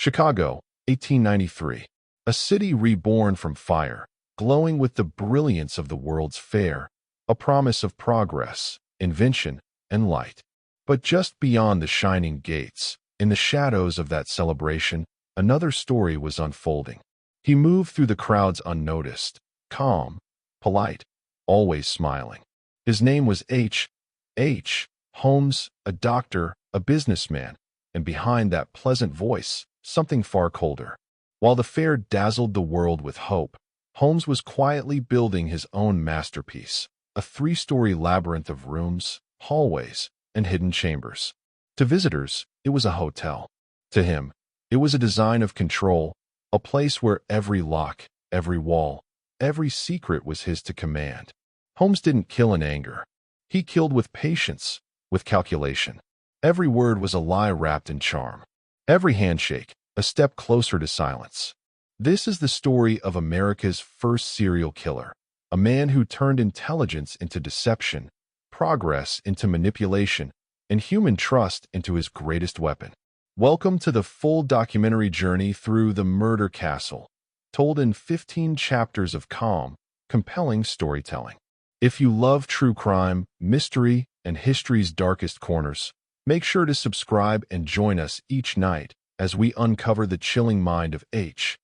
Chicago, 1893. A city reborn from fire, glowing with the brilliance of the World's Fair, a promise of progress, invention, and light. But just beyond the shining gates, in the shadows of that celebration, another story was unfolding. He moved through the crowds unnoticed, calm, polite, always smiling. His name was H. Holmes, a doctor, a businessman, and behind that pleasant voice, something far colder. While the fair dazzled the world with hope, Holmes was quietly building his own masterpiece, a three-story labyrinth of rooms, hallways, and hidden chambers. To visitors, it was a hotel. To him, it was a design of control, a place where every lock, every wall, every secret was his to command. Holmes didn't kill in anger. He killed with patience, with calculation. Every word was a lie wrapped in charm. Every handshake, a step closer to silence. This is the story of America's first serial killer, a man who turned intelligence into deception, progress into manipulation, and human trust into his greatest weapon. Welcome to the full documentary journey through the Murder Castle, told in 15 chapters of calm, compelling storytelling. If you love true crime, mystery, and history's darkest corners, make sure to subscribe and join us each night as we uncover the chilling mind of H.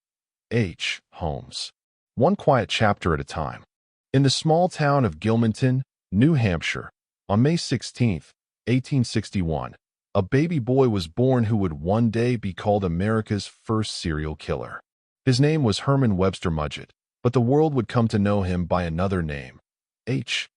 Holmes. One quiet chapter at a time. In the small town of Gilmanton, New Hampshire, on May 16, 1861, a baby boy was born who would one day be called America's first serial killer. His name was Herman Webster Mudgett, but the world would come to know him by another name, H.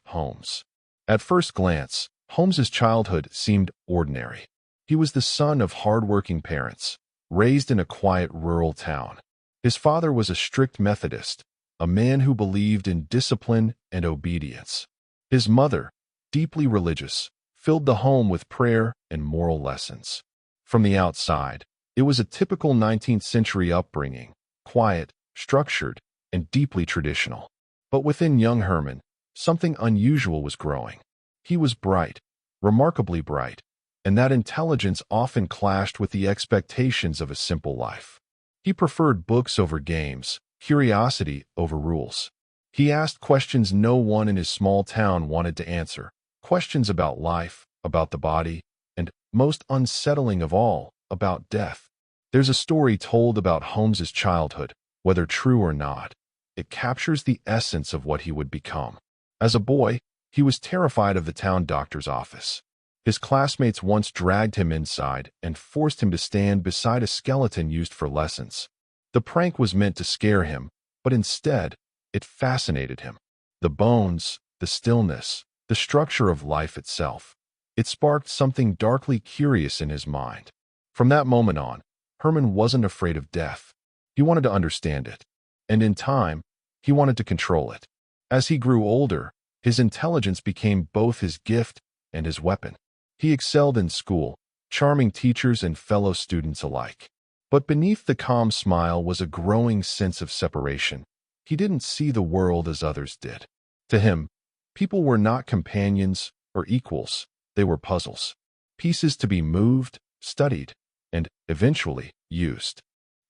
Holmes. At first glance, Holmes's childhood seemed ordinary. He was the son of hard-working parents, raised in a quiet rural town. His father was a strict Methodist, a man who believed in discipline and obedience. His mother, deeply religious, filled the home with prayer and moral lessons. From the outside, it was a typical 19th century upbringing, quiet, structured, and deeply traditional. But within young Herman, something unusual was growing. He was bright, remarkably bright, and that intelligence often clashed with the expectations of a simple life. He preferred books over games, curiosity over rules. He asked questions no one in his small town wanted to answer, questions about life, about the body, and, most unsettling of all, about death. There's a story told about Holmes's childhood, whether true or not. It captures the essence of what he would become. As a boy, he was terrified of the town doctor's office. His classmates once dragged him inside and forced him to stand beside a skeleton used for lessons. The prank was meant to scare him, but instead, it fascinated him. The bones, the stillness, the structure of life itself. It sparked something darkly curious in his mind. From that moment on, Herman wasn't afraid of death. He wanted to understand it. And in time, he wanted to control it. As he grew older, his intelligence became both his gift and his weapon. He excelled in school, charming teachers and fellow students alike. But beneath the calm smile was a growing sense of separation. He didn't see the world as others did. To him, people were not companions or equals. They were puzzles. Pieces to be moved, studied, and, eventually, used.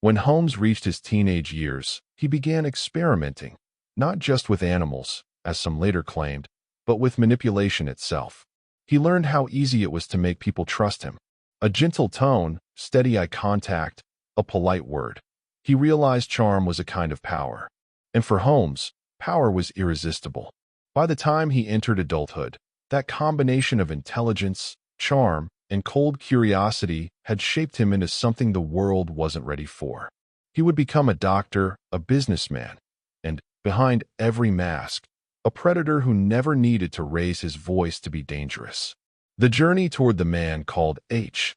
When Holmes reached his teenage years, he began experimenting, not just with animals, as some later claimed, but with manipulation itself. He learned how easy it was to make people trust him. A gentle tone, steady eye contact, a polite word. He realized charm was a kind of power. And for Holmes, power was irresistible. By the time he entered adulthood, that combination of intelligence, charm, and cold curiosity had shaped him into something the world wasn't ready for. He would become a doctor, a businessman, and, behind every mask, a predator who never needed to raise his voice to be dangerous. The journey toward the man called H.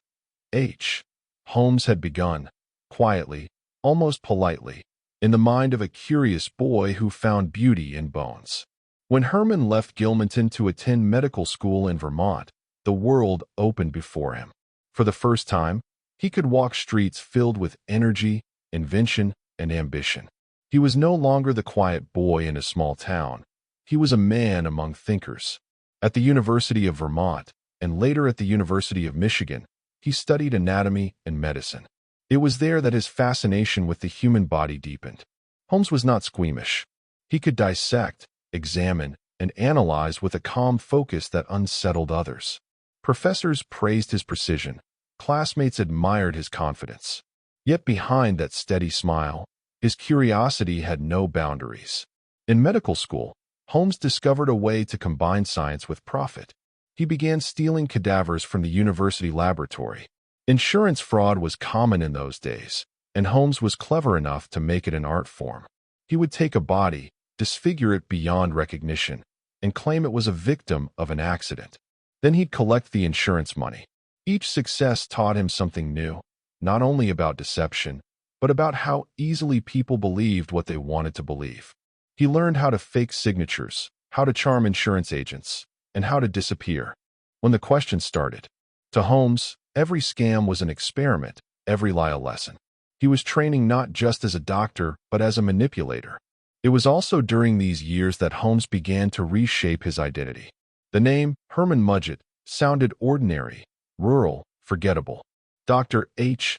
Holmes had begun, quietly, almost politely, in the mind of a curious boy who found beauty in bones. When Herman left Gilmanton to attend medical school in Vermont, the world opened before him. For the first time, he could walk streets filled with energy, invention, and ambition. He was no longer the quiet boy in a small town. He was a man among thinkers. At the University of Vermont, and later at the University of Michigan, he studied anatomy and medicine. It was there that his fascination with the human body deepened. Holmes was not squeamish. He could dissect, examine, and analyze with a calm focus that unsettled others. Professors praised his precision. Classmates admired his confidence. Yet behind that steady smile, his curiosity had no boundaries. In medical school, Holmes discovered a way to combine science with profit. He began stealing cadavers from the university laboratory. Insurance fraud was common in those days, and Holmes was clever enough to make it an art form. He would take a body, disfigure it beyond recognition, and claim it was a victim of an accident. Then he'd collect the insurance money. Each success taught him something new, not only about deception, but about how easily people believed what they wanted to believe. He learned how to fake signatures, how to charm insurance agents, and how to disappear. When the questions started, to Holmes, every scam was an experiment, every lie a lesson. He was training not just as a doctor, but as a manipulator. It was also during these years that Holmes began to reshape his identity. The name Herman Mudgett sounded ordinary, rural, forgettable. Dr. H.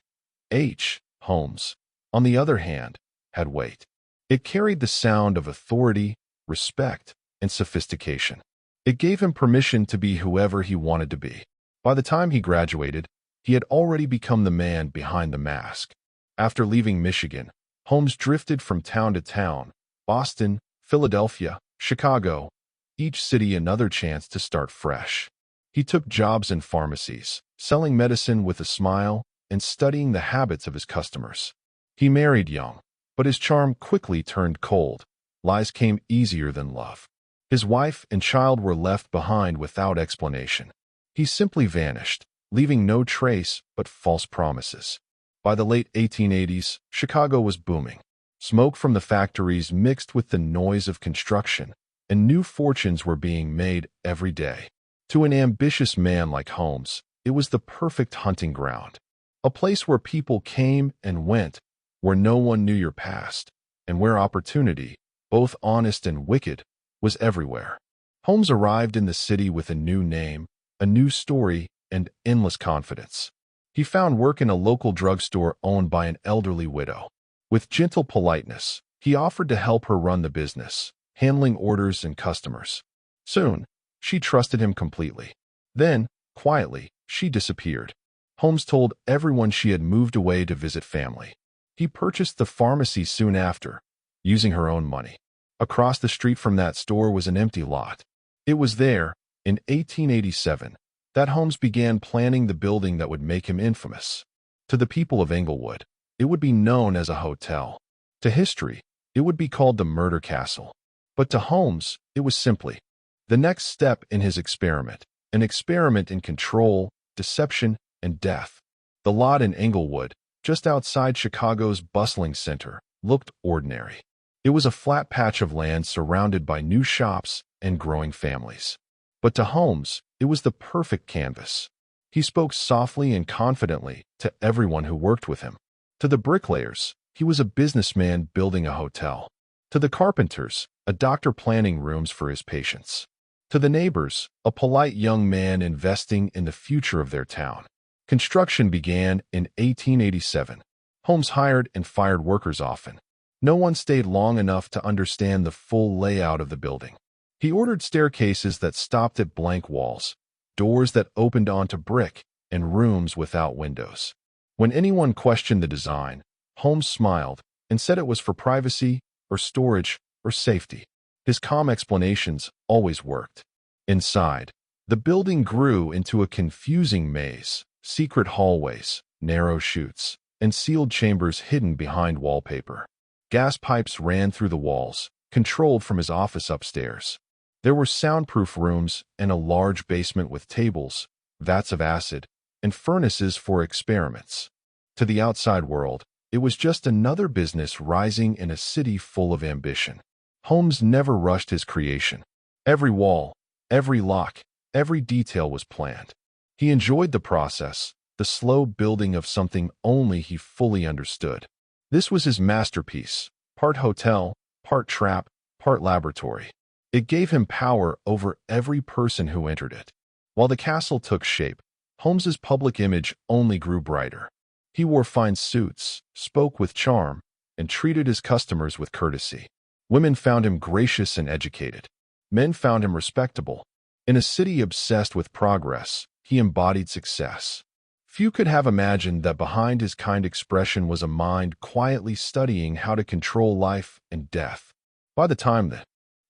Holmes, on the other hand, had weight. It carried the sound of authority, respect, and sophistication. It gave him permission to be whoever he wanted to be. By the time he graduated, he had already become the man behind the mask. After leaving Michigan, Holmes drifted from town to town, Boston, Philadelphia, Chicago, each city another chance to start fresh. He took jobs in pharmacies, selling medicine with a smile and studying the habits of his customers. He married young, but his charm quickly turned cold. Lies came easier than love. His wife and child were left behind without explanation. He simply vanished, leaving no trace but false promises. By the late 1880s, Chicago was booming. Smoke from the factories mixed with the noise of construction, and new fortunes were being made every day. To an ambitious man like Holmes, it was the perfect hunting ground. A place where people came and went, where no one knew your past, and where opportunity, both honest and wicked, was everywhere. Holmes arrived in the city with a new name, a new story, and endless confidence. He found work in a local drugstore owned by an elderly widow. With gentle politeness, he offered to help her run the business, handling orders and customers. Soon, she trusted him completely. Then, quietly, she disappeared. Holmes told everyone she had moved away to visit family. He purchased the pharmacy soon after, using her own money. Across the street from that store was an empty lot. It was there, in 1887, that Holmes began planning the building that would make him infamous. To the people of Englewood, it would be known as a hotel. To history, it would be called the Murder Castle. But to Holmes, it was simply the next step in his experiment, an experiment in control, deception, and death. The lot in Englewood, just outside Chicago's bustling center, looked ordinary. It was a flat patch of land surrounded by new shops and growing families. But to Holmes, it was the perfect canvas. He spoke softly and confidently to everyone who worked with him. To the bricklayers, he was a businessman building a hotel. To the carpenters, a doctor planning rooms for his patients. To the neighbors, a polite young man investing in the future of their town. Construction began in 1887. Holmes hired and fired workers often. No one stayed long enough to understand the full layout of the building. He ordered staircases that stopped at blank walls, doors that opened onto brick, and rooms without windows. When anyone questioned the design, Holmes smiled and said it was for privacy or storage or safety. His calm explanations always worked. Inside, the building grew into a confusing maze, secret hallways, narrow chutes, and sealed chambers hidden behind wallpaper. Gas pipes ran through the walls, controlled from his office upstairs. There were soundproof rooms and a large basement with tables, vats of acid, and furnaces for experiments. To the outside world, it was just another business rising in a city full of ambition. Holmes never rushed his creation. Every wall, every lock, every detail was planned. He enjoyed the process, the slow building of something only he fully understood. This was his masterpiece, part hotel, part trap, part laboratory. It gave him power over every person who entered it. While the castle took shape, Holmes's public image only grew brighter. He wore fine suits, spoke with charm, and treated his customers with courtesy. Women found him gracious and educated. Men found him respectable. In a city obsessed with progress, he embodied success. Few could have imagined that behind his kind expression was a mind quietly studying how to control life and death. By the time the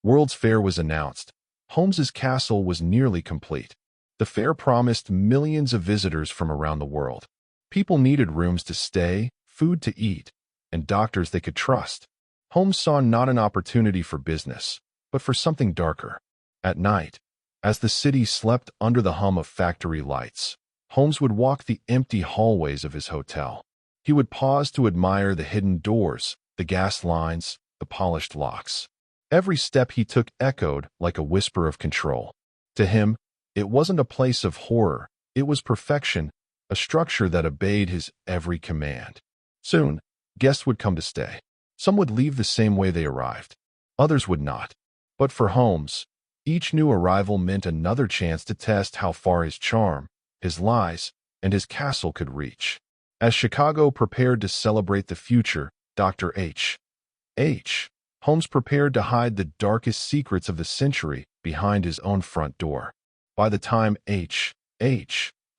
World's Fair was announced, Holmes's castle was nearly complete. The fair promised millions of visitors from around the world. People needed rooms to stay, food to eat, and doctors they could trust. Holmes saw not an opportunity for business, but for something darker. At night, as the city slept under the hum of factory lights, Holmes would walk the empty hallways of his hotel. He would pause to admire the hidden doors, the gas lines, the polished locks. Every step he took echoed like a whisper of control. To him, it wasn't a place of horror, it was perfection, a structure that obeyed his every command. Soon, guests would come to stay. Some would leave the same way they arrived. Others would not. But for Holmes, each new arrival meant another chance to test how far his charm, his lies, and his castle could reach. As Chicago prepared to celebrate the future, Dr. H. Holmes prepared to hide the darkest secrets of the century behind his own front door. By the time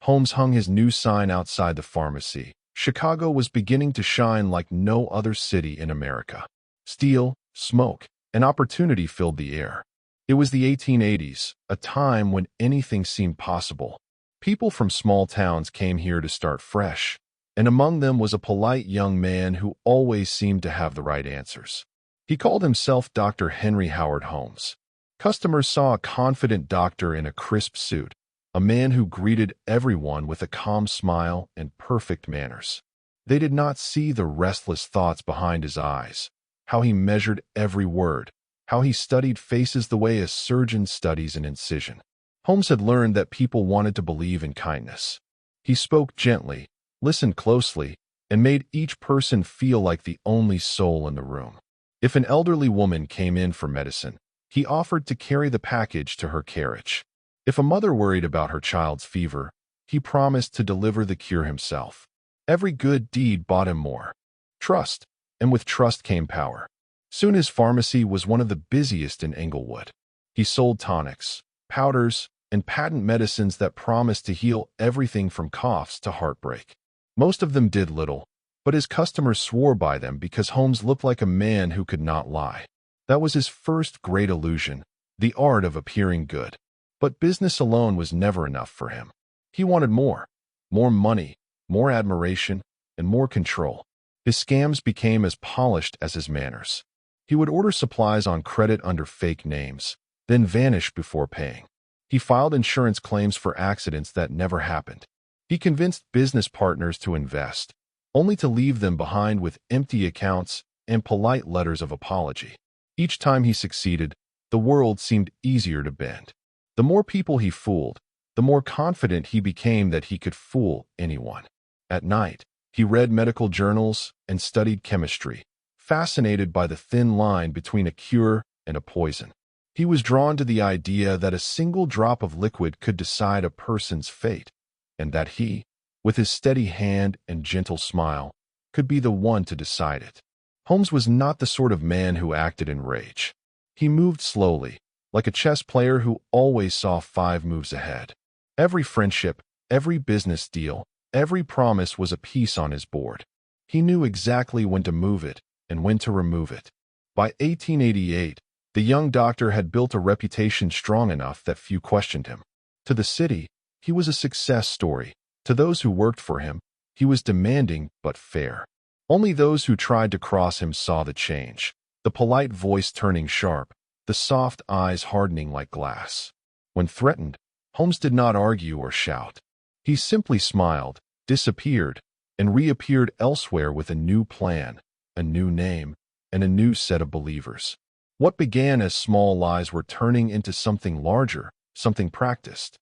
Holmes hung his new sign outside the pharmacy, Chicago was beginning to shine like no other city in America. Steel, smoke, and opportunity filled the air. It was the 1880s, a time when anything seemed possible. People from small towns came here to start fresh, and among them was a polite young man who always seemed to have the right answers. He called himself Dr. Henry Howard Holmes. Customers saw a confident doctor in a crisp suit, a man who greeted everyone with a calm smile and perfect manners. They did not see the restless thoughts behind his eyes, how he measured every word, how he studied faces the way a surgeon studies an incision. Holmes had learned that people wanted to believe in kindness. He spoke gently, listened closely, and made each person feel like the only soul in the room. If an elderly woman came in for medicine, he offered to carry the package to her carriage. If a mother worried about her child's fever, he promised to deliver the cure himself. Every good deed bought him more trust, and with trust came power. Soon his pharmacy was one of the busiest in Englewood. He sold tonics, powders, and patent medicines that promised to heal everything from coughs to heartbreak. Most of them did little, but his customers swore by them because Holmes looked like a man who could not lie. That was his first great illusion, the art of appearing good. But business alone was never enough for him. He wanted more money, more admiration, and more control. His scams became as polished as his manners. He would order supplies on credit under fake names, then vanish before paying. He filed insurance claims for accidents that never happened. He convinced business partners to invest, only to leave them behind with empty accounts and polite letters of apology. Each time he succeeded, the world seemed easier to bend. The more people he fooled, the more confident he became that he could fool anyone. At night, he read medical journals and studied chemistry, fascinated by the thin line between a cure and a poison. He was drawn to the idea that a single drop of liquid could decide a person's fate, and that he, with his steady hand and gentle smile, could be the one to decide it. Holmes was not the sort of man who acted in rage. He moved slowly, like a chess player who always saw 5 moves ahead. Every friendship, every business deal, every promise was a piece on his board. He knew exactly when to move it and when to remove it. By 1888, the young doctor had built a reputation strong enough that few questioned him. To the city, he was a success story. To those who worked for him, he was demanding but fair. Only those who tried to cross him saw the change, the polite voice turning sharp, the soft eyes hardening like glass. When threatened, Holmes did not argue or shout. He simply smiled, disappeared, and reappeared elsewhere with a new plan, a new name, and a new set of believers. What began as small lies were turning into something larger, something practiced.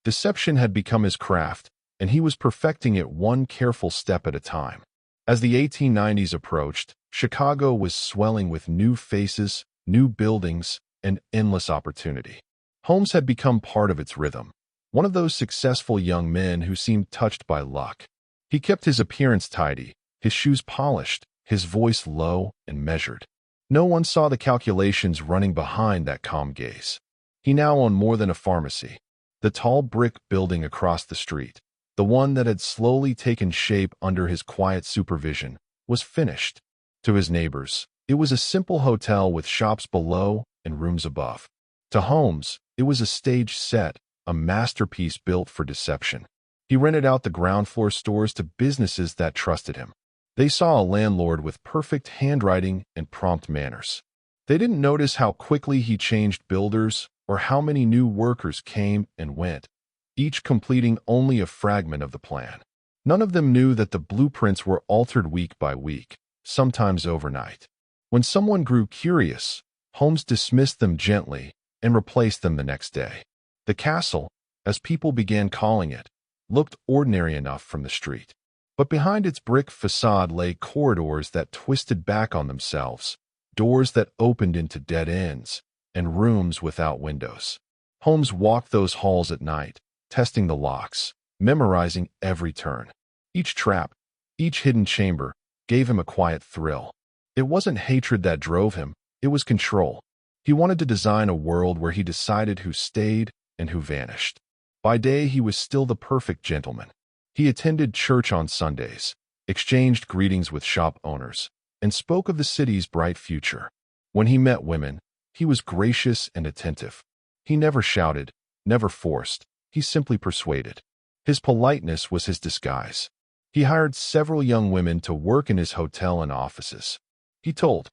Deception had become his craft, and he was perfecting it one careful step at a time. As the 1890s approached, Chicago was swelling with new faces, new buildings, and endless opportunity. Holmes had become part of its rhythm, one of those successful young men who seemed touched by luck. He kept his appearance tidy, his shoes polished, his voice low and measured. No one saw the calculations running behind that calm gaze. He now owned more than a pharmacy. The tall brick building across the street, the one that had slowly taken shape under his quiet supervision, was finished. To his neighbors, it was a simple hotel with shops below and rooms above. To Holmes, it was a stage set, a masterpiece built for deception. He rented out the ground floor stores to businesses that trusted him. They saw a landlord with perfect handwriting and prompt manners. They didn't notice how quickly he changed builders or how many new workers came and went, each completing only a fragment of the plan. None of them knew that the blueprints were altered week by week, sometimes overnight. When someone grew curious, Holmes dismissed them gently and replaced them the next day. The castle, as people began calling it, looked ordinary enough from the street. But behind its brick facade lay corridors that twisted back on themselves, doors that opened into dead ends, and rooms without windows. Holmes walked those halls at night, testing the locks, memorizing every turn. Each trap, each hidden chamber, gave him a quiet thrill. It wasn't hatred that drove him, it was control. He wanted to design a world where he decided who stayed and who vanished. By day, he was still the perfect gentleman. He attended church on Sundays, exchanged greetings with shop owners, and spoke of the city's bright future. When he met women, he was gracious and attentive. He never shouted, never forced, he simply persuaded. His politeness was his disguise. He hired several young women to work in his hotel and offices. He told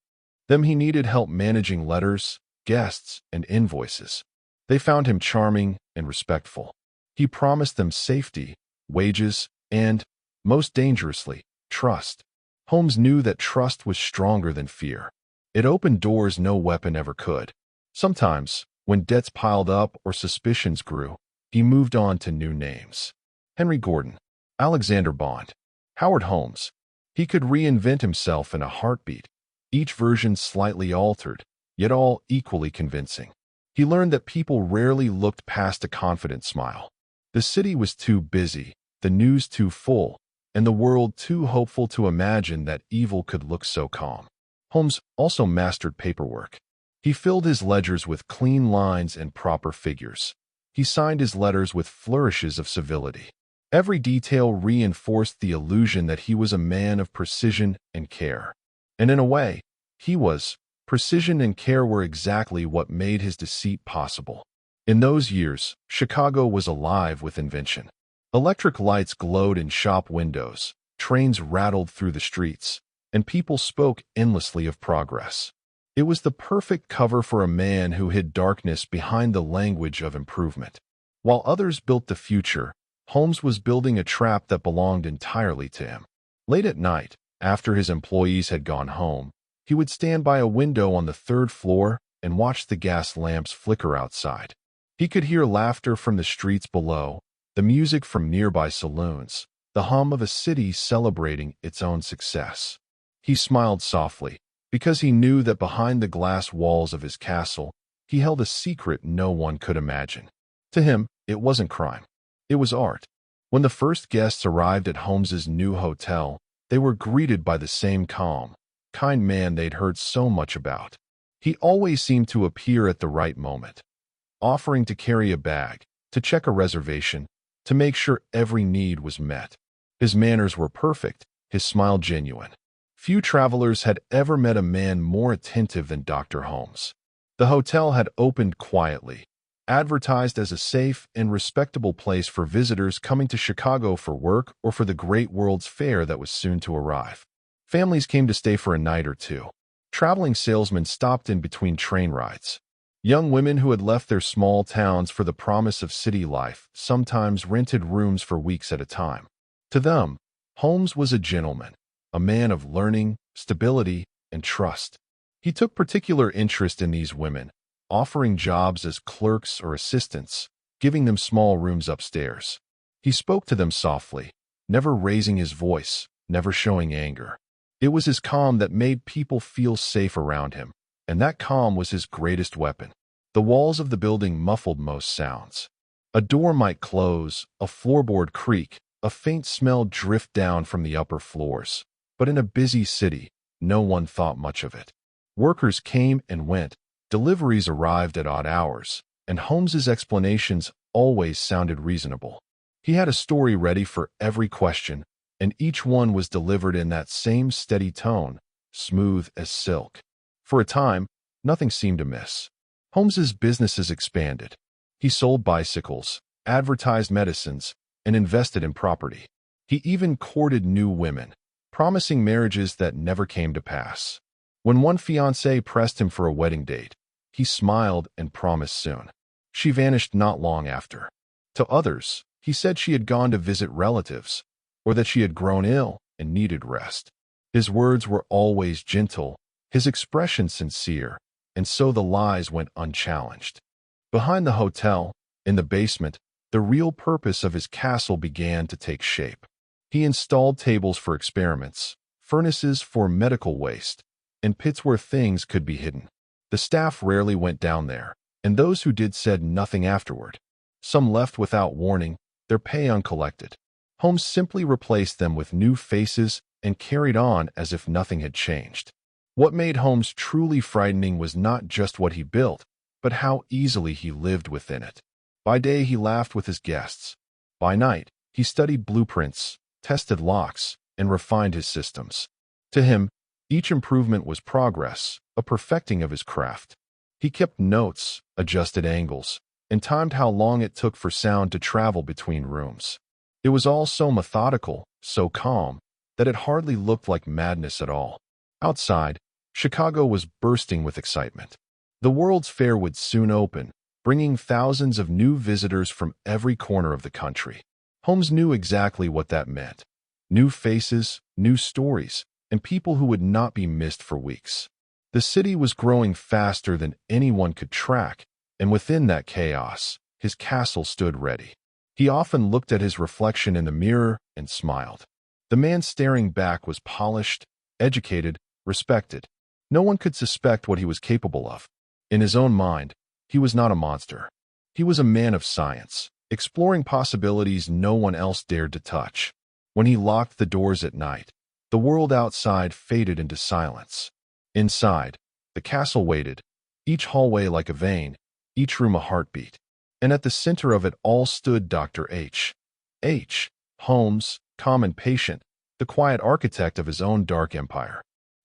them he needed help managing letters, guests, and invoices. They found him charming and respectful. He promised them safety, wages, and, most dangerously, trust. Holmes knew that trust was stronger than fear. It opened doors no weapon ever could. Sometimes, when debts piled up or suspicions grew, he moved on to new names. Henry Gordon, Alexander Bond, Howard Holmes. He could reinvent himself in a heartbeat, each version slightly altered, yet all equally convincing. He learned that people rarely looked past a confident smile. The city was too busy, the news too full, and the world too hopeful to imagine that evil could look so calm. Holmes also mastered paperwork. He filled his ledgers with clean lines and proper figures. He signed his letters with flourishes of civility. Every detail reinforced the illusion that he was a man of precision and care. And in a way, he was. Precision and care were exactly what made his deceit possible. In those years, Chicago was alive with invention. Electric lights glowed in shop windows, trains rattled through the streets, and people spoke endlessly of progress. It was the perfect cover for a man who hid darkness behind the language of improvement. While others built the future, Holmes was building a trap that belonged entirely to him. Late at night, after his employees had gone home, he would stand by a window on the third floor and watch the gas lamps flicker outside. He could hear laughter from the streets below, the music from nearby saloons, the hum of a city celebrating its own success. He smiled softly, because he knew that behind the glass walls of his castle, he held a secret no one could imagine. To him, it wasn't crime. It was art. When the first guests arrived at Holmes's new hotel, they were greeted by the same calm, kind man they'd heard so much about. He always seemed to appear at the right moment, offering to carry a bag, to check a reservation, to make sure every need was met. His manners were perfect, his smile genuine. Few travelers had ever met a man more attentive than Dr. Holmes. The hotel had opened quietly, advertised as a safe and respectable place for visitors coming to Chicago for work or for the great World's Fair that was soon to arrive. Families came to stay for a night or two. Traveling salesmen stopped in between train rides. Young women who had left their small towns for the promise of city life sometimes rented rooms for weeks at a time. To them, Holmes was a gentleman, a man of learning, stability, and trust. He took particular interest in these women, offering jobs as clerks or assistants, giving them small rooms upstairs. He spoke to them softly, never raising his voice, never showing anger. It was his calm that made people feel safe around him, and that calm was his greatest weapon. The walls of the building muffled most sounds. A door might close, a floorboard creak, A faint smell drifted down from the upper floors, but in a busy city, no one thought much of it. Workers came and went, deliveries arrived at odd hours, and Holmes's explanations always sounded reasonable. He had a story ready for every question, and each one was delivered in that same steady tone, smooth as silk. For a time, nothing seemed amiss. Holmes's businesses expanded. He sold bicycles, advertised medicines, and invested in property. He even courted new women, promising marriages that never came to pass. When one fiancée pressed him for a wedding date, he smiled and promised soon. She vanished not long after. To others, he said she had gone to visit relatives, or that she had grown ill and needed rest. His words were always gentle, his expression sincere, and so the lies went unchallenged. Behind the hotel, in the basement, the real purpose of his castle began to take shape. He installed tables for experiments, furnaces for medical waste, and pits where things could be hidden. The staff rarely went down there, and those who did said nothing afterward. Some left without warning, their pay uncollected. Holmes simply replaced them with new faces and carried on as if nothing had changed. What made Holmes truly frightening was not just what he built, but how easily he lived within it. By day he laughed with his guests. By night, he studied blueprints, tested locks, and refined his systems. To him, each improvement was progress, a perfecting of his craft. He kept notes, adjusted angles, and timed how long it took for sound to travel between rooms. It was all so methodical, so calm, that it hardly looked like madness at all. Outside, Chicago was bursting with excitement. The World's Fair would soon open, bringing thousands of new visitors from every corner of the country. Holmes knew exactly what that meant. New faces, new stories, and people who would not be missed for weeks. The city was growing faster than anyone could track, and within that chaos, his castle stood ready. He often looked at his reflection in the mirror and smiled. The man staring back was polished, educated, respected. No one could suspect what he was capable of. In his own mind, he was not a monster. He was a man of science, exploring possibilities no one else dared to touch. When he locked the doors at night, the world outside faded into silence. Inside, the castle waited, each hallway like a vein, each room a heartbeat. And at the center of it all stood Dr. H. Holmes, calm and patient, the quiet architect of his own dark empire.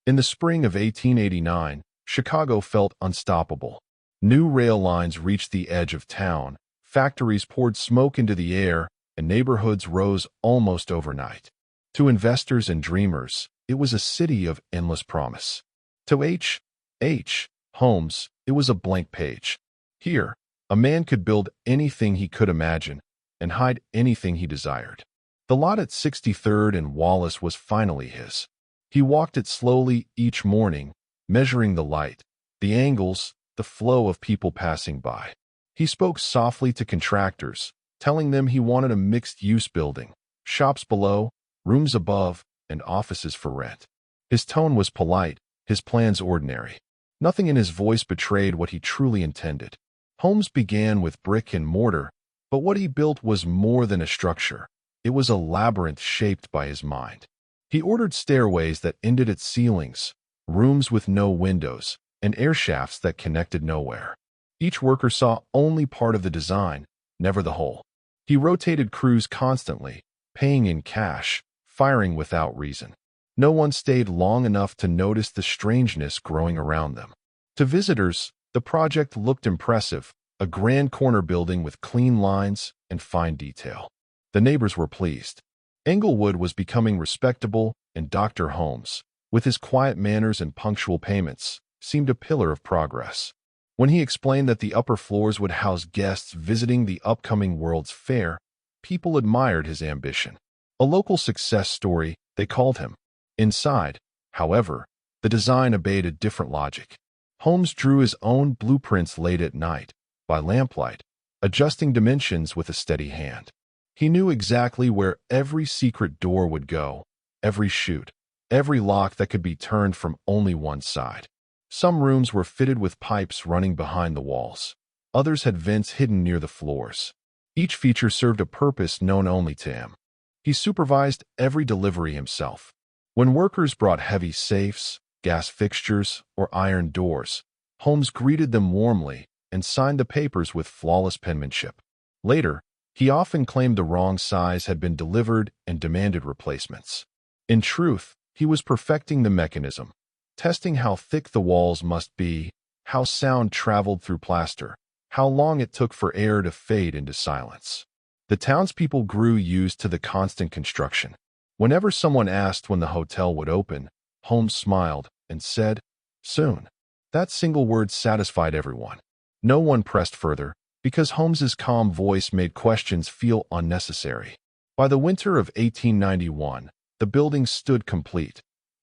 In the spring of 1889, Chicago felt unstoppable. New rail lines reached the edge of town, factories poured smoke into the air, and neighborhoods rose almost overnight. To investors and dreamers, it was a city of endless promise. To H. Holmes, it was a blank page. Here, a man could build anything he could imagine and hide anything he desired. The lot at 63rd and Wallace was finally his. He walked it slowly each morning, measuring the light, the angles, the flow of people passing by. He spoke softly to contractors, telling them he wanted a mixed-use building, shops below, rooms above, and offices for rent. His tone was polite, his plans ordinary. Nothing in his voice betrayed what he truly intended. Holmes began with brick and mortar, but what he built was more than a structure. It was a labyrinth shaped by his mind. He ordered stairways that ended at ceilings, rooms with no windows, and air shafts that connected nowhere. Each worker saw only part of the design, never the whole. He rotated crews constantly, paying in cash, firing without reason. No one stayed long enough to notice the strangeness growing around them. To visitors, the project looked impressive, a grand corner building with clean lines and fine detail. The neighbors were pleased. Englewood was becoming respectable, and Dr. Holmes, with his quiet manners and punctual payments, seemed a pillar of progress. When he explained that the upper floors would house guests visiting the upcoming World's Fair, people admired his ambition. A local success story, they called him. Inside, however, the design obeyed a different logic. Holmes drew his own blueprints late at night, by lamplight, adjusting dimensions with a steady hand. He knew exactly where every secret door would go, every chute, every lock that could be turned from only one side. Some rooms were fitted with pipes running behind the walls. Others had vents hidden near the floors. Each feature served a purpose known only to him. He supervised every delivery himself. When workers brought heavy safes, gas fixtures, or iron doors, Holmes greeted them warmly and signed the papers with flawless penmanship. Later, he often claimed the wrong size had been delivered and demanded replacements. In truth, he was perfecting the mechanism, testing how thick the walls must be, how sound traveled through plaster, how long it took for air to fade into silence. The townspeople grew used to the constant construction. Whenever someone asked when the hotel would open, Holmes smiled and said, "Soon." That single word satisfied everyone. No one pressed further, because Holmes's calm voice made questions feel unnecessary. By the winter of 1891, the building stood complete,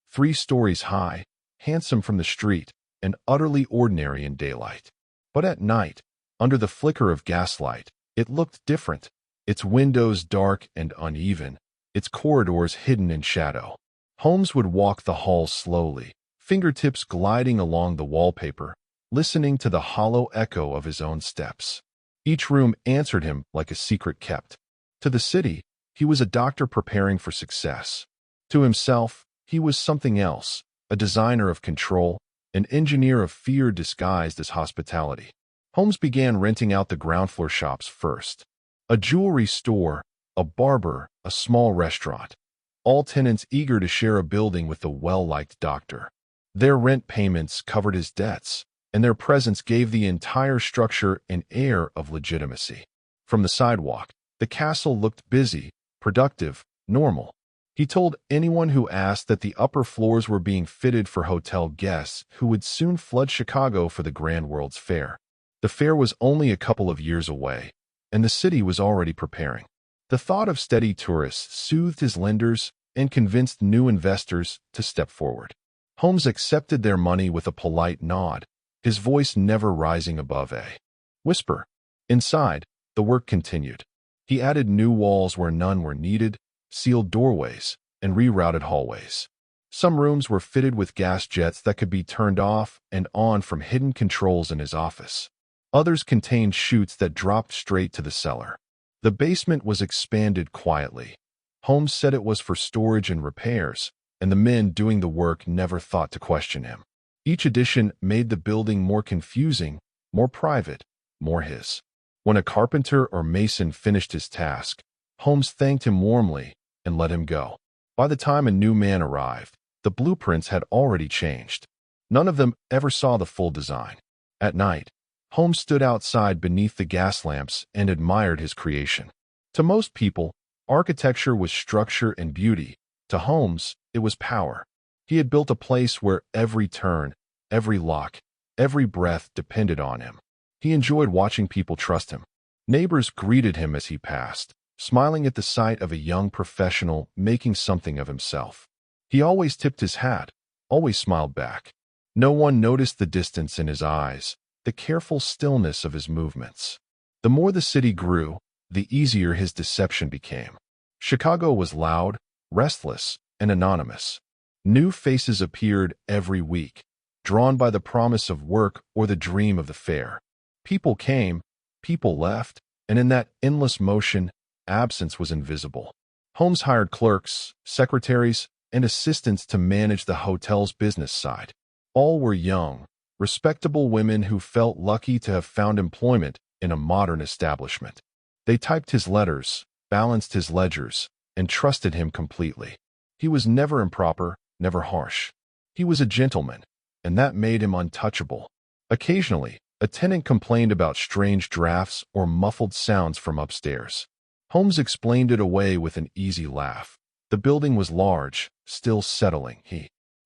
3 stories high, handsome from the street, and utterly ordinary in daylight. But at night, under the flicker of gaslight, it looked different, its windows dark and uneven, its corridors hidden in shadow. Holmes would walk the halls slowly, fingertips gliding along the wallpaper, listening to the hollow echo of his own steps. Each room answered him like a secret kept. To the city, he was a doctor preparing for success. To himself, he was something else, a designer of control, an engineer of fear disguised as hospitality. Holmes began renting out the ground floor shops first. A jewelry store, a barber, a small restaurant. All tenants eager to share a building with the well-liked doctor. Their rent payments covered his debts, and their presence gave the entire structure an air of legitimacy. From the sidewalk, the castle looked busy, productive, normal. He told anyone who asked that the upper floors were being fitted for hotel guests who would soon flood Chicago for the Grand World's Fair. The fair was only a couple of years away, and the city was already preparing. The thought of steady tourists soothed his lenders and convinced new investors to step forward. Holmes accepted their money with a polite nod, his voice never rising above a whisper. Inside, the work continued. He added new walls where none were needed, sealed doorways, and rerouted hallways. Some rooms were fitted with gas jets that could be turned off and on from hidden controls in his office. Others contained chutes that dropped straight to the cellar. The basement was expanded quietly. Holmes said it was for storage and repairs, and the men doing the work never thought to question him. Each addition made the building more confusing, more private, more his. When a carpenter or mason finished his task, Holmes thanked him warmly and let him go. By the time a new man arrived, the blueprints had already changed. None of them ever saw the full design. At night, Holmes stood outside beneath the gas lamps and admired his creation. To most people, architecture was structure and beauty. To Holmes, it was power. He had built a place where every turn, every lock, every breath depended on him. He enjoyed watching people trust him. Neighbors greeted him as he passed, smiling at the sight of a young professional making something of himself. He always tipped his hat, always smiled back. No one noticed the distance in his eyes, the careful stillness of his movements. The more the city grew, the easier his deception became. Chicago was loud, restless, and anonymous. New faces appeared every week, drawn by the promise of work or the dream of the fair. People came, people left, and in that endless motion, absence was invisible. Holmes hired clerks, secretaries, and assistants to manage the hotel's business side. All were young, respectable women who felt lucky to have found employment in a modern establishment. They typed his letters, balanced his ledgers, and trusted him completely. He was never improper, never harsh. He was a gentleman, and that made him untouchable. Occasionally, a tenant complained about strange drafts or muffled sounds from upstairs. Holmes explained it away with an easy laugh. The building was large, still settling.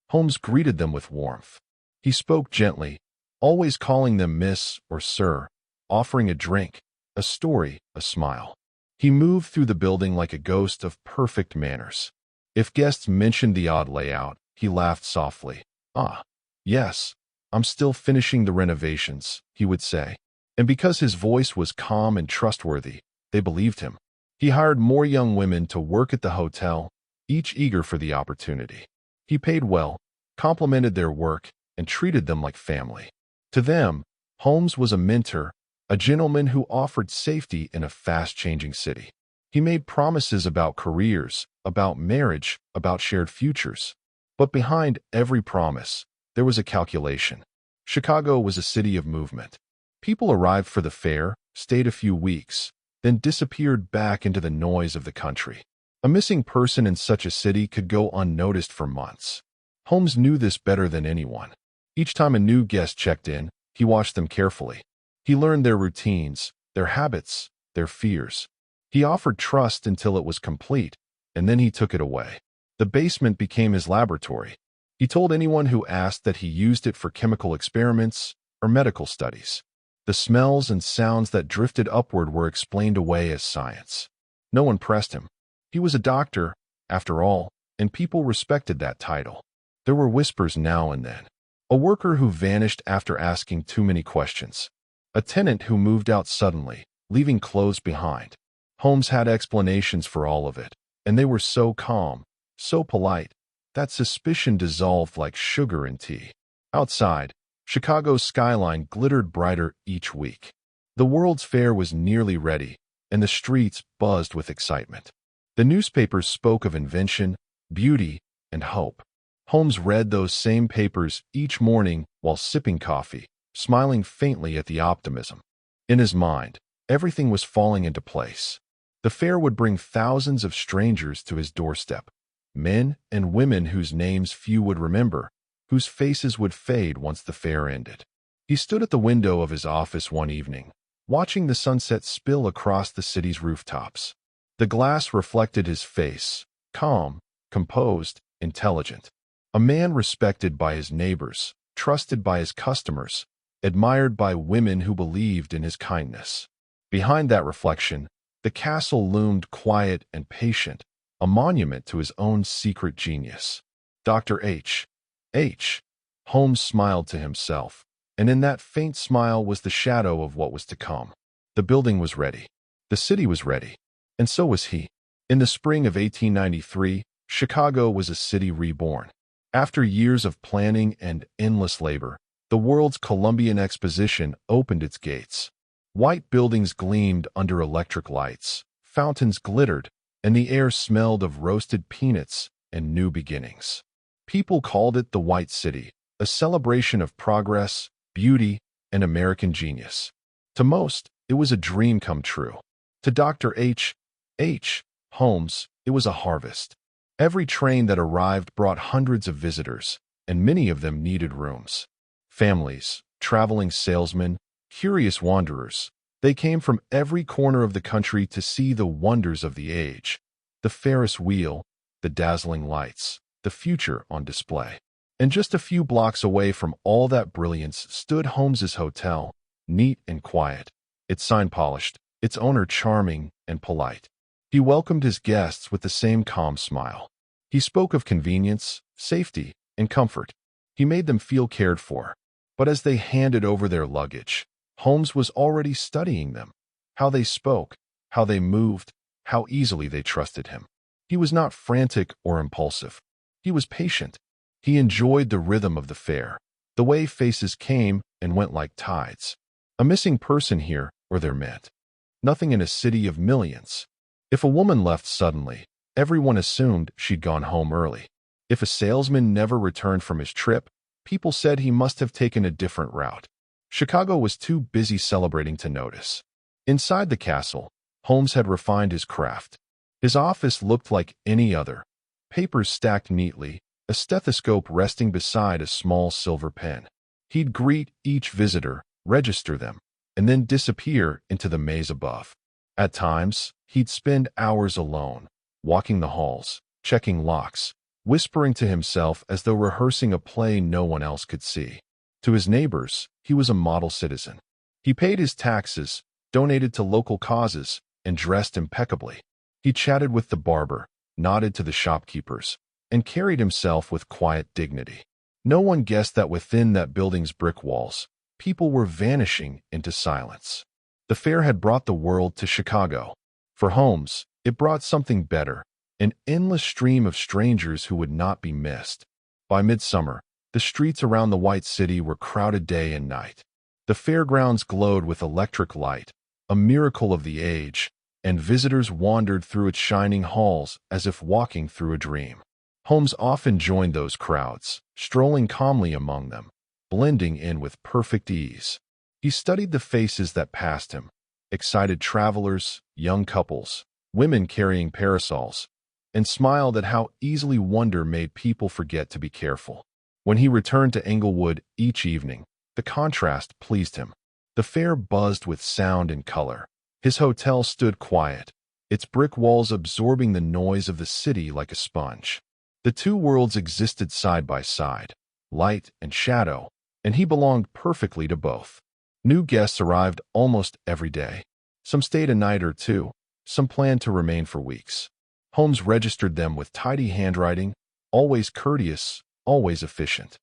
Holmes greeted them with warmth. He spoke gently, always calling them Miss or Sir, offering a drink, a story, a smile. He moved through the building like a ghost of perfect manners. If guests mentioned the odd layout, he laughed softly. "Ah, yes, I'm still finishing the renovations," he would say. And because his voice was calm and trustworthy, they believed him. He hired more young women to work at the hotel, each eager for the opportunity. He paid well, complimented their work, and treated them like family. To them, Holmes was a mentor, a gentleman who offered safety in a fast-changing city. He made promises about careers, about marriage, about shared futures. But behind every promise, there was a calculation. Chicago was a city of movement. People arrived for the fair, stayed a few weeks, then disappeared back into the noise of the country. A missing person in such a city could go unnoticed for months. Holmes knew this better than anyone. Each time a new guest checked in, he watched them carefully. He learned their routines, their habits, their fears. He offered trust until it was complete, and then he took it away. The basement became his laboratory. He told anyone who asked that he used it for chemical experiments or medical studies. The smells and sounds that drifted upward were explained away as science. No one pressed him. He was a doctor, after all, and people respected that title. There were whispers now and then. A worker who vanished after asking too many questions. A tenant who moved out suddenly, leaving clothes behind. Holmes had explanations for all of it, and they were so calm, so polite, that suspicion dissolved like sugar in tea. Outside, Chicago's skyline glittered brighter each week. The World's Fair was nearly ready, and the streets buzzed with excitement. The newspapers spoke of invention, beauty, and hope. Holmes read those same papers each morning while sipping coffee, smiling faintly at the optimism. In his mind, everything was falling into place. The fair would bring thousands of strangers to his doorstep, men and women whose names few would remember, whose faces would fade once the fair ended. He stood at the window of his office one evening, watching the sunset spill across the city's rooftops. The glass reflected his face, calm, composed, intelligent. A man respected by his neighbors, trusted by his customers, admired by women who believed in his kindness. Behind that reflection, the castle loomed quiet and patient, a monument to his own secret genius. Dr. H. Holmes smiled to himself, and in that faint smile was the shadow of what was to come. The building was ready. The city was ready. And so was he. In the spring of 1893, Chicago was a city reborn. After years of planning and endless labor, the world's Columbian Exposition opened its gates. White buildings gleamed under electric lights, fountains glittered, and the air smelled of roasted peanuts and new beginnings. People called it the White City, a celebration of progress, beauty, and American genius. To most, it was a dream come true. To Dr. H. Holmes, it was a harvest. Every train that arrived brought hundreds of visitors, and many of them needed rooms. Families, traveling salesmen, curious wanderers, they came from every corner of the country to see the wonders of the age, the Ferris wheel, the dazzling lights, the future on display. And just a few blocks away from all that brilliance stood Holmes's hotel, neat and quiet, its sign polished, its owner charming and polite. He welcomed his guests with the same calm smile. He spoke of convenience, safety, and comfort. He made them feel cared for. But as they handed over their luggage, Holmes was already studying them, how they spoke, how they moved, how easily they trusted him. He was not frantic or impulsive. He was patient. He enjoyed the rhythm of the fair, the way faces came and went like tides. A missing person here, or there meant nothing in a city of millions. If a woman left suddenly, everyone assumed she'd gone home early. If a salesman never returned from his trip, people said he must have taken a different route. Chicago was too busy celebrating to notice. Inside the castle, Holmes had refined his craft. His office looked like any other. Papers stacked neatly, a stethoscope resting beside a small silver pen. He'd greet each visitor, register them, and then disappear into the maze above. At times, he'd spend hours alone, walking the halls, checking locks, whispering to himself as though rehearsing a play no one else could see. To his neighbors, he was a model citizen. He paid his taxes, donated to local causes, and dressed impeccably. He chatted with the barber, nodded to the shopkeepers, and carried himself with quiet dignity. No one guessed that within that building's brick walls, people were vanishing into silence. The fair had brought the world to Chicago. For Holmes, it brought something better, an endless stream of strangers who would not be missed. By midsummer, the streets around the White City were crowded day and night. The fairgrounds glowed with electric light, a miracle of the age, and visitors wandered through its shining halls as if walking through a dream. Holmes often joined those crowds, strolling calmly among them, blending in with perfect ease. He studied the faces that passed him, excited travelers, young couples, women carrying parasols, and smiled at how easily wonder made people forget to be careful. When he returned to Englewood each evening, the contrast pleased him. The fair buzzed with sound and color. His hotel stood quiet, its brick walls absorbing the noise of the city like a sponge. The two worlds existed side by side, light and shadow, and he belonged perfectly to both. New guests arrived almost every day. Some stayed a night or two, some planned to remain for weeks. Holmes registered them with tidy handwriting, always courteous, always efficient.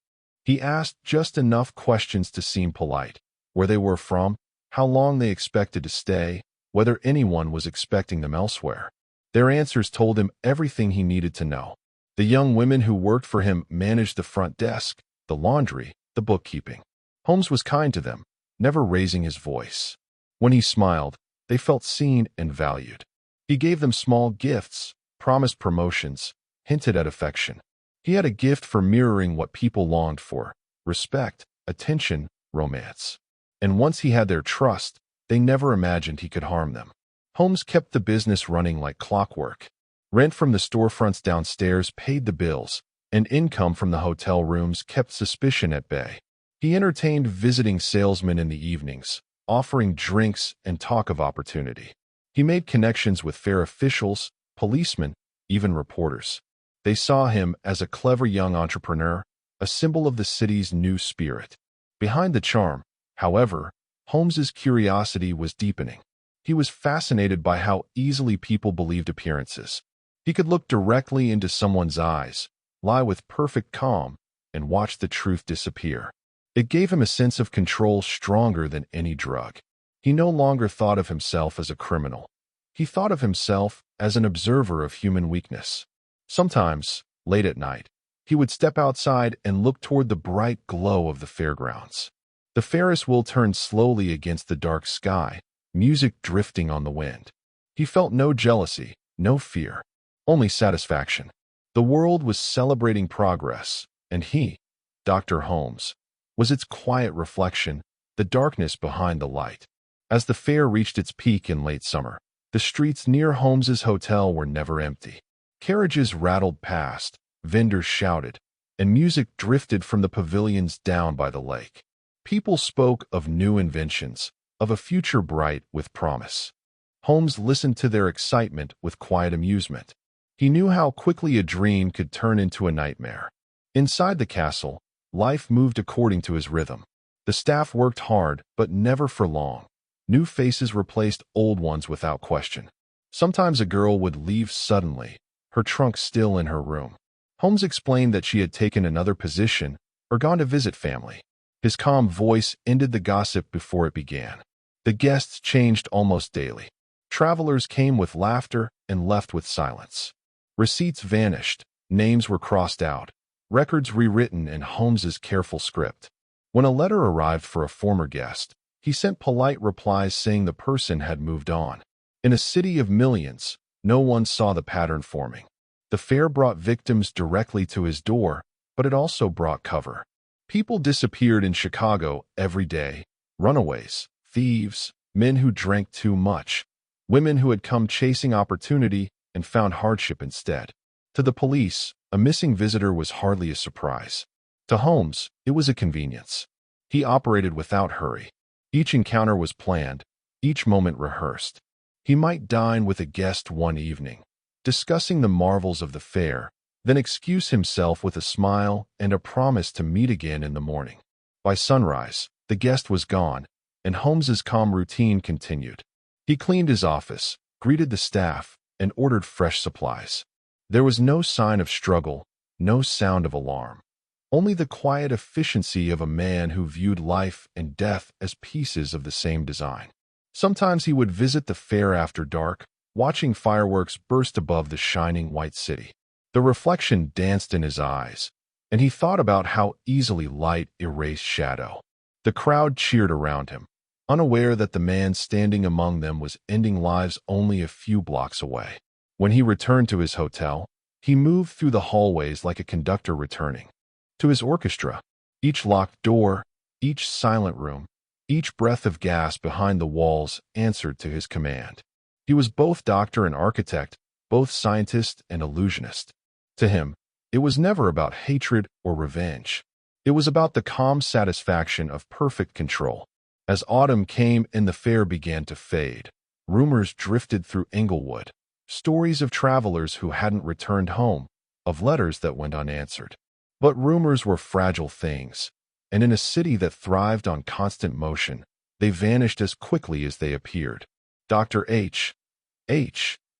He asked just enough questions to seem polite: where they were from, how long they expected to stay, whether anyone was expecting them elsewhere. Their answers told him everything he needed to know. The young women who worked for him managed the front desk, the laundry, the bookkeeping. Holmes was kind to them, never raising his voice. When he smiled, they felt seen and valued. He gave them small gifts, promised promotions, hinted at affection. He had a gift for mirroring what people longed for: respect, attention, romance. And once he had their trust, they never imagined he could harm them. Holmes kept the business running like clockwork. Rent from the storefronts downstairs paid the bills, and income from the hotel rooms kept suspicion at bay. He entertained visiting salesmen in the evenings, offering drinks and talk of opportunity. He made connections with fair officials, policemen, even reporters. They saw him as a clever young entrepreneur, a symbol of the city's new spirit. Behind the charm, however, Holmes's curiosity was deepening. He was fascinated by how easily people believed appearances. He could look directly into someone's eyes, lie with perfect calm, and watch the truth disappear. It gave him a sense of control stronger than any drug. He no longer thought of himself as a criminal. He thought of himself as an observer of human weakness. Sometimes, late at night, he would step outside and look toward the bright glow of the fairgrounds. The Ferris wheel turned slowly against the dark sky, music drifting on the wind. He felt no jealousy, no fear, only satisfaction. The world was celebrating progress, and he, Dr. Holmes, was its quiet reflection, the darkness behind the light. As the fair reached its peak in late summer, the streets near Holmes's hotel were never empty. Carriages rattled past, vendors shouted, and music drifted from the pavilions down by the lake. People spoke of new inventions, of a future bright with promise. Holmes listened to their excitement with quiet amusement. He knew how quickly a dream could turn into a nightmare. Inside the castle, life moved according to his rhythm. The staff worked hard, but never for long. New faces replaced old ones without question. Sometimes a girl would leave suddenly, her trunk still in her room. Holmes explained that she had taken another position or gone to visit family. His calm voice ended the gossip before it began. The guests changed almost daily. Travelers came with laughter and left with silence. Receipts vanished, names were crossed out, records rewritten in Holmes's careful script. When a letter arrived for a former guest, he sent polite replies saying the person had moved on. In a city of millions, no one saw the pattern forming. The fair brought victims directly to his door, but it also brought cover. People disappeared in Chicago every day: runaways, thieves, men who drank too much, women who had come chasing opportunity and found hardship instead. To the police, a missing visitor was hardly a surprise. To Holmes, it was a convenience. He operated without hurry. Each encounter was planned, each moment rehearsed. He might dine with a guest one evening, discussing the marvels of the fair, then excuse himself with a smile and a promise to meet again in the morning. By sunrise, the guest was gone, and Holmes's calm routine continued. He cleaned his office, greeted the staff, and ordered fresh supplies. There was no sign of struggle, no sound of alarm. Only the quiet efficiency of a man who viewed life and death as pieces of the same design. Sometimes he would visit the fair after dark, watching fireworks burst above the shining white city. The reflection danced in his eyes, and he thought about how easily light erased shadow. The crowd cheered around him, unaware that the man standing among them was ending lives only a few blocks away. When he returned to his hotel, he moved through the hallways like a conductor returning to his orchestra. Each locked door, each silent room, each breath of gas behind the walls answered to his command. He was both doctor and architect, both scientist and illusionist. To him, it was never about hatred or revenge. It was about the calm satisfaction of perfect control. As autumn came and the fair began to fade, rumors drifted through Englewood, stories of travelers who hadn't returned home, of letters that went unanswered. But rumors were fragile things, and in a city that thrived on constant motion, they vanished as quickly as they appeared. Dr. H.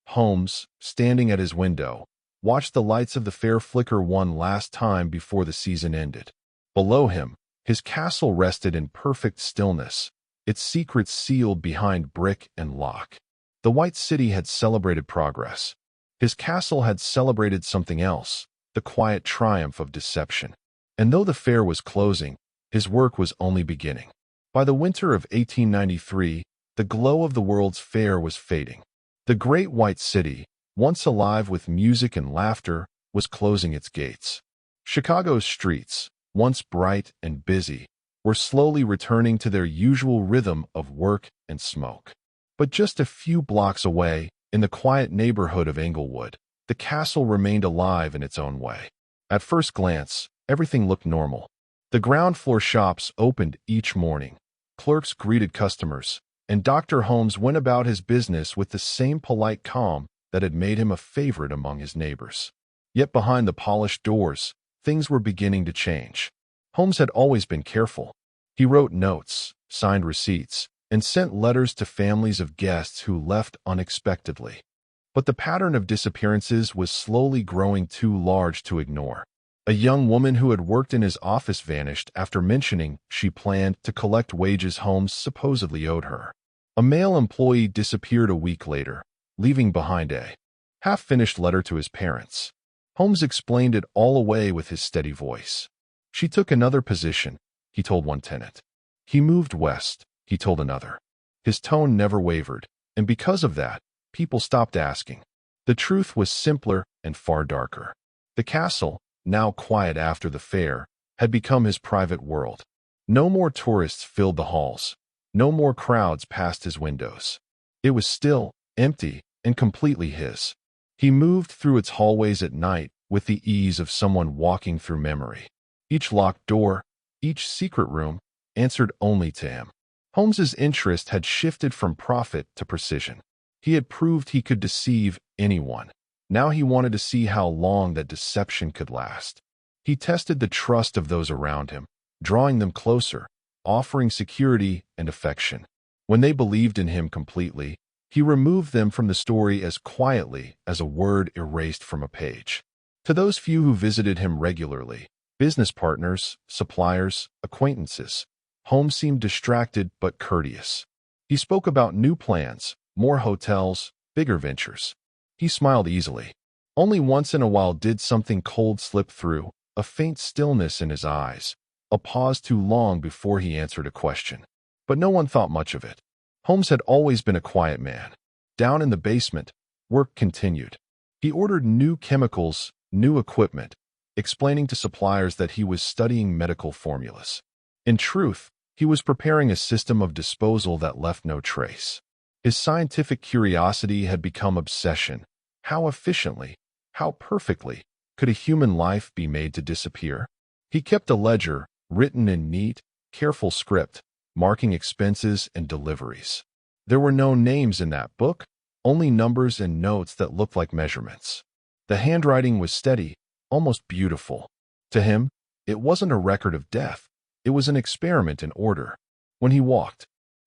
Holmes, standing at his window, watched the lights of the fair flicker one last time before the season ended. Below him, his castle rested in perfect stillness, its secrets sealed behind brick and lock. The White City had celebrated progress. His castle had celebrated something else, the quiet triumph of deception. And though the fair was closing, his work was only beginning. By the winter of 1893, the glow of the World's Fair was fading. The great White City, once alive with music and laughter, was closing its gates. Chicago's streets, once bright and busy, were slowly returning to their usual rhythm of work and smoke. But just a few blocks away, in the quiet neighborhood of Englewood, the castle remained alive in its own way. At first glance, everything looked normal. The ground floor shops opened each morning. Clerks greeted customers, and Dr. Holmes went about his business with the same polite calm that had made him a favorite among his neighbors. Yet behind the polished doors, things were beginning to change. Holmes had always been careful. He wrote notes, signed receipts, and sent letters to families of guests who left unexpectedly. But the pattern of disappearances was slowly growing too large to ignore. A young woman who had worked in his office vanished after mentioning she planned to collect wages Holmes supposedly owed her. A male employee disappeared a week later, leaving behind a half-finished letter to his parents. Holmes explained it all away with his steady voice. She took another position, he told one tenant. He moved west, he told another. His tone never wavered, and because of that, people stopped asking. The truth was simpler and far darker. The castle, now quiet after the fair, had become his private world. No more tourists filled the halls. No more crowds passed his windows. It was still, empty, and completely his. He moved through its hallways at night with the ease of someone walking through memory. Each locked door, each secret room, answered only to him. Holmes's interest had shifted from profit to precision. He had proved he could deceive anyone. Now he wanted to see how long that deception could last. He tested the trust of those around him, drawing them closer, offering security and affection. When they believed in him completely, he removed them from the story as quietly as a word erased from a page. To those few who visited him regularly, business partners, suppliers, acquaintances, Holmes seemed distracted but courteous. He spoke about new plans, more hotels, bigger ventures. He smiled easily. Only once in a while did something cold slip through, a faint stillness in his eyes, a pause too long before he answered a question. But no one thought much of it. Holmes had always been a quiet man. Down in the basement, work continued. He ordered new chemicals, new equipment, explaining to suppliers that he was studying medical formulas. In truth, he was preparing a system of disposal that left no trace. His scientific curiosity had become obsession. How efficiently, how perfectly, could a human life be made to disappear? He kept a ledger, written in neat, careful script, marking expenses and deliveries. There were no names in that book, only numbers and notes that looked like measurements. The handwriting was steady, almost beautiful. To him, it wasn't a record of death. It was an experiment in order. When he walked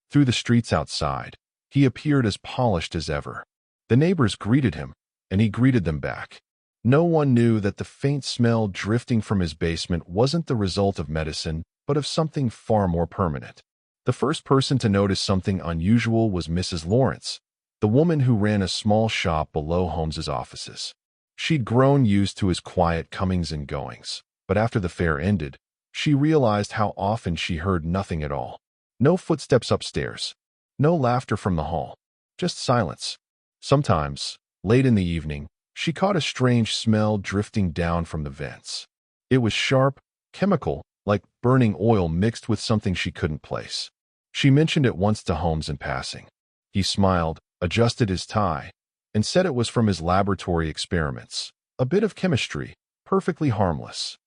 through the streets outside, he appeared as polished as ever. The neighbors greeted him, and he greeted them back. No one knew that the faint smell drifting from his basement wasn't the result of medicine, but of something far more permanent. The first person to notice something unusual was Mrs. Lawrence, the woman who ran a small shop below Holmes's offices. She'd grown used to his quiet comings and goings, but after the fair ended, she realized how often she heard nothing at all. No footsteps upstairs. No laughter from the hall. Just silence. Sometimes, late in the evening, she caught a strange smell drifting down from the vents. It was sharp, chemical, like burning oil mixed with something she couldn't place. She mentioned it once to Holmes in passing. He smiled, adjusted his tie, and said it was from his laboratory experiments. A bit of chemistry, perfectly harmless.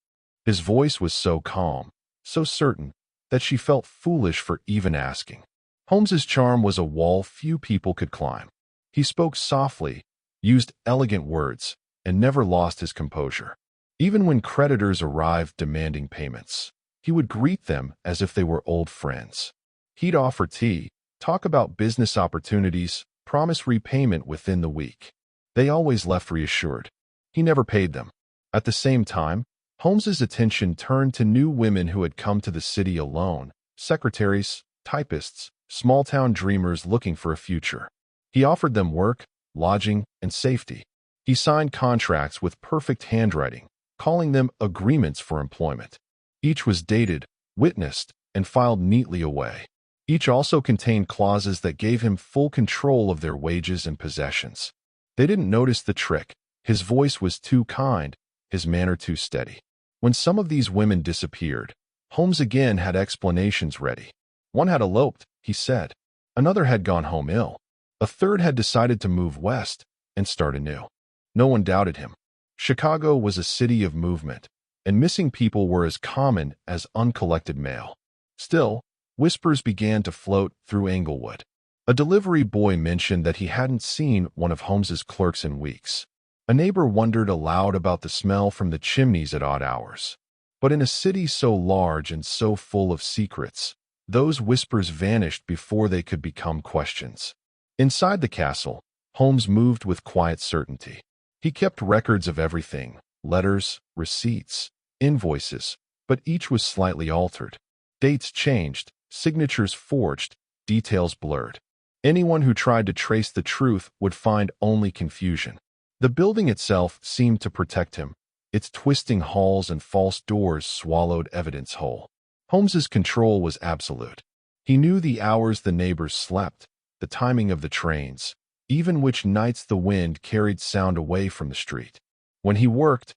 His voice was so calm, so certain, that she felt foolish for even asking. Holmes's charm was a wall few people could climb. He spoke softly, used elegant words, and never lost his composure. Even when creditors arrived demanding payments, he would greet them as if they were old friends. He'd offer tea, talk about business opportunities, promise repayment within the week. They always left reassured. He never paid them. At the same time, Holmes's attention turned to new women who had come to the city alone, secretaries, typists, small-town dreamers looking for a future. He offered them work, lodging, and safety. He signed contracts with perfect handwriting, calling them agreements for employment. Each was dated, witnessed, and filed neatly away. Each also contained clauses that gave him full control of their wages and possessions. They didn't notice the trick. His voice was too kind, his manner too steady. When some of these women disappeared, Holmes again had explanations ready. One had eloped, he said. Another had gone home ill. A third had decided to move west and start anew. No one doubted him. Chicago was a city of movement, and missing people were as common as uncollected mail. Still, whispers began to float through Englewood. A delivery boy mentioned that he hadn't seen one of Holmes's clerks in weeks. A neighbor wondered aloud about the smell from the chimneys at odd hours. But in a city so large and so full of secrets, those whispers vanished before they could become questions. Inside the castle, Holmes moved with quiet certainty. He kept records of everything, letters, receipts, invoices, but each was slightly altered. Dates changed, signatures forged, details blurred. Anyone who tried to trace the truth would find only confusion. The building itself seemed to protect him. Its twisting halls and false doors swallowed evidence whole. Holmes's control was absolute. He knew the hours the neighbors slept, the timing of the trains, even which nights the wind carried sound away from the street. When he worked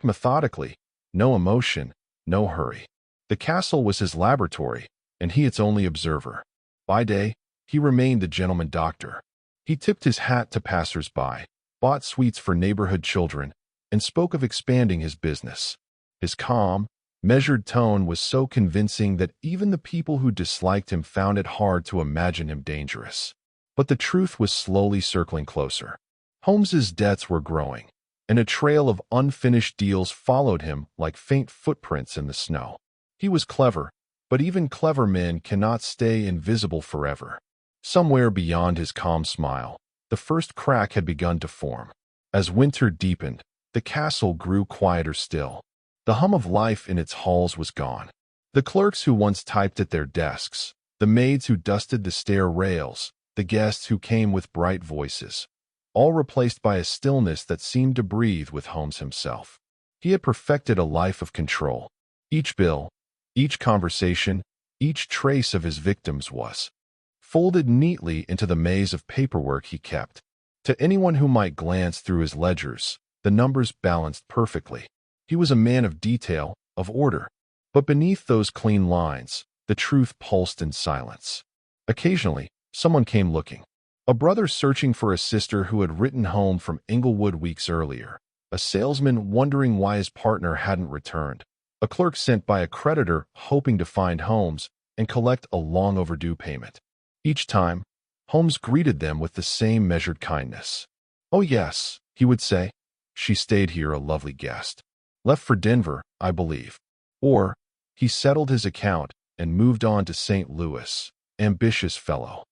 methodically, no emotion, no hurry. The castle was his laboratory, and he its only observer. By day, he remained the gentleman doctor. He tipped his hat to passers-by, bought sweets for neighborhood children, and spoke of expanding his business. His calm, measured tone was so convincing that even the people who disliked him found it hard to imagine him dangerous. But the truth was slowly circling closer. Holmes's debts were growing, and a trail of unfinished deals followed him like faint footprints in the snow. He was clever, but even clever men cannot stay invisible forever. Somewhere beyond his calm smile, the first crack had begun to form. As winter deepened, the castle grew quieter still. The hum of life in its halls was gone. The clerks who once typed at their desks, the maids who dusted the stair rails, the guests who came with bright voices, all replaced by a stillness that seemed to breathe with Holmes himself. He had perfected a life of control. Each bill, each conversation, each trace of his victims was folded neatly into the maze of paperwork he kept. To anyone who might glance through his ledgers, the numbers balanced perfectly. He was a man of detail, of order. But beneath those clean lines, the truth pulsed in silence. Occasionally, someone came looking. A brother searching for a sister who had written home from Englewood weeks earlier. A salesman wondering why his partner hadn't returned. A clerk sent by a creditor hoping to find Holmes and collect a long overdue payment. Each time, Holmes greeted them with the same measured kindness. "Oh yes," he would say. "She stayed here, a lovely guest. Left for Denver, I believe." Or, "He settled his account and moved on to St. Louis. Ambitious fellow."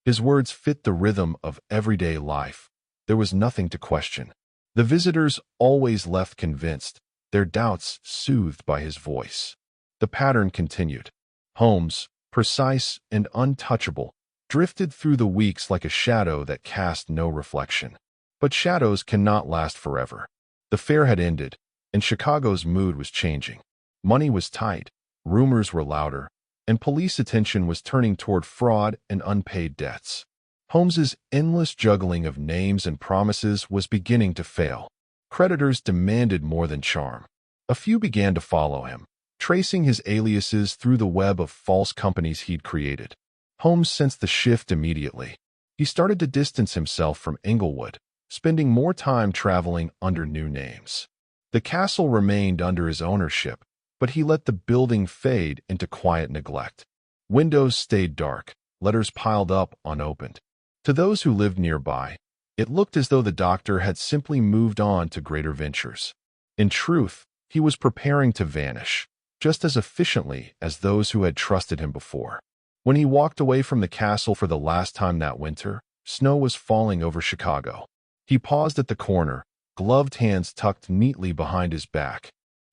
His words fit the rhythm of everyday life. There was nothing to question. The visitors always left convinced, their doubts soothed by his voice. The pattern continued. Holmes, precise and untouchable, drifted through the weeks like a shadow that cast no reflection. But shadows cannot last forever. The fair had ended, and Chicago's mood was changing. Money was tight, rumors were louder, and police attention was turning toward fraud and unpaid debts. Holmes's endless juggling of names and promises was beginning to fail. Creditors demanded more than charm. A few began to follow him, tracing his aliases through the web of false companies he'd created. Holmes sensed the shift immediately. He started to distance himself from Englewood, spending more time traveling under new names. The castle remained under his ownership, but he let the building fade into quiet neglect. Windows stayed dark, letters piled up unopened. To those who lived nearby, it looked as though the doctor had simply moved on to greater ventures. In truth, he was preparing to vanish, just as efficiently as those who had trusted him before. When he walked away from the castle for the last time that winter, snow was falling over Chicago. He paused at the corner, gloved hands tucked neatly behind his back,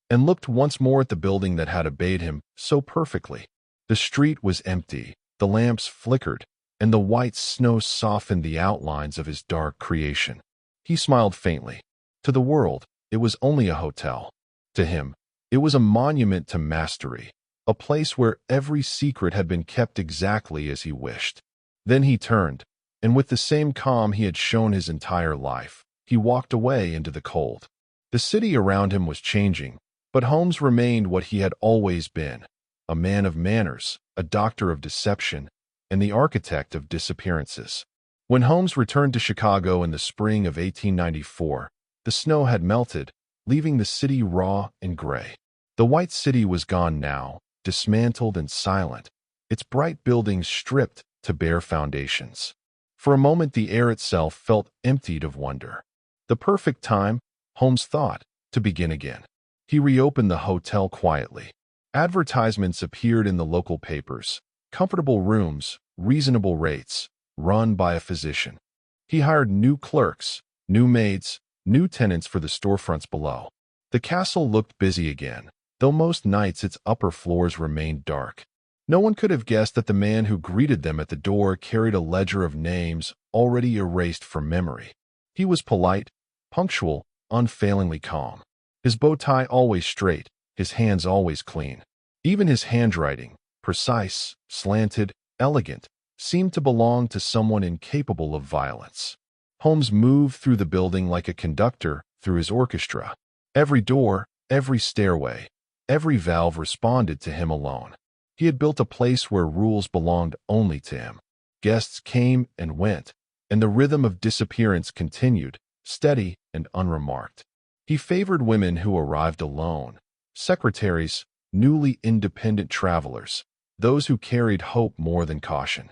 and looked once more at the building that had obeyed him so perfectly. The street was empty, the lamps flickered, and the white snow softened the outlines of his dark creation. He smiled faintly. To the world, it was only a hotel. To him, it was a monument to mastery, a place where every secret had been kept exactly as he wished. Then he turned, and with the same calm he had shown his entire life, he walked away into the cold. The city around him was changing, but Holmes remained what he had always been, a man of manners, a doctor of deception, and the architect of disappearances. When Holmes returned to Chicago in the spring of 1894, the snow had melted, leaving the city raw and gray. The White City was gone now, dismantled and silent, its bright buildings stripped to bare foundations. For a moment the air itself felt emptied of wonder. The perfect time, Holmes thought, to begin again. He reopened the hotel quietly. Advertisements appeared in the local papers. Comfortable rooms, reasonable rates, run by a physician. He hired new clerks, new maids, new tenants for the storefronts below. The castle looked busy again, though most nights its upper floors remained dark. No one could have guessed that the man who greeted them at the door carried a ledger of names already erased from memory. He was polite, punctual, unfailingly calm. His bow tie always straight, his hands always clean. Even his handwriting, precise, slanted, elegant, seemed to belong to someone incapable of violence. Holmes moved through the building like a conductor through his orchestra. Every door, every stairway, every valve responded to him alone. He had built a place where rules belonged only to him. Guests came and went, and the rhythm of disappearance continued, steady and unremarked. He favored women who arrived alone, secretaries, newly independent travelers, those who carried hope more than caution.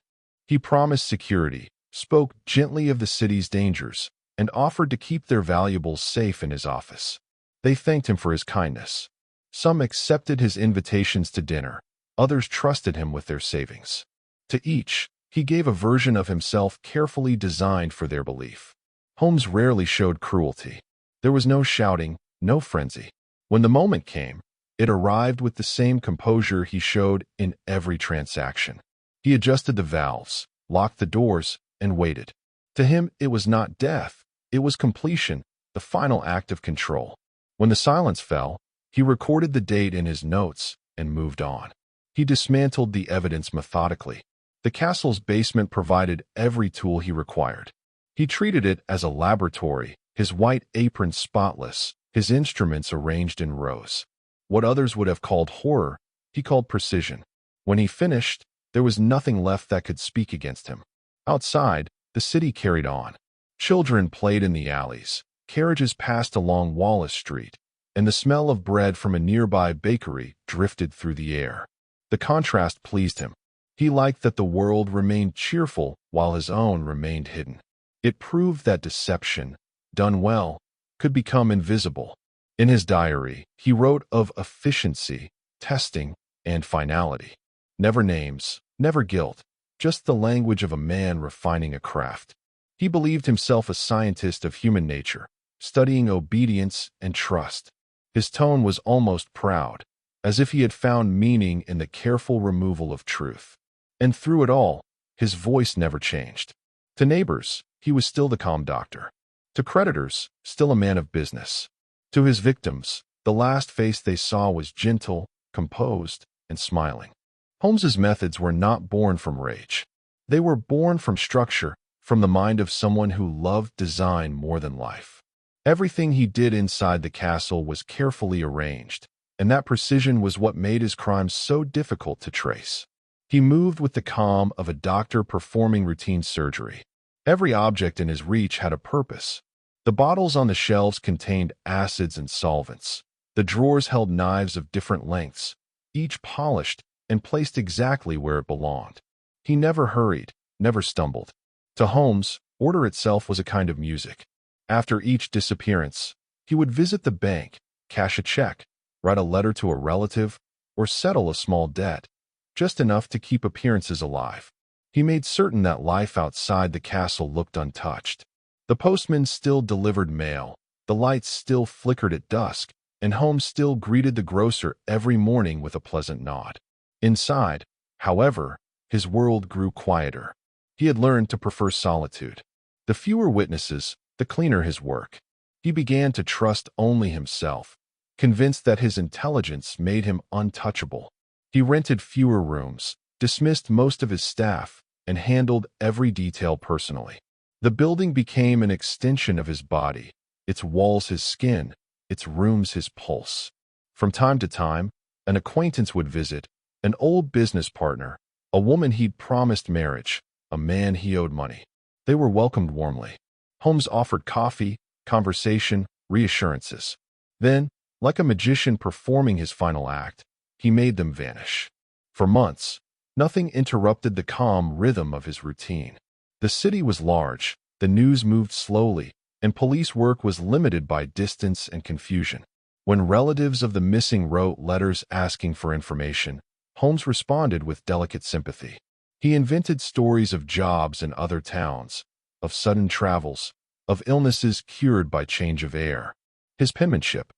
He promised security, spoke gently of the city's dangers, and offered to keep their valuables safe in his office. They thanked him for his kindness. Some accepted his invitations to dinner, others trusted him with their savings. To each, he gave a version of himself carefully designed for their belief. Holmes rarely showed cruelty. There was no shouting, no frenzy. When the moment came, it arrived with the same composure he showed in every transaction. He adjusted the valves, locked the doors, and waited. To him, it was not death. It was completion, the final act of control. When the silence fell, he recorded the date in his notes and moved on. He dismantled the evidence methodically. The castle's basement provided every tool he required. He treated it as a laboratory, his white apron spotless, his instruments arranged in rows. What others would have called horror, he called precision. When he finished, there was nothing left that could speak against him. Outside, the city carried on. Children played in the alleys, carriages passed along Wallace Street, and the smell of bread from a nearby bakery drifted through the air. The contrast pleased him. He liked that the world remained cheerful while his own remained hidden. It proved that deception, done well, could become invisible. In his diary, he wrote of efficiency, testing, and finality. Never names, never guilt, just the language of a man refining a craft. He believed himself a scientist of human nature, studying obedience and trust. His tone was almost proud, as if he had found meaning in the careful removal of truth. And through it all, his voice never changed. To neighbors, he was still the calm doctor. To creditors, still a man of business. To his victims, the last face they saw was gentle, composed, and smiling. Holmes's methods were not born from rage. They were born from structure, from the mind of someone who loved design more than life. Everything he did inside the castle was carefully arranged, and that precision was what made his crimes so difficult to trace. He moved with the calm of a doctor performing routine surgery. Every object in his reach had a purpose. The bottles on the shelves contained acids and solvents. The drawers held knives of different lengths, each polished and placed exactly where it belonged. He never hurried, never stumbled. To Holmes, order itself was a kind of music. After each disappearance, he would visit the bank, cash a check, write a letter to a relative, or settle a small debt, just enough to keep appearances alive. He made certain that life outside the castle looked untouched. The postman still delivered mail, the lights still flickered at dusk, and Holmes still greeted the grocer every morning with a pleasant nod. Inside, however, his world grew quieter. He had learned to prefer solitude. The fewer witnesses, the cleaner his work. He began to trust only himself, convinced that his intelligence made him untouchable. He rented fewer rooms, dismissed most of his staff, and handled every detail personally. The building became an extension of his body, its walls his skin, its rooms his pulse. From time to time, an acquaintance would visit, an old business partner, a woman he'd promised marriage, a man he owed money. They were welcomed warmly. Holmes offered coffee, conversation, reassurances. Then, like a magician performing his final act, he made them vanish. For months, nothing interrupted the calm rhythm of his routine. The city was large, the news moved slowly, and police work was limited by distance and confusion. When relatives of the missing wrote letters asking for information, Holmes responded with delicate sympathy. He invented stories of jobs in other towns, of sudden travels, of illnesses cured by change of air. His penmanship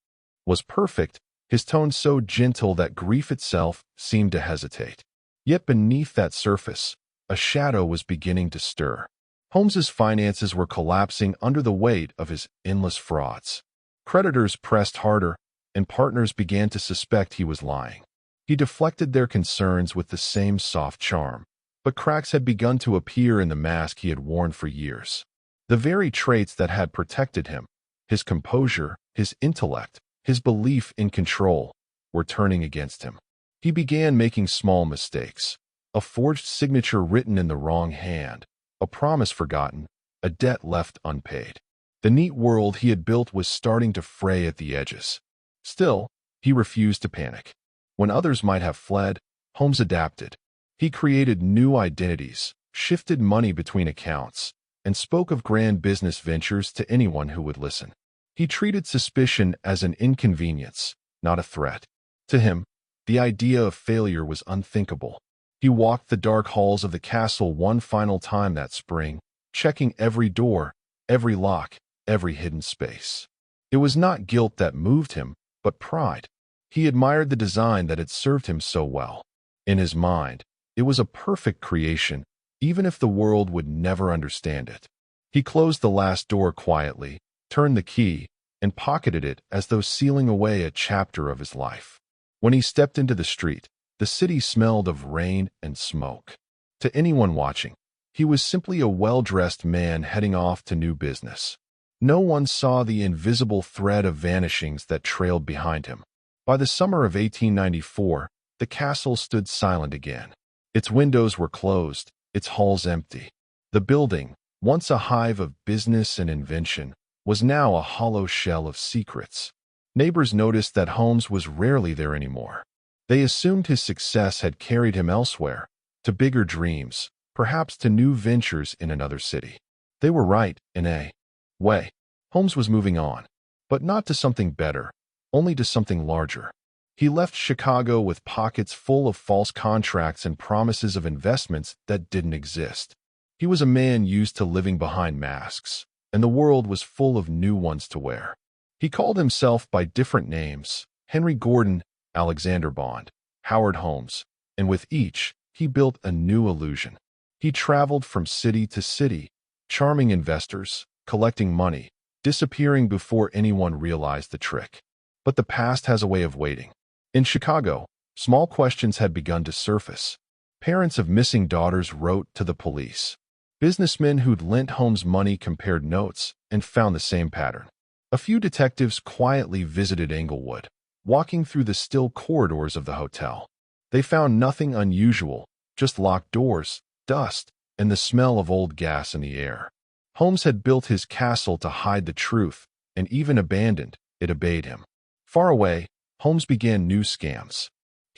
was perfect, his tone so gentle that grief itself seemed to hesitate. Yet beneath that surface, a shadow was beginning to stir. Holmes's finances were collapsing under the weight of his endless frauds. Creditors pressed harder, and partners began to suspect he was lying. He deflected their concerns with the same soft charm, but cracks had begun to appear in the mask he had worn for years. The very traits that had protected him, his composure, his intellect, his belief in control, were turning against him. He began making small mistakes. A forged signature written in the wrong hand, a promise forgotten, a debt left unpaid. The neat world he had built was starting to fray at the edges. Still, he refused to panic. When others might have fled, Holmes adapted. He created new identities, shifted money between accounts, and spoke of grand business ventures to anyone who would listen. He treated suspicion as an inconvenience, not a threat. To him, the idea of failure was unthinkable. He walked the dark halls of the castle one final time that spring, checking every door, every lock, every hidden space. It was not guilt that moved him, but pride. He admired the design that had served him so well. In his mind, it was a perfect creation, even if the world would never understand it. He closed the last door quietly, turned the key, and pocketed it as though sealing away a chapter of his life. When he stepped into the street, the city smelled of rain and smoke. To anyone watching, he was simply a well-dressed man heading off to new business. No one saw the invisible thread of vanishings that trailed behind him. By the summer of 1894, the castle stood silent again. Its windows were closed, its halls empty. The building, once a hive of business and invention, was now a hollow shell of secrets. Neighbors noticed that Holmes was rarely there anymore. They assumed his success had carried him elsewhere, to bigger dreams, perhaps to new ventures in another city. They were right, in a way. Holmes was moving on, but not to something better, only to something larger. He left Chicago with pockets full of false contracts and promises of investments that didn't exist. He was a man used to living behind masks, and the world was full of new ones to wear. He called himself by different names: Henry Gordon, Alexander Bond, Howard Holmes, and with each, he built a new illusion. He traveled from city to city, charming investors, collecting money, disappearing before anyone realized the trick. But the past has a way of waiting. In Chicago, Small questions had begun to surface. Parents of missing daughters wrote to the police. Businessmen who'd lent Holmes money compared notes and found the same pattern. A few detectives quietly visited Englewood, walking through the still corridors of the hotel. They found nothing unusual, just locked doors, dust, and the smell of old gas in the air. Holmes had built his castle to hide the truth, and even abandoned, it obeyed him. Far away, Holmes began new scams.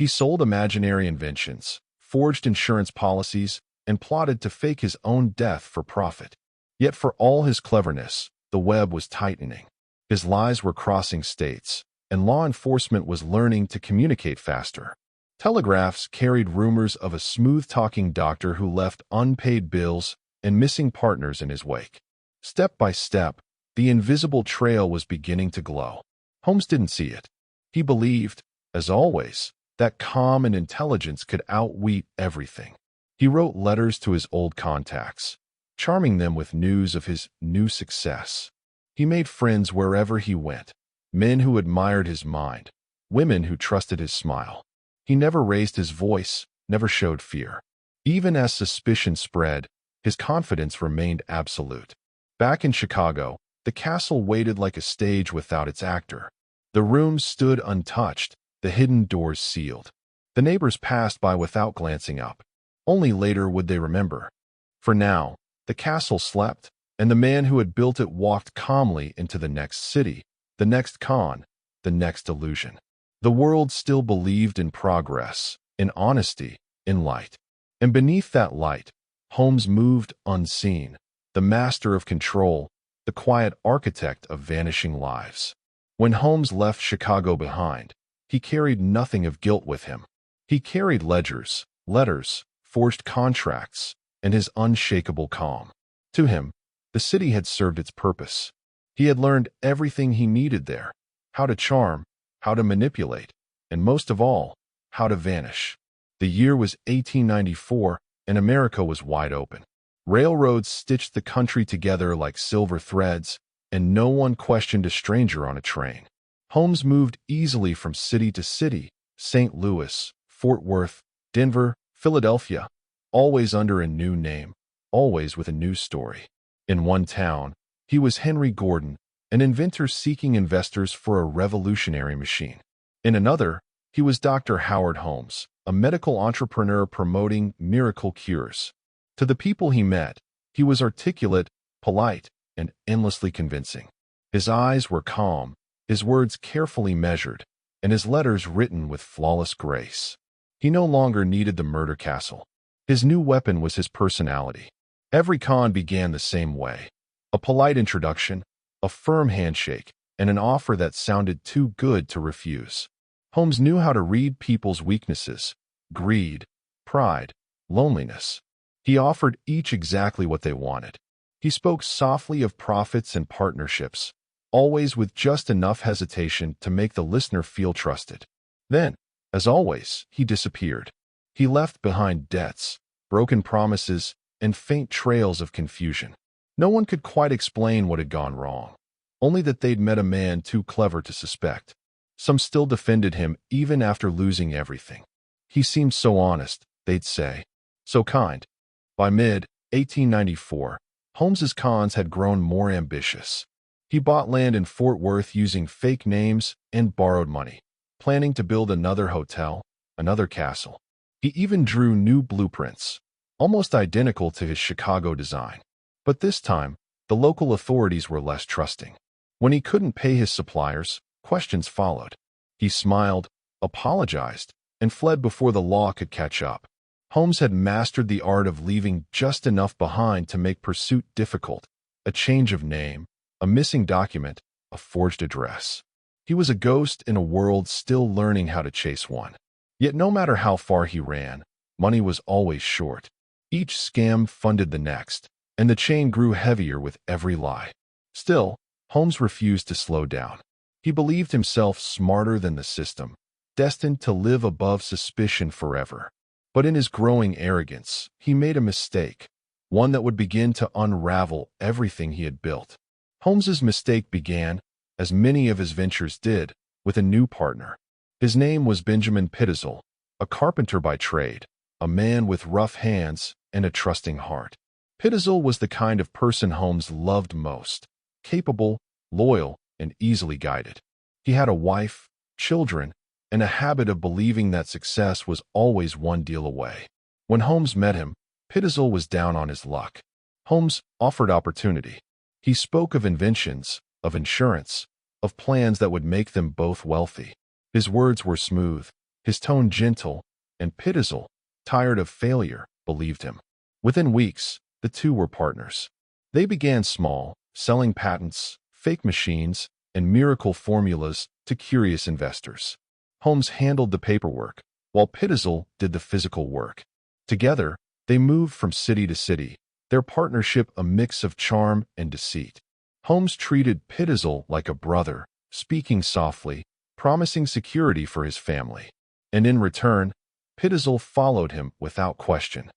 He sold imaginary inventions, forged insurance policies, and plotted to fake his own death for profit. Yet for all his cleverness, the web was tightening. His lies were crossing states, and law enforcement was learning to communicate faster. Telegraphs carried rumors of a smooth-talking doctor who left unpaid bills and missing partners in his wake. Step by step, the invisible trail was beginning to glow. Holmes didn't see it. He believed, as always, that calm and intelligence could outwit everything. He wrote letters to his old contacts, charming them with news of his new success. He made friends wherever he went, men who admired his mind, women who trusted his smile. He never raised his voice, never showed fear. Even as suspicion spread, his confidence remained absolute. Back in Chicago, the castle waited like a stage without its actor. The rooms stood untouched, the hidden doors sealed. The neighbors passed by without glancing up. Only later would they remember. For now, the castle slept, and the man who had built it walked calmly into the next city, the next con, the next illusion. The world still believed in progress, in honesty, in light. And beneath that light, Holmes moved unseen, the master of control, the quiet architect of vanishing lives. When Holmes left Chicago behind, he carried nothing of guilt with him. He carried ledgers, letters, forged contracts, and his unshakable calm. To him, the city had served its purpose. He had learned everything he needed there, how to charm, how to manipulate, and most of all, how to vanish. The year was 1894, and America was wide open. Railroads stitched the country together like silver threads, and no one questioned a stranger on a train. Holmes moved easily from city to city, St. Louis, Fort Worth, Denver, Philadelphia, always under a new name, always with a new story. In one town, he was Henry Gordon, an inventor seeking investors for a revolutionary machine. In another, he was Dr. Howard Holmes, a medical entrepreneur promoting miracle cures. To the people he met, he was articulate, polite, and endlessly convincing. His eyes were calm, his words carefully measured, and his letters written with flawless grace. He no longer needed the murder castle. His new weapon was his personality. Every con began the same way. A polite introduction, a firm handshake, and an offer that sounded too good to refuse. Holmes knew how to read people's weaknesses, greed, pride, loneliness. He offered each exactly what they wanted. He spoke softly of profits and partnerships, always with just enough hesitation to make the listener feel trusted. Then, as always, he disappeared. He left behind debts, broken promises, and faint trails of confusion. No one could quite explain what had gone wrong, only that they'd met a man too clever to suspect. Some still defended him even after losing everything. He seemed so honest, they'd say, so kind. By mid-1894, Holmes's cons had grown more ambitious. He bought land in Fort Worth using fake names and borrowed money, planning to build another hotel, another castle. He even drew new blueprints, almost identical to his Chicago design. But this time, the local authorities were less trusting. When he couldn't pay his suppliers, questions followed. He smiled, apologized, and fled before the law could catch up. Holmes had mastered the art of leaving just enough behind to make pursuit difficult. A change of name, a missing document, a forged address. He was a ghost in a world still learning how to chase one. Yet no matter how far he ran, money was always short. Each scam funded the next, and the chain grew heavier with every lie. Still, Holmes refused to slow down. He believed himself smarter than the system, destined to live above suspicion forever. But in his growing arrogance, he made a mistake, one that would begin to unravel everything he had built. Holmes's mistake began, as many of his ventures did, with a new partner. His name was Benjamin Pitzel, a carpenter by trade, a man with rough hands and a trusting heart. Pitezel was the kind of person Holmes loved most, capable, loyal, and easily guided. He had a wife, children, and a habit of believing that success was always one deal away. When Holmes met him, Pitezel was down on his luck. Holmes offered opportunity. He spoke of inventions, of insurance, of plans that would make them both wealthy. His words were smooth, his tone gentle, and Pitezel, tired of failure, believed him. Within weeks, the two were partners. They began small, selling patents, fake machines, and miracle formulas to curious investors. Holmes handled the paperwork, while Pitezel did the physical work. Together, they moved from city to city, their partnership a mix of charm and deceit. Holmes treated Pitezel like a brother, speaking softly, promising security for his family. And in return, Pitezel followed him without question.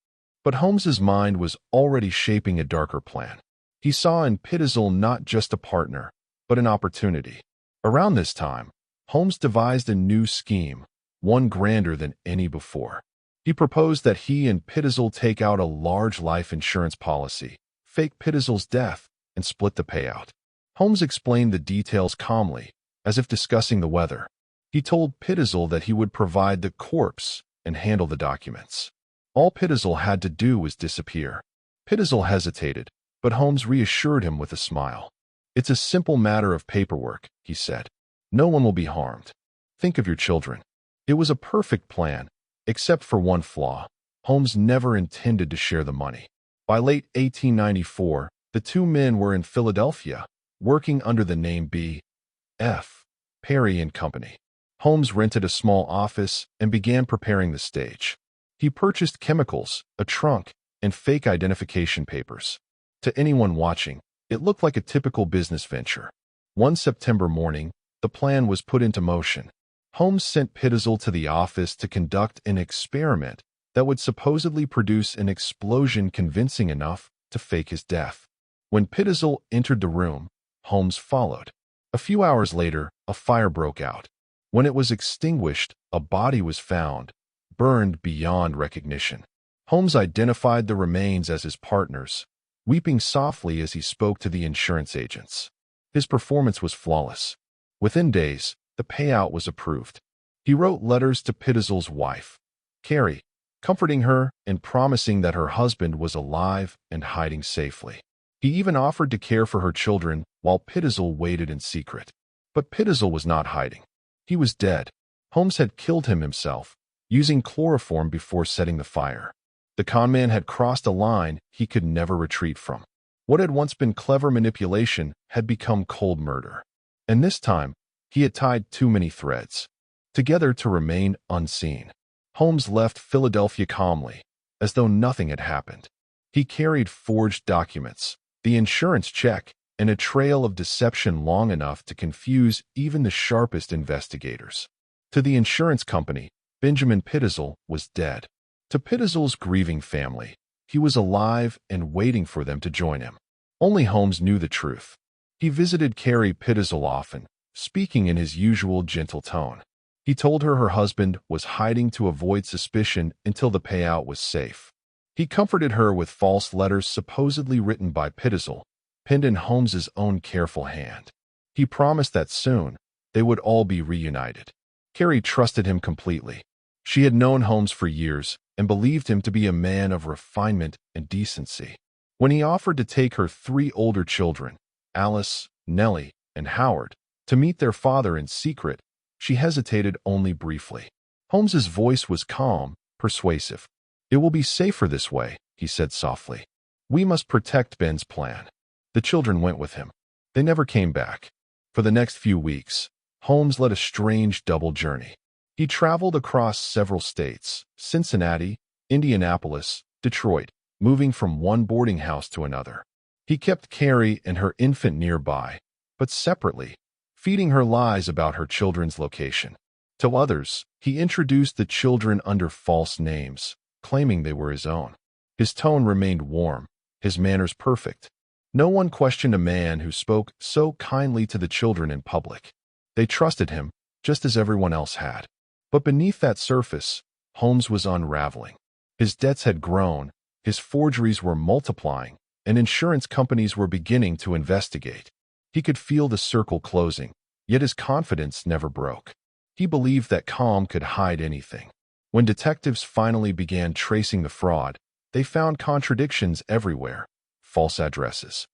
But Holmes's mind was already shaping a darker plan. He saw in Pitezel not just a partner, but an opportunity. Around this time, Holmes devised a new scheme, one grander than any before. He proposed that he and Pitezel take out a large life insurance policy, fake Pitezel's death, and split the payout. Holmes explained the details calmly, as if discussing the weather. He told Pitezel that he would provide the corpse and handle the documents. All Pitezel had to do was disappear. Pitezel hesitated, but Holmes reassured him with a smile. "It's a simple matter of paperwork," he said. "No one will be harmed. Think of your children." It was a perfect plan, except for one flaw. Holmes never intended to share the money. By late 1894, the two men were in Philadelphia, working under the name B.F. Perry and Company. Holmes rented a small office and began preparing the stage. He purchased chemicals, a trunk, and fake identification papers. To anyone watching, it looked like a typical business venture. One September morning, the plan was put into motion. Holmes sent Pitezel to the office to conduct an experiment that would supposedly produce an explosion convincing enough to fake his death. When Pitezel entered the room, Holmes followed. A few hours later, a fire broke out. When it was extinguished, a body was found, burned beyond recognition. Holmes identified the remains as his partners, weeping softly as he spoke to the insurance agents. His performance was flawless. Within days, the payout was approved. He wrote letters to Pitezel's wife, Carrie, comforting her and promising that her husband was alive and hiding safely. He even offered to care for her children while Pitezel waited in secret. But Pitezel was not hiding. He was dead. Holmes had killed him himself, using chloroform before setting the fire. The conman had crossed a line he could never retreat from. What had once been clever manipulation had become cold murder. And this time, he had tied too many threads together to remain unseen. Holmes left Philadelphia calmly, as though nothing had happened. He carried forged documents, the insurance check, and a trail of deception long enough to confuse even the sharpest investigators. To the insurance company, Benjamin Pitezel was dead. To Pitezel's grieving family, he was alive and waiting for them to join him. Only Holmes knew the truth. He visited Carrie Pitezel often, speaking in his usual gentle tone. He told her husband was hiding to avoid suspicion until the payout was safe. He comforted her with false letters supposedly written by Pitezel, penned in Holmes's own careful hand. He promised that soon they would all be reunited. Carrie trusted him completely. She had known Holmes for years and believed him to be a man of refinement and decency. When he offered to take her 3 older children, Alice, Nellie, and Howard, to meet their father in secret, she hesitated only briefly. Holmes's voice was calm, persuasive. "It will be safer this way," he said softly. "We must protect Ben's plan." The children went with him. They never came back. For the next few weeks, Holmes led a strange double journey. He traveled across several states, Cincinnati, Indianapolis, Detroit, moving from one boarding house to another. He kept Carrie and her infant nearby, but separately, feeding her lies about her children's location. To others, he introduced the children under false names, claiming they were his own. His tone remained warm, his manners perfect. No one questioned a man who spoke so kindly to the children in public. They trusted him, just as everyone else had. But beneath that surface, Holmes was unraveling. His debts had grown, his forgeries were multiplying, and insurance companies were beginning to investigate. He could feel the circle closing, yet his confidence never broke. He believed that calm could hide anything. When detectives finally began tracing the fraud, they found contradictions everywhere: false addresses,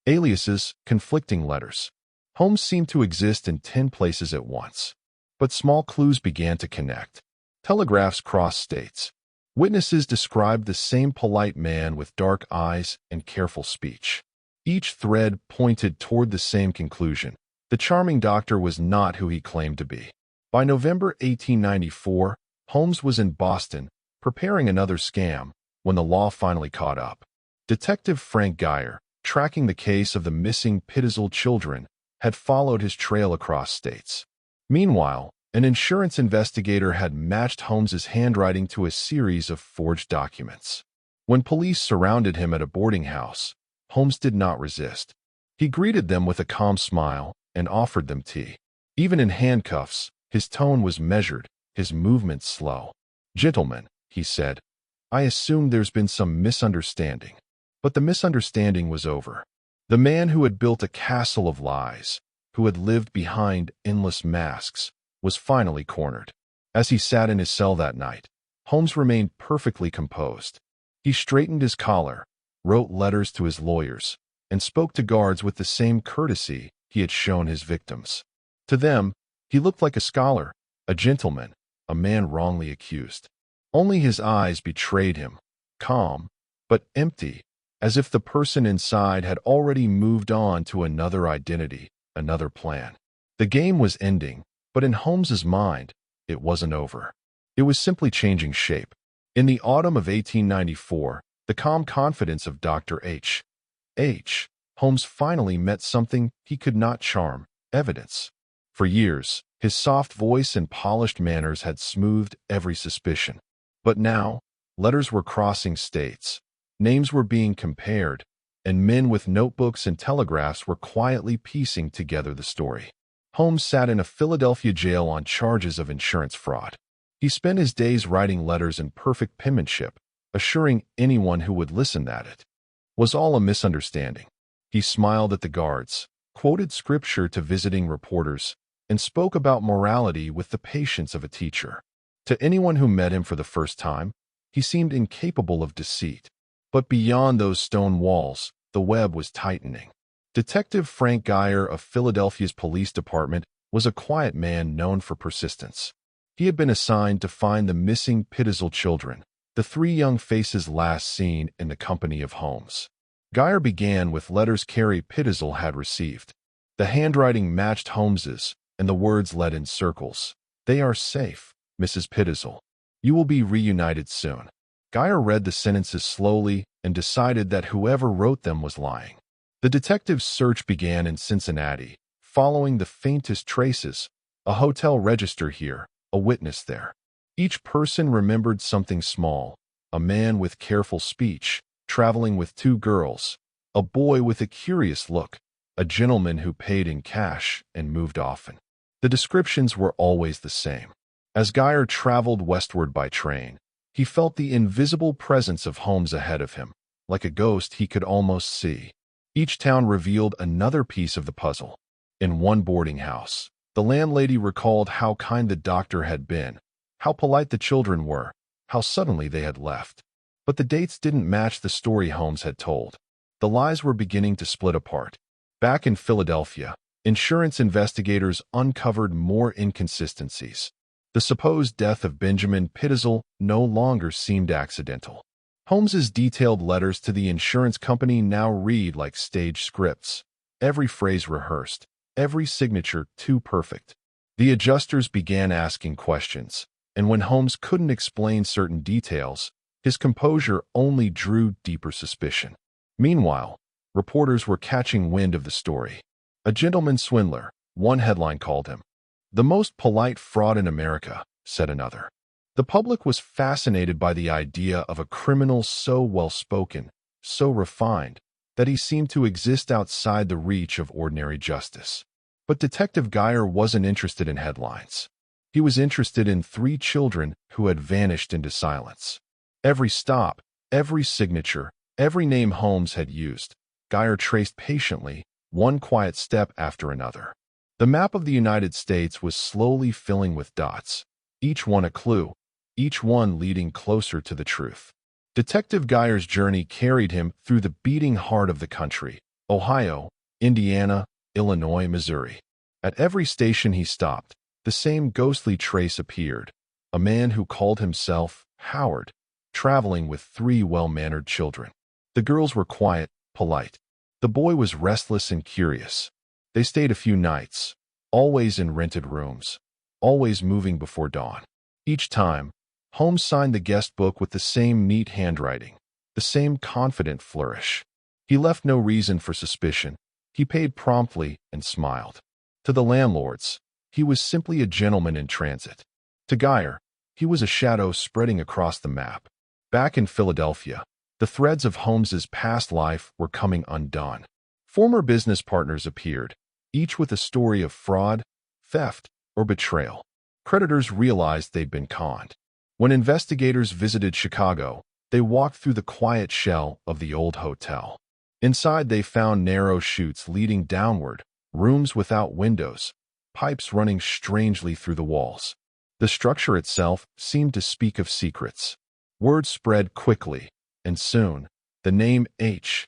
aliases, conflicting letters. Holmes seemed to exist in 10 places at once. But small clues began to connect. Telegraphs crossed states. Witnesses described the same polite man with dark eyes and careful speech. Each thread pointed toward the same conclusion: the charming doctor was not who he claimed to be. By November 1894, Holmes was in Boston, preparing another scam, when the law finally caught up. Detective Frank Geyer, tracking the case of the missing Pittsell children, had followed his trail across states. Meanwhile, an insurance investigator had matched Holmes's handwriting to a series of forged documents. When police surrounded him at a boarding house, Holmes did not resist. He greeted them with a calm smile and offered them tea. Even in handcuffs, his tone was measured, his movements slow. "Gentlemen," he said, "I assume there's been some misunderstanding." But the misunderstanding was over. The man who had built a castle of lies, who had lived behind endless masks, was finally cornered. As he sat in his cell that night, Holmes remained perfectly composed. He straightened his collar, wrote letters to his lawyers, and spoke to guards with the same courtesy he had shown his victims. To them, he looked like a scholar, a gentleman, a man wrongly accused. Only his eyes betrayed him, calm, but empty, as if the person inside had already moved on to another identity, another plan. The game was ending, but in Holmes's mind, it wasn't over. It was simply changing shape. In the autumn of 1894, the calm confidence of Dr. H. Holmes finally met something he could not charm: evidence. For years, his soft voice and polished manners had smoothed every suspicion. But now, letters were crossing states, names were being compared, and men with notebooks and telegraphs were quietly piecing together the story. Holmes sat in a Philadelphia jail on charges of insurance fraud. He spent his days writing letters in perfect penmanship, assuring anyone who would listen that it was all a misunderstanding. He smiled at the guards, quoted scripture to visiting reporters, and spoke about morality with the patience of a teacher. To anyone who met him for the first time, he seemed incapable of deceit. But beyond those stone walls, the web was tightening. Detective Frank Geyer of Philadelphia's police department was a quiet man known for persistence. He had been assigned to find the missing Pittsell children, the 3 young faces last seen in the company of Holmes. Geyer began with letters Carrie Pittsell had received. The handwriting matched Holmes's, and the words led in circles. "They are safe, Mrs. Pittsell. You will be reunited soon." Geyer read the sentences slowly and decided that whoever wrote them was lying. The detective's search began in Cincinnati, following the faintest traces: a hotel register here, a witness there. Each person remembered something small: a man with careful speech, traveling with 2 girls, a boy with a curious look, a gentleman who paid in cash and moved often. The descriptions were always the same. As Geyer traveled westward by train, he felt the invisible presence of Holmes ahead of him, like a ghost he could almost see. Each town revealed another piece of the puzzle. In one boarding house, the landlady recalled how kind the doctor had been, how polite the children were, how suddenly they had left. But the dates didn't match the story Holmes had told. The lies were beginning to split apart. Back in Philadelphia, insurance investigators uncovered more inconsistencies. The supposed death of Benjamin Pittsell no longer seemed accidental. Holmes's detailed letters to the insurance company now read like stage scripts, every phrase rehearsed, every signature too perfect. The adjusters began asking questions, and when Holmes couldn't explain certain details, his composure only drew deeper suspicion. Meanwhile, reporters were catching wind of the story. "A gentleman swindler," one headline called him. "The most polite fraud in America," said another. The public was fascinated by the idea of a criminal so well-spoken, so refined, that he seemed to exist outside the reach of ordinary justice. But Detective Geyer wasn't interested in headlines. He was interested in 3 children who had vanished into silence. Every stop, every signature, every name Holmes had used, Geyer traced patiently, one quiet step after another. The map of the United States was slowly filling with dots, each one a clue, each one leading closer to the truth. Detective Geyer's journey carried him through the beating heart of the country: Ohio, Indiana, Illinois, Missouri. At every station he stopped, the same ghostly trace appeared: a man who called himself Howard, traveling with 3 well-mannered children. The girls were quiet, polite. The boy was restless and curious. They stayed a few nights, always in rented rooms, always moving before dawn. Each time, Holmes signed the guest book with the same neat handwriting, the same confident flourish. He left no reason for suspicion. He paid promptly and smiled. To the landlords, he was simply a gentleman in transit. To Geyer, he was a shadow spreading across the map. Back in Philadelphia, the threads of Holmes's past life were coming undone. Former business partners appeared, each with a story of fraud, theft, or betrayal. Creditors realized they'd been conned. When investigators visited Chicago, they walked through the quiet shell of the old hotel. Inside, they found narrow chutes leading downward, rooms without windows, pipes running strangely through the walls. The structure itself seemed to speak of secrets. Word spread quickly, and soon, the name H.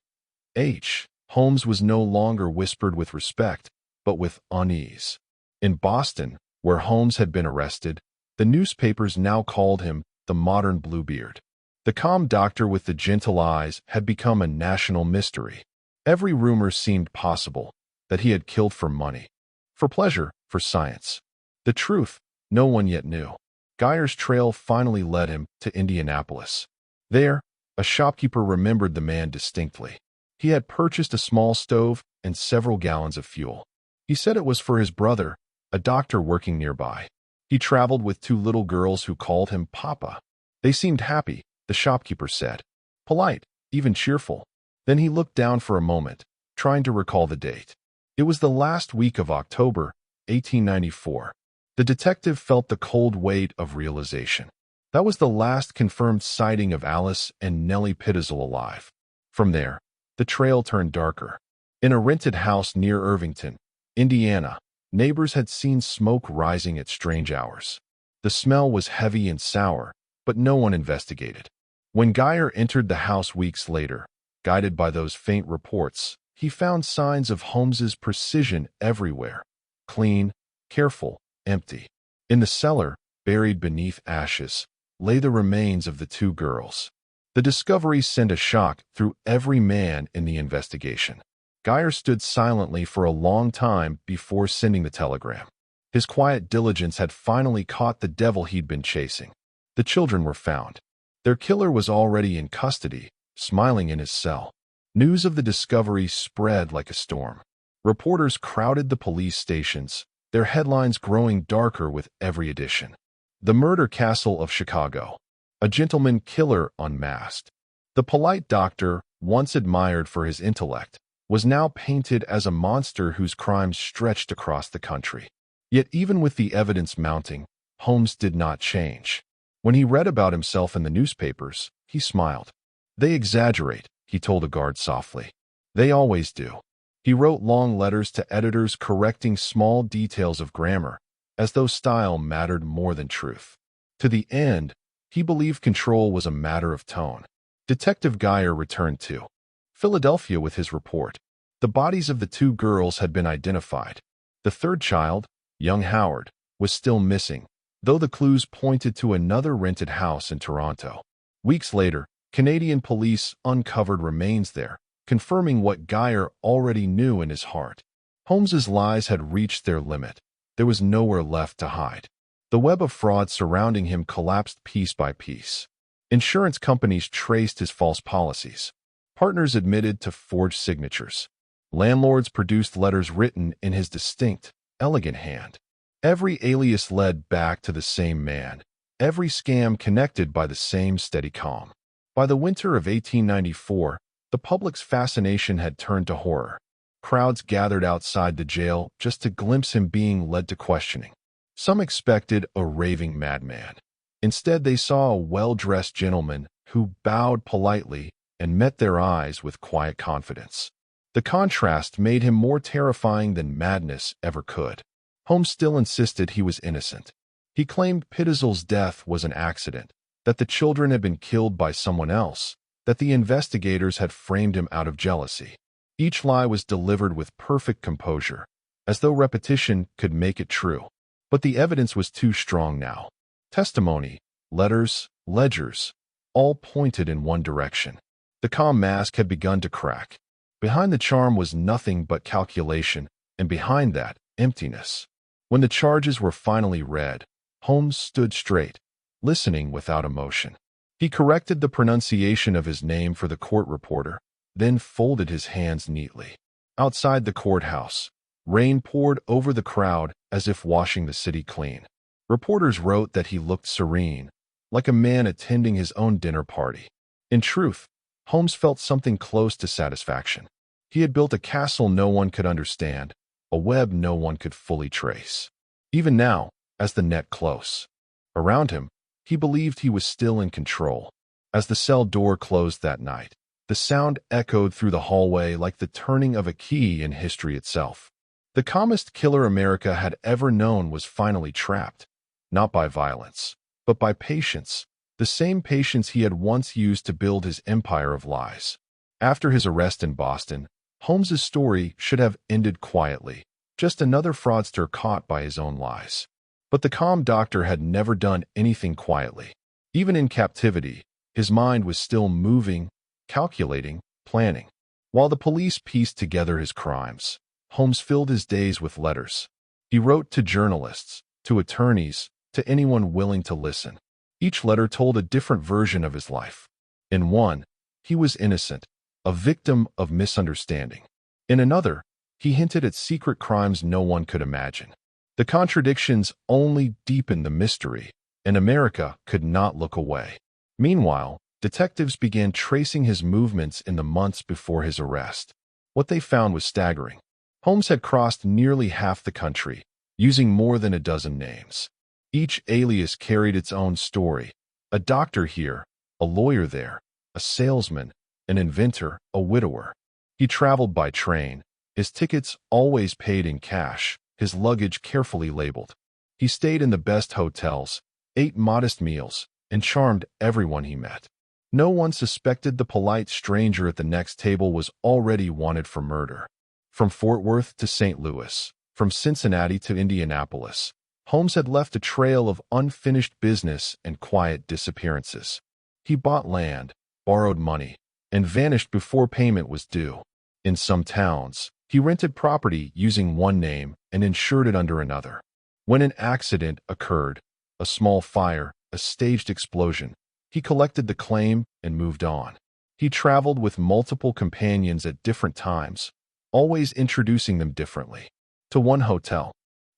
Holmes was no longer whispered with respect, but with unease. In Boston, where Holmes had been arrested, the newspapers now called him the modern Bluebeard. The calm doctor with the gentle eyes had become a national mystery. Every rumor seemed possible: that he had killed for money, for pleasure, for science. The truth, no one yet knew. Geyer's trail finally led him to Indianapolis. There, a shopkeeper remembered the man distinctly. He had purchased a small stove and several gallons of fuel. He said it was for his brother, a doctor working nearby. He traveled with 2 little girls who called him Papa. They seemed happy, the shopkeeper said. Polite, even cheerful. Then he looked down for a moment, trying to recall the date. It was the last week of October, 1894. The detective felt the cold weight of realization. That was the last confirmed sighting of Alice and Nellie Pittazel alive. From there, the trail turned darker. In a rented house near Irvington, Indiana, neighbors had seen smoke rising at strange hours. The smell was heavy and sour, but no one investigated. When Geyer entered the house weeks later, guided by those faint reports, he found signs of Holmes's precision everywhere: clean, careful, empty. In the cellar, buried beneath ashes, lay the remains of the 2 girls. The discovery sent a shock through every man in the investigation. Geyer stood silently for a long time before sending the telegram. His quiet diligence had finally caught the devil he'd been chasing. The children were found. Their killer was already in custody, smiling in his cell. News of the discovery spread like a storm. Reporters crowded the police stations, their headlines growing darker with every edition. The Murder Castle of Chicago. A gentleman killer unmasked. The polite doctor, once admired for his intellect, was now painted as a monster whose crimes stretched across the country. Yet even with the evidence mounting, Holmes did not change. When he read about himself in the newspapers, he smiled. "They exaggerate," he told a guard softly. "They always do." He wrote long letters to editors correcting small details of grammar, as though style mattered more than truth. To the end, he believed control was a matter of tone. Detective Geyer returned to Philadelphia with his report. The bodies of the 2 girls had been identified. The 3rd child, young Howard, was still missing, though the clues pointed to another rented house in Toronto. Weeks later, Canadian police uncovered remains there, confirming what Geyer already knew in his heart. Holmes's lies had reached their limit. There was nowhere left to hide. The web of fraud surrounding him collapsed piece by piece. Insurance companies traced his false policies. Partners admitted to forged signatures. Landlords produced letters written in his distinct, elegant hand. Every alias led back to the same man. Every scam connected by the same steady calm. By the winter of 1894, the public's fascination had turned to horror. Crowds gathered outside the jail just to glimpse him being led to questioning. Some expected a raving madman. Instead, they saw a well-dressed gentleman who bowed politely and met their eyes with quiet confidence. The contrast made him more terrifying than madness ever could. Holmes still insisted he was innocent. He claimed Pitzel's death was an accident, that the children had been killed by someone else, that the investigators had framed him out of jealousy. Each lie was delivered with perfect composure, as though repetition could make it true. But the evidence was too strong now. Testimony, letters, ledgers, all pointed in one direction. The calm mask had begun to crack. Behind the charm was nothing but calculation, and behind that, emptiness. When the charges were finally read, Holmes stood straight, listening without emotion. He corrected the pronunciation of his name for the court reporter, then folded his hands neatly. Outside the courthouse, rain poured over the crowd as if washing the city clean. Reporters wrote that he looked serene, like a man attending his own dinner party. In truth, Holmes felt something close to satisfaction. He had built a castle no one could understand, a web no one could fully trace. Even now, as the net closed around him, he believed he was still in control. As the cell door closed that night, the sound echoed through the hallway like the turning of a key in history itself. The calmest killer America had ever known was finally trapped, not by violence, but by patience, the same patience he had once used to build his empire of lies. After his arrest in Boston, Holmes's story should have ended quietly, just another fraudster caught by his own lies. But the calm doctor had never done anything quietly. Even in captivity, his mind was still moving, calculating, planning. While the police pieced together his crimes, Holmes filled his days with letters. He wrote to journalists, to attorneys, to anyone willing to listen. Each letter told a different version of his life. In one, he was innocent, a victim of misunderstanding. In another, he hinted at secret crimes no one could imagine. The contradictions only deepened the mystery, and America could not look away. Meanwhile, detectives began tracing his movements in the months before his arrest. What they found was staggering. Holmes had crossed nearly half the country, using more than a dozen names. Each alias carried its own story. A doctor here, a lawyer there, a salesman, an inventor, a widower. He traveled by train, his tickets always paid in cash, his luggage carefully labeled. He stayed in the best hotels, ate modest meals, and charmed everyone he met. No one suspected the polite stranger at the next table was already wanted for murder. From Fort Worth to St. Louis, from Cincinnati to Indianapolis, Holmes had left a trail of unfinished business and quiet disappearances. He bought land, borrowed money, and vanished before payment was due. In some towns, he rented property using one name and insured it under another. When an accident occurred, a small fire, a staged explosion, he collected the claim and moved on. He traveled with multiple companions at different times, always introducing them differently. To one hotel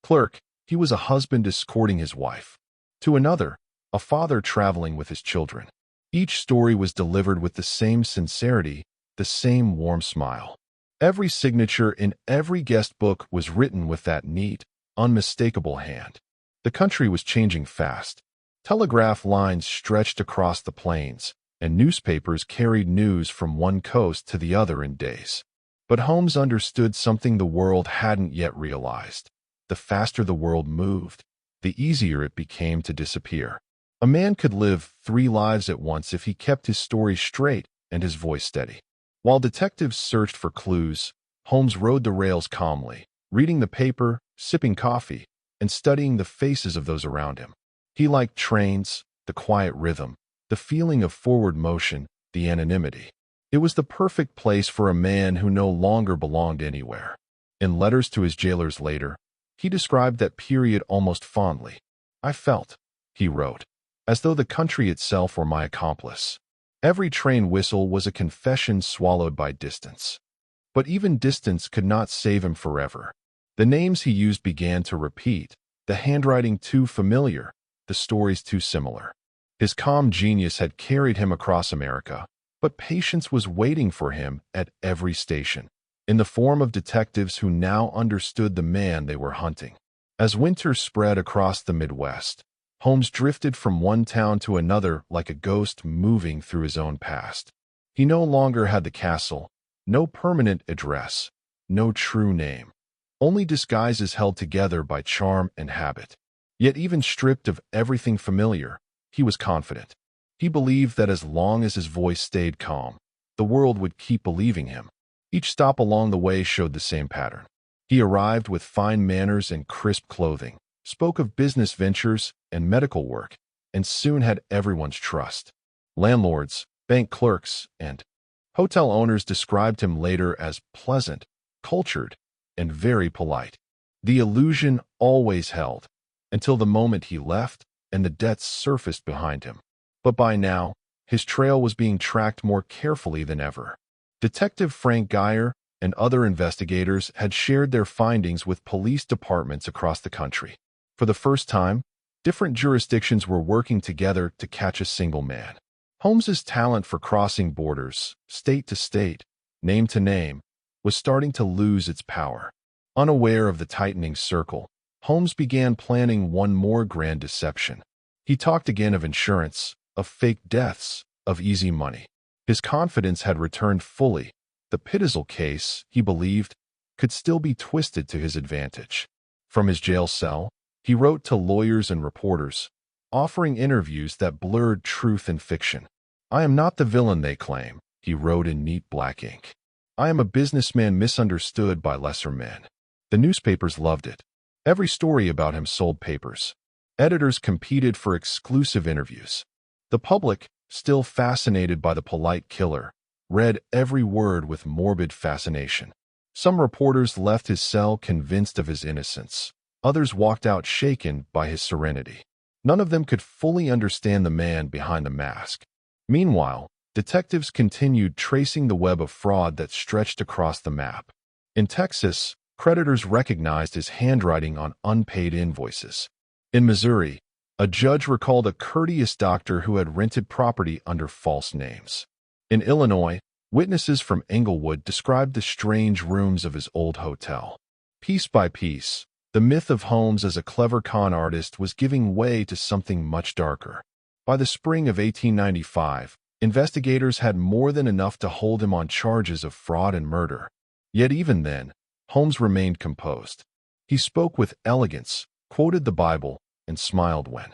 clerk, he was a husband escorting his wife. To another, a father traveling with his children. Each story was delivered with the same sincerity, the same warm smile. Every signature in every guest book was written with that neat, unmistakable hand. The country was changing fast. Telegraph lines stretched across the plains, and newspapers carried news from one coast to the other in days. But Holmes understood something the world hadn't yet realized. The faster the world moved, the easier it became to disappear. A man could live 3 lives at once if he kept his story straight and his voice steady. While detectives searched for clues, Holmes rode the rails calmly, reading the paper, sipping coffee, and studying the faces of those around him. He liked trains, the quiet rhythm, the feeling of forward motion, the anonymity. It was the perfect place for a man who no longer belonged anywhere. In letters to his jailers later, he described that period almost fondly. "I felt," he wrote, "as though the country itself were my accomplice. Every train whistle was a confession swallowed by distance." But even distance could not save him forever. The names he used began to repeat, the handwriting too familiar, the stories too similar. His calm genius had carried him across America, but patience was waiting for him at every station, in the form of detectives who now understood the man they were hunting. As winter spread across the Midwest, Holmes drifted from one town to another like a ghost moving through his own past. He no longer had the castle, no permanent address, no true name, only disguises held together by charm and habit. Yet even stripped of everything familiar, he was confident. He believed that as long as his voice stayed calm, the world would keep believing him. Each stop along the way showed the same pattern. He arrived with fine manners and crisp clothing, spoke of business ventures and medical work, and soon had everyone's trust. Landlords, bank clerks, and hotel owners described him later as pleasant, cultured, and very polite. The illusion always held, until the moment he left and the debts surfaced behind him. But by now, his trail was being tracked more carefully than ever. Detective Frank Geyer and other investigators had shared their findings with police departments across the country. For the first time, different jurisdictions were working together to catch a single man. Holmes's talent for crossing borders, state to state, name to name, was starting to lose its power. Unaware of the tightening circle, Holmes began planning one more grand deception. He talked again of insurance, of fake deaths, of easy money. His confidence had returned fully. The Pitzel case, he believed, could still be twisted to his advantage. From his jail cell, he wrote to lawyers and reporters, offering interviews that blurred truth and fiction. "I am not the villain they claim," he wrote in neat black ink. "I am a businessman misunderstood by lesser men." The newspapers loved it. Every story about him sold papers. Editors competed for exclusive interviews. The public, still fascinated by the polite killer, read every word with morbid fascination. Some reporters left his cell convinced of his innocence. Others walked out shaken by his serenity. None of them could fully understand the man behind the mask. Meanwhile, detectives continued tracing the web of fraud that stretched across the map. In Texas, creditors recognized his handwriting on unpaid invoices. In Missouri, a judge recalled a courteous doctor who had rented property under false names. In Illinois, witnesses from Englewood described the strange rooms of his old hotel. Piece by piece, the myth of Holmes as a clever con artist was giving way to something much darker. By the spring of 1895, investigators had more than enough to hold him on charges of fraud and murder. Yet even then, Holmes remained composed. He spoke with elegance, quoted the Bible, and smiled when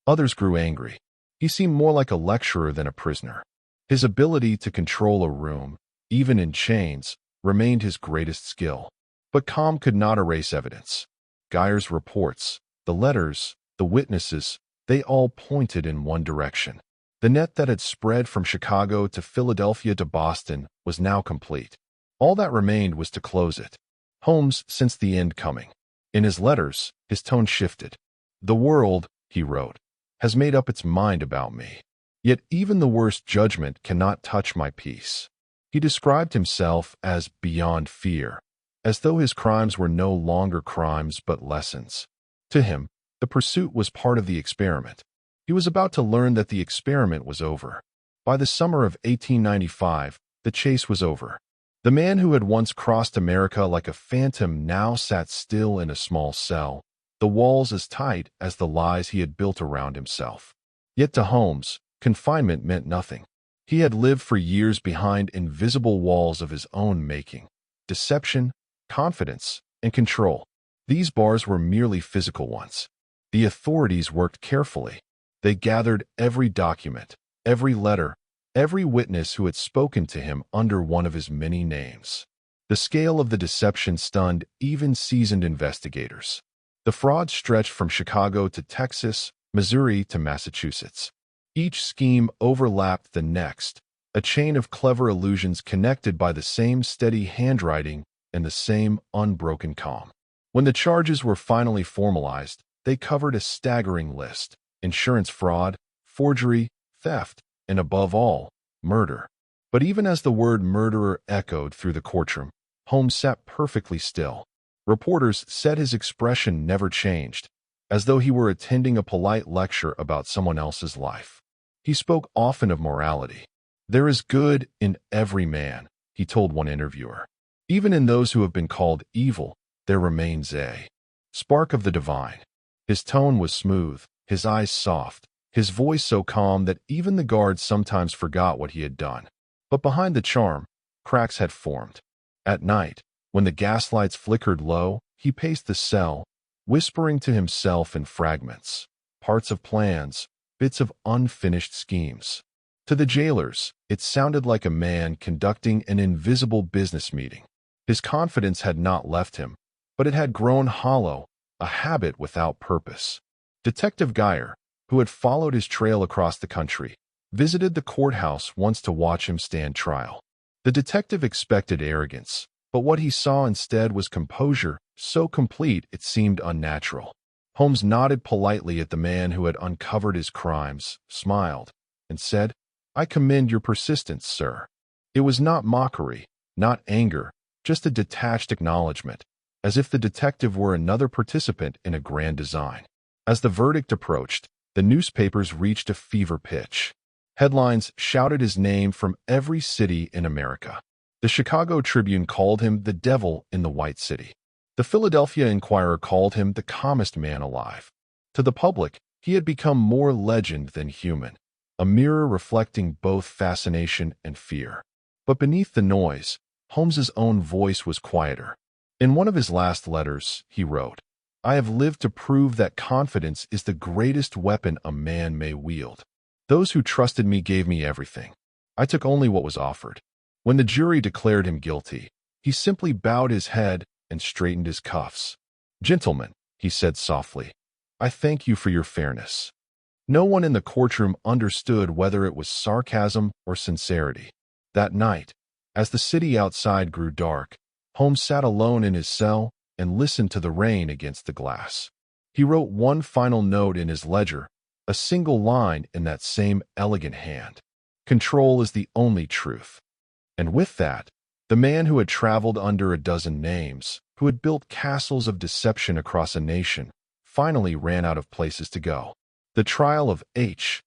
others grew angry. He seemed more like a lecturer than a prisoner. His ability to control a room, even in chains, remained his greatest skill. But calm could not erase evidence. Geyer's reports, the letters, the witnesses, they all pointed in one direction. The net that had spread from Chicago to Philadelphia to Boston was now complete. All that remained was to close it. Holmes sensed the end coming. In his letters, his tone shifted. "The world," he wrote, "has made up its mind about me. Yet even the worst judgment cannot touch my peace." He described himself as beyond fear, as though his crimes were no longer crimes but lessons. To him, the pursuit was part of the experiment. He was about to learn that the experiment was over. By the summer of 1895, the chase was over. The man who had once crossed America like a phantom now sat still in a small cell, the walls as tight as the lies he had built around himself. Yet to Holmes, confinement meant nothing. He had lived for years behind invisible walls of his own making. Deception, confidence, and control. These bars were merely physical ones. The authorities worked carefully. They gathered every document, every letter, every witness who had spoken to him under one of his many names. The scale of the deception stunned even seasoned investigators. The fraud stretched from Chicago to Texas, Missouri to Massachusetts. Each scheme overlapped the next, a chain of clever illusions connected by the same steady handwriting and the same unbroken calm. When the charges were finally formalized, they covered a staggering list: insurance fraud, forgery, theft, and above all, murder. But even as the word murderer echoed through the courtroom, Holmes sat perfectly still. Reporters said his expression never changed, as though he were attending a polite lecture about someone else's life. He spoke often of morality. "There is good in every man," he told one interviewer. "Even in those who have been called evil, there remains a Spark of the divine. His tone was smooth, his eyes soft, his voice so calm that even the guards sometimes forgot what he had done. But behind the charm, cracks had formed. At night, when the gaslights flickered low, he paced the cell, whispering to himself in fragments, parts of plans, bits of unfinished schemes. To the jailers, it sounded like a man conducting an invisible business meeting. His confidence had not left him, but it had grown hollow, a habit without purpose. Detective Geyer, who had followed his trail across the country, visited the courthouse once to watch him stand trial. The detective expected arrogance, but what he saw instead was composure, so complete it seemed unnatural. Holmes nodded politely at the man who had uncovered his crimes, smiled, and said, "I commend your persistence, sir." It was not mockery, not anger, just a detached acknowledgement, as if the detective were another participant in a grand design. As the verdict approached, the newspapers reached a fever pitch. Headlines shouted his name from every city in America. The Chicago Tribune called him the devil in the White City. The Philadelphia Inquirer called him the calmest man alive. To the public, he had become more legend than human, a mirror reflecting both fascination and fear. But beneath the noise, Holmes's own voice was quieter. In one of his last letters, he wrote, "I have lived to prove that confidence is the greatest weapon a man may wield. Those who trusted me gave me everything. I took only what was offered." When the jury declared him guilty, he simply bowed his head and straightened his cuffs. "Gentlemen," he said softly, "I thank you for your fairness." No one in the courtroom understood whether it was sarcasm or sincerity. That night, as the city outside grew dark, Holmes sat alone in his cell and listened to the rain against the glass. He wrote one final note in his ledger, a single line in that same elegant hand. "Control is the only truth." And with that, the man who had traveled under a dozen names, who had built castles of deception across a nation, finally ran out of places to go. The trial of H.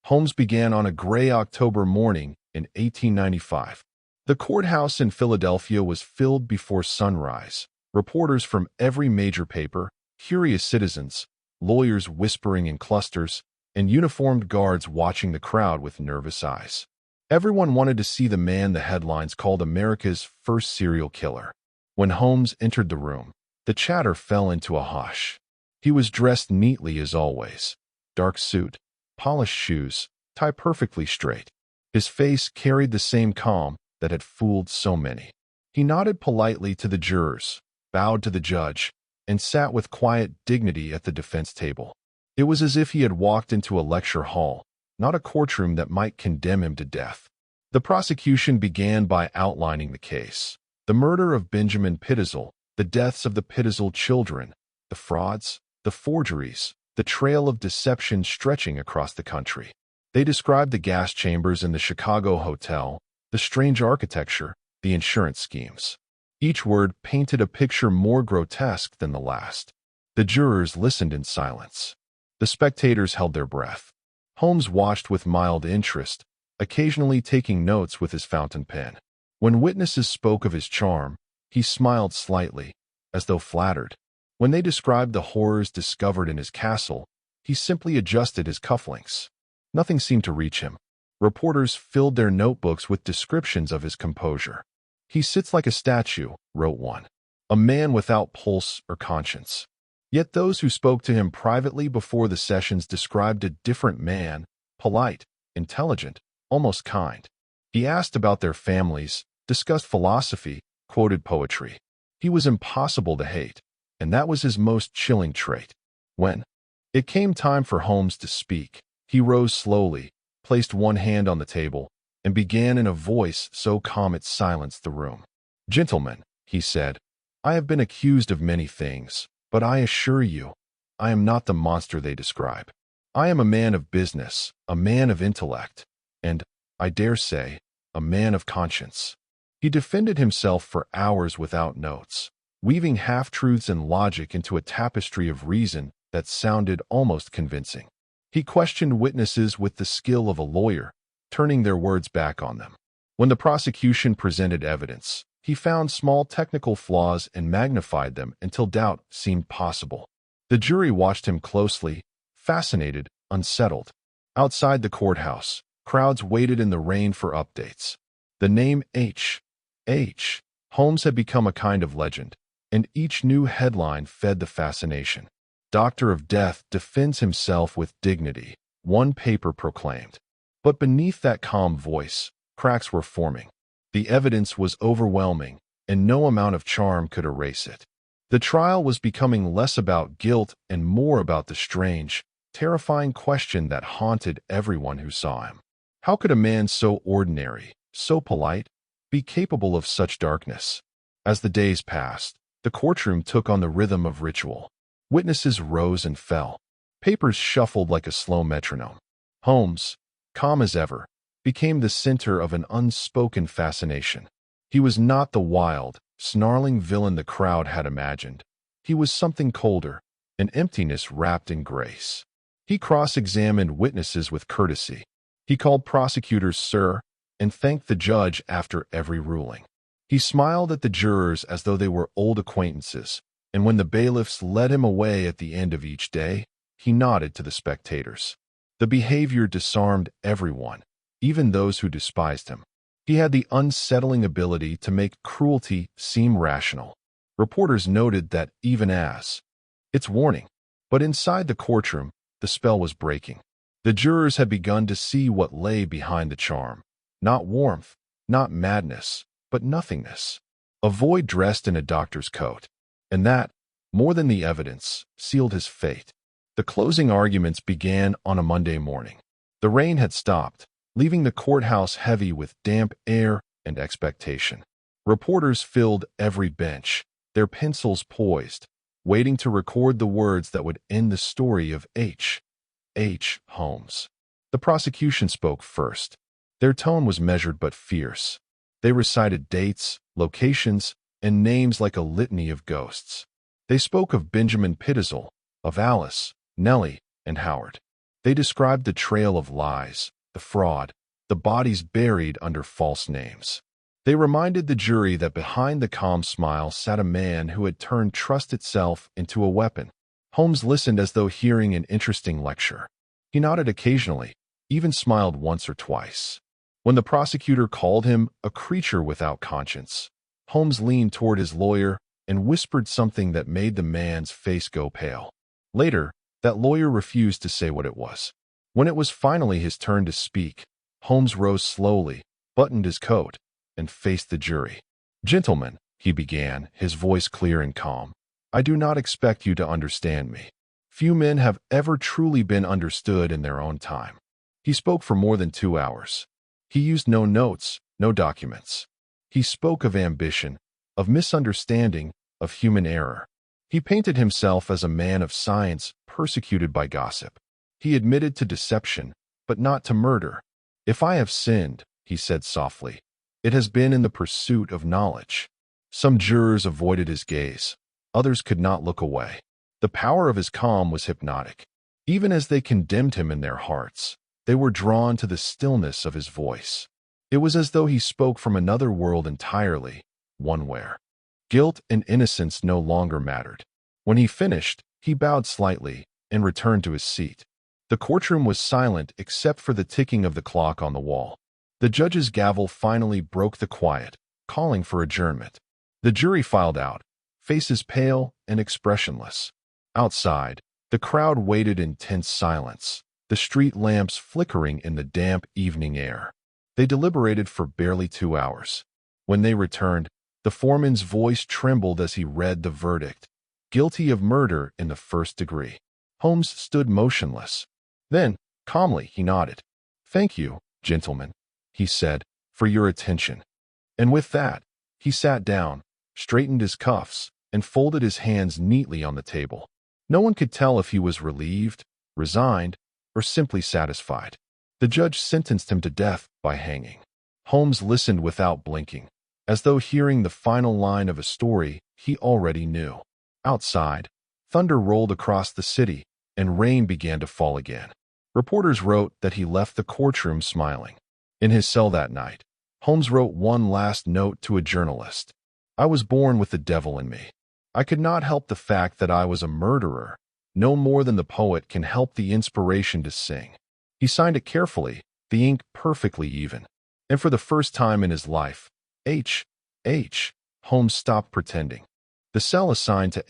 Holmes began on a gray October morning in 1895. The courthouse in Philadelphia was filled before sunrise. Reporters from every major paper, curious citizens, lawyers whispering in clusters, and uniformed guards watching the crowd with nervous eyes. Everyone wanted to see the man the headlines called America's first serial killer. When Holmes entered the room, the chatter fell into a hush. He was dressed neatly as always. Dark suit, polished shoes, tie perfectly straight. His face carried the same calm that had fooled so many. He nodded politely to the jurors, bowed to the judge, and sat with quiet dignity at the defense table. It was as if he had walked into a lecture hall, not a courtroom that might condemn him to death. The prosecution began by outlining the case. The murder of Benjamin Pitzel, the deaths of the Pitzel children, the frauds, the forgeries, the trail of deception stretching across the country. They described the gas chambers in the Chicago hotel, the strange architecture, the insurance schemes. Each word painted a picture more grotesque than the last. The jurors listened in silence. The spectators held their breath. Holmes watched with mild interest, occasionally taking notes with his fountain pen. When witnesses spoke of his charm, he smiled slightly, as though flattered. When they described the horrors discovered in his castle, he simply adjusted his cufflinks. Nothing seemed to reach him. Reporters filled their notebooks with descriptions of his composure. "He sits like a statue," wrote one. "A man without pulse or conscience." Yet those who spoke to him privately before the sessions described a different man, polite, intelligent, almost kind. He asked about their families, discussed philosophy, quoted poetry. He was impossible to hate, and that was his most chilling trait. When it came time for Holmes to speak, he rose slowly, placed one hand on the table, and began in a voice so calm it silenced the room. "Gentlemen," he said, "I have been accused of many things, but I assure you, I am not the monster they describe. I am a man of business, a man of intellect, and, I dare say, a man of conscience." He defended himself for hours without notes, weaving half-truths and logic into a tapestry of reason that sounded almost convincing. He questioned witnesses with the skill of a lawyer, turning their words back on them. When the prosecution presented evidence, He found small technical flaws and magnified them until doubt seemed possible. The jury watched him closely, fascinated, unsettled. Outside the courthouse, crowds waited in the rain for updates. The name H. Holmes had become a kind of legend, and each new headline fed the fascination. Doctor of Death defends himself with dignity, one paper proclaimed. But beneath that calm voice, cracks were forming. The evidence was overwhelming, and no amount of charm could erase it. The trial was becoming less about guilt and more about the strange, terrifying question that haunted everyone who saw him. How could a man so ordinary, so polite, be capable of such darkness? As the days passed, the courtroom took on the rhythm of ritual. Witnesses rose and fell. Papers shuffled like a slow metronome. Holmes, calm as ever, became the center of an unspoken fascination. He was not the wild, snarling villain the crowd had imagined. He was something colder, an emptiness wrapped in grace. He cross-examined witnesses with courtesy. He called prosecutors sir and thanked the judge after every ruling. He smiled at the jurors as though they were old acquaintances, and when the bailiffs led him away at the end of each day, he nodded to the spectators. The behavior disarmed everyone, even those who despised him. He had the unsettling ability to make cruelty seem rational. Reporters noted that even as its warning. But inside the courtroom, the spell was breaking. The jurors had begun to see what lay behind the charm. Not warmth, not madness, but nothingness. A void dressed in a doctor's coat. And that, more than the evidence, sealed his fate. The closing arguments began on a Monday morning. The rain had stopped, leaving the courthouse heavy with damp air and expectation. Reporters filled every bench, their pencils poised, waiting to record the words that would end the story of H. Holmes. The prosecution spoke first. Their tone was measured but fierce. They recited dates, locations, and names like a litany of ghosts. They spoke of Benjamin Pitzel, of Alice, Nellie, and Howard. They described the trail of lies, the fraud, the bodies buried under false names. They reminded the jury that behind the calm smile sat a man who had turned trust itself into a weapon. Holmes listened as though hearing an interesting lecture. He nodded occasionally, even smiled once or twice. When the prosecutor called him a creature without conscience, Holmes leaned toward his lawyer and whispered something that made the man's face go pale. Later, that lawyer refused to say what it was. When it was finally his turn to speak, Holmes rose slowly, buttoned his coat, and faced the jury. "Gentlemen," he began, his voice clear and calm, "I do not expect you to understand me. Few men have ever truly been understood in their own time." He spoke for more than 2 hours. He used no notes, no documents. He spoke of ambition, of misunderstanding, of human error. He painted himself as a man of science persecuted by gossip. He admitted to deception, but not to murder. "If I have sinned," he said softly, "it has been in the pursuit of knowledge." Some jurors avoided his gaze. Others could not look away. The power of his calm was hypnotic. Even as they condemned him in their hearts, they were drawn to the stillness of his voice. It was as though he spoke from another world entirely, one where guilt and innocence no longer mattered. When he finished, he bowed slightly and returned to his seat. The courtroom was silent except for the ticking of the clock on the wall. The judge's gavel finally broke the quiet, calling for adjournment. The jury filed out, faces pale and expressionless. Outside, the crowd waited in tense silence, the street lamps flickering in the damp evening air. They deliberated for barely 2 hours. When they returned, the foreman's voice trembled as he read the verdict: guilty of murder in the first degree. Holmes stood motionless. Then, calmly, he nodded. "Thank you, gentlemen," he said, "for your attention." And with that, he sat down, straightened his cuffs, and folded his hands neatly on the table. No one could tell if he was relieved, resigned, or simply satisfied. The judge sentenced him to death by hanging. Holmes listened without blinking, as though hearing the final line of a story he already knew. Outside, thunder rolled across the city, and rain began to fall again. Reporters wrote that he left the courtroom smiling. In his cell that night, Holmes wrote one last note to a journalist: I was born with the devil in me. I could not help the fact that I was a murderer, no more than the poet can help the inspiration to sing. He signed it carefully, the ink perfectly even. And for the first time in his life, Holmes stopped pretending. The cell assigned to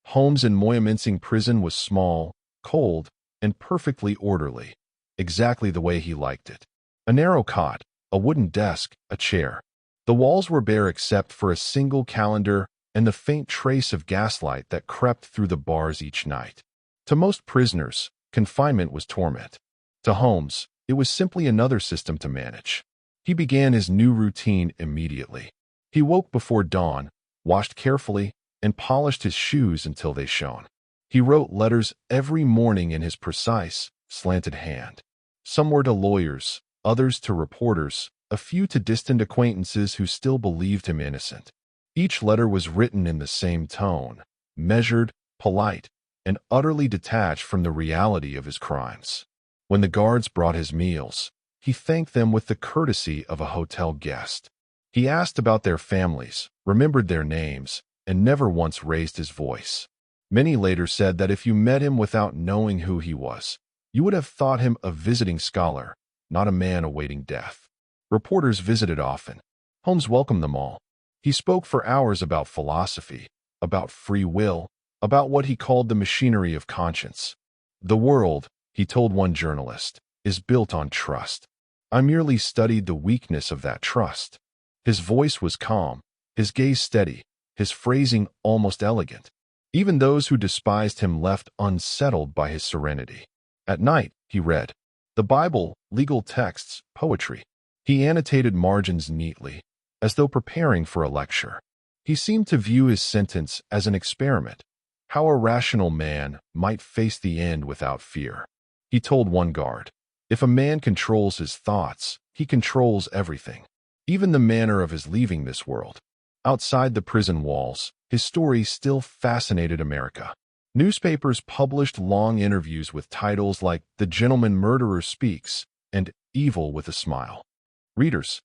Holmes in Moyamensing prison was small, cold, and perfectly orderly, exactly the way he liked it. A narrow cot, a wooden desk, a chair. The walls were bare except for a single calendar and the faint trace of gaslight that crept through the bars each night. To most prisoners, confinement was torment. To Holmes, it was simply another system to manage. He began his new routine immediately. He woke before dawn, washed carefully, and polished his shoes until they shone. He wrote letters every morning in his precise, slanted hand. Some were to lawyers, others to reporters, a few to distant acquaintances who still believed him innocent. Each letter was written in the same tone, measured, polite, and utterly detached from the reality of his crimes. When the guards brought his meals, he thanked them with the courtesy of a hotel guest. He asked about their families, remembered their names, and never once raised his voice. Many later said that if you met him without knowing who he was, you would have thought him a visiting scholar, not a man awaiting death. Reporters visited often. Holmes welcomed them all. He spoke for hours about philosophy, about free will, about what he called the machinery of conscience. The world, he told one journalist, is built on trust. I merely studied the weakness of that trust. His voice was calm, his gaze steady, his phrasing almost elegant. Even those who despised him left unsettled by his serenity. At night, he read the Bible, legal texts, poetry. He annotated margins neatly, as though preparing for a lecture. He seemed to view his sentence as an experiment, how a rational man might face the end without fear. He told one guard, if a man controls his thoughts, he controls everything, even the manner of his leaving this world. Outside the prison walls, his story still fascinated America. Newspapers published long interviews with titles like The Gentleman Murderer Speaks and Evil with a Smile. Readers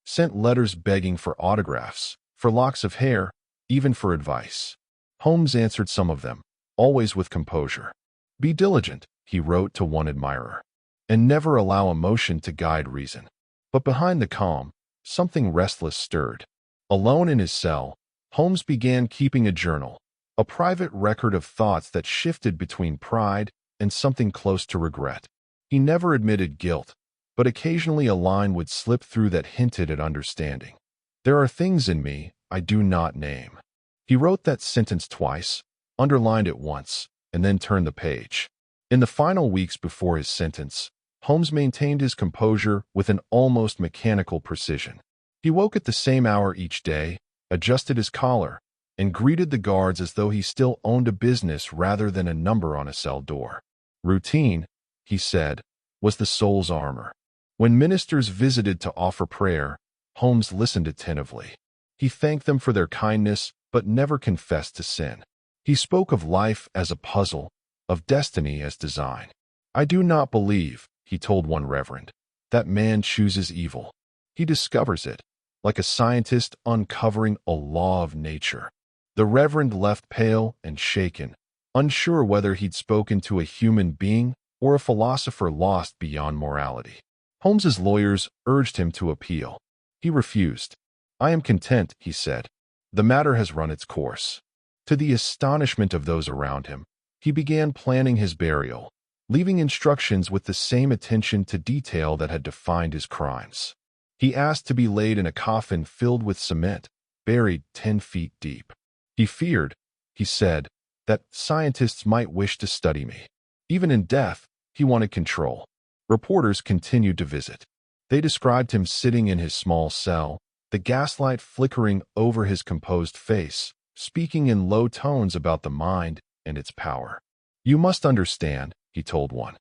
sent letters begging for autographs, for locks of hair, even for advice. Holmes answered some of them, always with composure. Be diligent, he wrote to one admirer, and never allow emotion to guide reason. But behind the calm, something restless stirred. Alone in his cell, Holmes began keeping a journal, a private record of thoughts that shifted between pride and something close to regret. He never admitted guilt, but occasionally a line would slip through that hinted at understanding. There are things in me I do not name. He wrote that sentence twice, underlined it once, and then turned the page. In the final weeks before his sentence, Holmes maintained his composure with an almost mechanical precision. He woke at the same hour each day, adjusted his collar, and greeted the guards as though he still owned a business rather than a number on a cell door. Routine, he said, was the soul's armor. When ministers visited to offer prayer, Holmes listened attentively. He thanked them for their kindness, but never confessed to sin. He spoke of life as a puzzle, of destiny as design. I do not believe, he told one reverend, that man chooses evil. He discovers it, like a scientist uncovering a law of nature. The reverend left pale and shaken, unsure whether he'd spoken to a human being or a philosopher lost beyond morality. Holmes's lawyers urged him to appeal. He refused. I am content, he said. The matter has run its course. To the astonishment of those around him, he began planning his burial, leaving instructions with the same attention to detail that had defined his crimes. He asked to be laid in a coffin filled with cement, buried 10 feet deep. He feared, he said, that scientists might wish to study me. Even in death, he wanted control. Reporters continued to visit. They described him sitting in his small cell, the gaslight flickering over his composed face, speaking in low tones about the mind and its power. You must understand, he told one.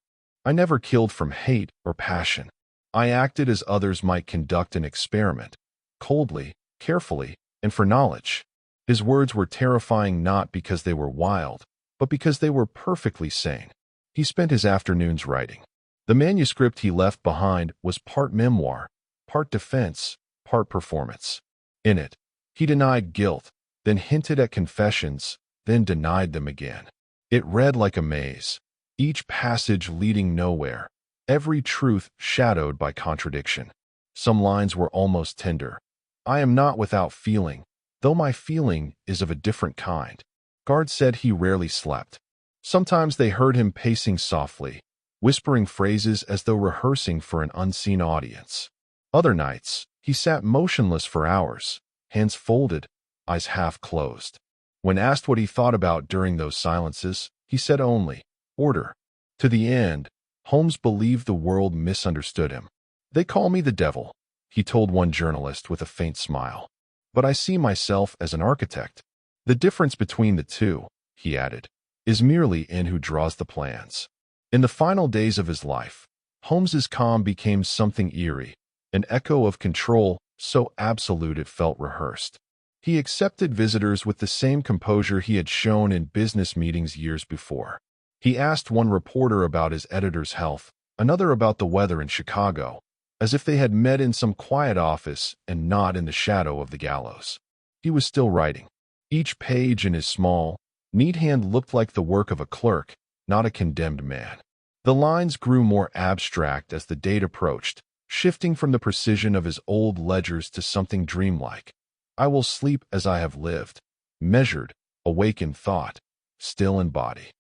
I never killed from hate or passion. I acted as others might conduct an experiment, coldly, carefully, and for knowledge. His words were terrifying not because they were wild, but because they were perfectly sane. He spent his afternoons writing. The manuscript he left behind was part memoir, part defense, part performance. In it, He denied guilt, then hinted at confessions, then denied them again. It read like a maze, each passage leading nowhere, every truth shadowed by contradiction. Some lines were almost tender. I am not without feeling, though my feeling is of a different kind. Guards said he rarely slept. Sometimes they heard him pacing softly, whispering phrases as though rehearsing for an unseen audience. Other nights, he sat motionless for hours, hands folded, eyes half closed. When asked what he thought about during those silences, he said only, order. To the end, Holmes believed the world misunderstood him. They call me the devil, he told one journalist with a faint smile. But I see myself as an architect. The difference between the two, he added, is merely in who draws the plans. In the final days of his life, Holmes's calm became something eerie, an echo of control so absolute it felt rehearsed. He accepted visitors with the same composure he had shown in business meetings years before. He asked one reporter about his editor's health, another about the weather in Chicago, as if they had met in some quiet office and not in the shadow of the gallows. He was still writing. Each page in his small, neat hand looked like the work of a clerk, not a condemned man. The lines grew more abstract as the date approached, shifting from the precision of his old ledgers to something dreamlike. I will sleep as I have lived, measured, awake in thought, still in body.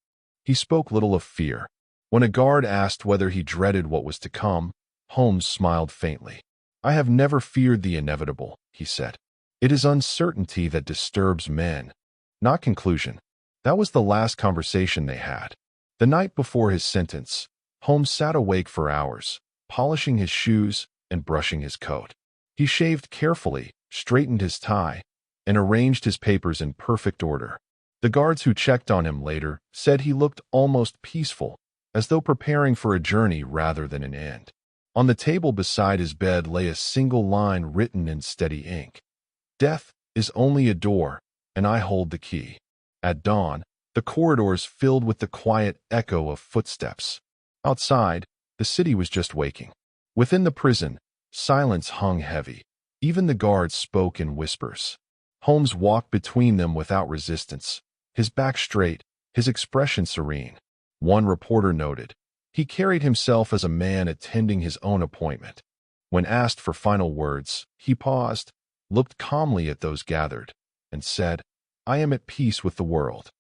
He spoke little of fear. When a guard asked whether he dreaded what was to come, Holmes smiled faintly. I have never feared the inevitable, he said. It is uncertainty that disturbs men, not conclusion. That was the last conversation they had. The night before his sentence, Holmes sat awake for hours, polishing his shoes and brushing his coat. He shaved carefully, straightened his tie, and arranged his papers in perfect order. The guards who checked on him later said he looked almost peaceful, as though preparing for a journey rather than an end. On the table beside his bed lay a single line written in steady ink. Death is only a door, and I hold the key. At dawn, the corridors filled with the quiet echo of footsteps. Outside, the city was just waking. Within the prison, silence hung heavy. Even the guards spoke in whispers. Holmes walked between them without resistance, his back straight, his expression serene. One reporter noted, he carried himself as a man attending his own appointment. When asked for final words, he paused, looked calmly at those gathered, and said, I am at peace with the world.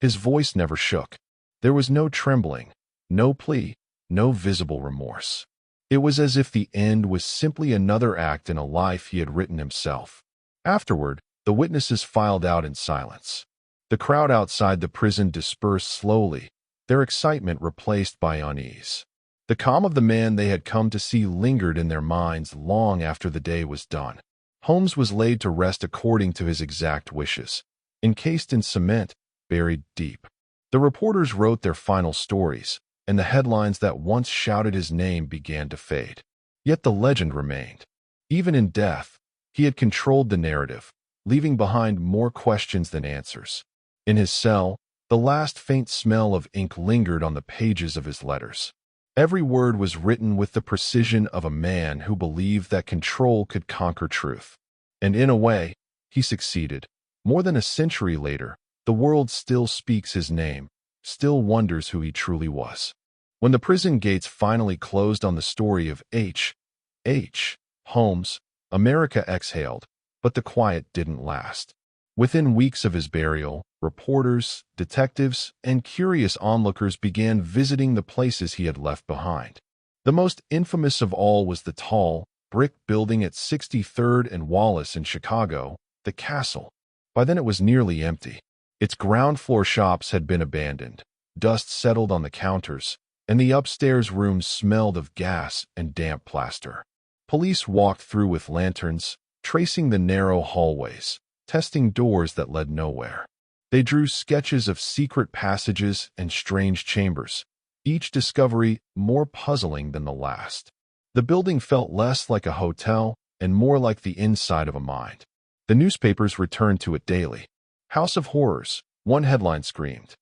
His voice never shook. There was no trembling, no plea, no visible remorse. It was as if the end was simply another act in a life he had written himself. Afterward, the witnesses filed out in silence. The crowd outside the prison dispersed slowly, their excitement replaced by unease. The calm of the man they had come to see lingered in their minds long after the day was done. Holmes was laid to rest according to his exact wishes, encased in cement, buried deep. The reporters wrote their final stories, and the headlines that once shouted his name began to fade. Yet the legend remained. Even in death, he had controlled the narrative, leaving behind more questions than answers. In his cell, the last faint smell of ink lingered on the pages of his letters. Every word was written with the precision of a man who believed that control could conquer truth. And in a way, he succeeded. More than a century later, the world still speaks his name, still wonders who he truly was. When the prison gates finally closed on the story of H. Holmes, America exhaled, but the quiet didn't last. Within weeks of his burial, reporters, detectives, and curious onlookers began visiting the places he had left behind. The most infamous of all was the tall, brick building at 63rd and Wallace in Chicago, the Castle. By then it was nearly empty. Its ground-floor shops had been abandoned, dust settled on the counters, and the upstairs rooms smelled of gas and damp plaster. Police walked through with lanterns, tracing the narrow hallways, testing doors that led nowhere. They drew sketches of secret passages and strange chambers, each discovery more puzzling than the last. The building felt less like a hotel and more like the inside of a mind. The newspapers returned to it daily. House of Horrors, one headline screamed.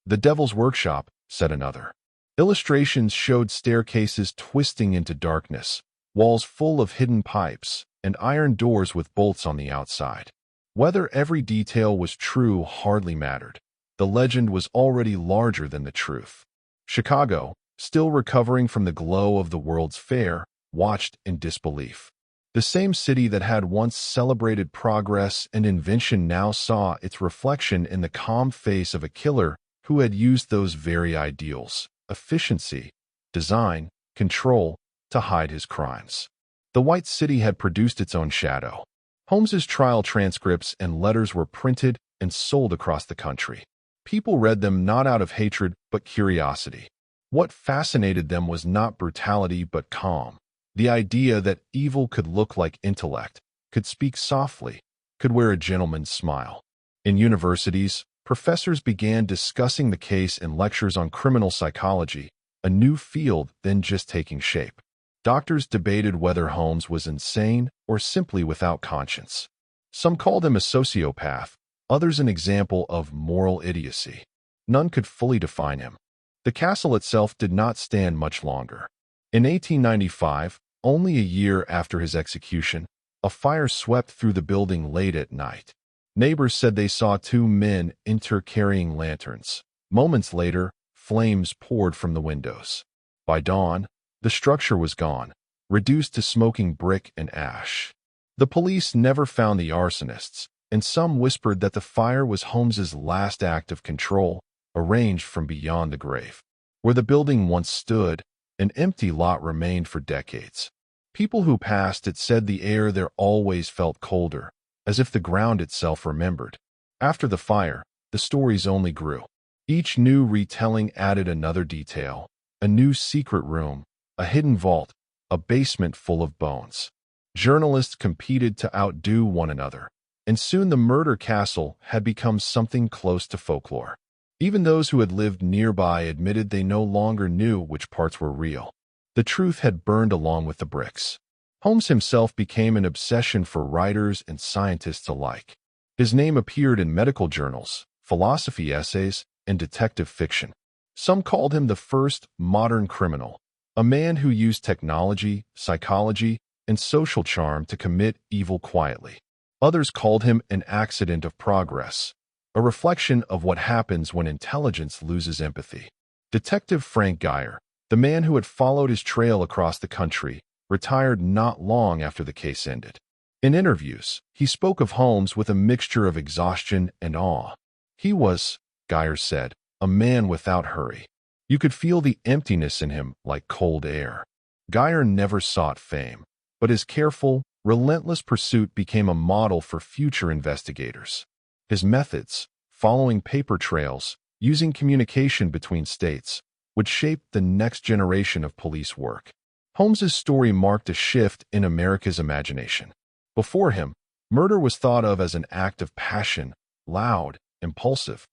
The Devil's Workshop, said another. Illustrations showed staircases twisting into darkness, walls full of hidden pipes, and iron doors with bolts on the outside. Whether every detail was true hardly mattered. The legend was already larger than the truth. Chicago, still recovering from the glow of the World's Fair, watched in disbelief. The same city that had once celebrated progress and invention now saw its reflection in the calm face of a killer who had used those very ideals, efficiency, design, control, to hide his crimes. The White City had produced its own shadow. Holmes's trial transcripts and letters were printed and sold across the country. People read them not out of hatred but curiosity. What fascinated them was not brutality but calm. The idea that evil could look like intellect, could speak softly, could wear a gentleman's smile. In universities, professors began discussing the case in lectures on criminal psychology, a new field then just taking shape. Doctors debated whether Holmes was insane or simply without conscience. Some called him a sociopath, others an example of moral idiocy. None could fully define him. The castle itself did not stand much longer. In 1895, only a year after his execution, a fire swept through the building late at night. Neighbors said they saw two men enter carrying lanterns. Moments later, flames poured from the windows. By dawn, the structure was gone, reduced to smoking brick and ash. The police never found the arsonists, and some whispered that the fire was Holmes's last act of control, arranged from beyond the grave. Where the building once stood, an empty lot remained for decades. People who passed it said the air there always felt colder, as if the ground itself remembered. After the fire, the stories only grew. Each new retelling added another detail, a new secret room, a hidden vault, a basement full of bones. Journalists competed to outdo one another, and soon the murder castle had become something close to folklore. Even those who had lived nearby admitted they no longer knew which parts were real. The truth had burned along with the bricks. Holmes himself became an obsession for writers and scientists alike. His name appeared in medical journals, philosophy essays, and detective fiction. Some called him the first modern criminal, a man who used technology, psychology, and social charm to commit evil quietly. Others called him an accident of progress, a reflection of what happens when intelligence loses empathy. Detective Frank Geyer, the man who had followed his trail across the country, retired not long after the case ended. In interviews, he spoke of Holmes with a mixture of exhaustion and awe. He was, Geyer said, a man without hurry. You could feel the emptiness in him like cold air. Geyer never sought fame, but his careful, relentless pursuit became a model for future investigators. His methods, following paper trails, using communication between states, would shape the next generation of police work. Holmes's story marked a shift in America's imagination. Before him, murder was thought of as an act of passion, loud, impulsive,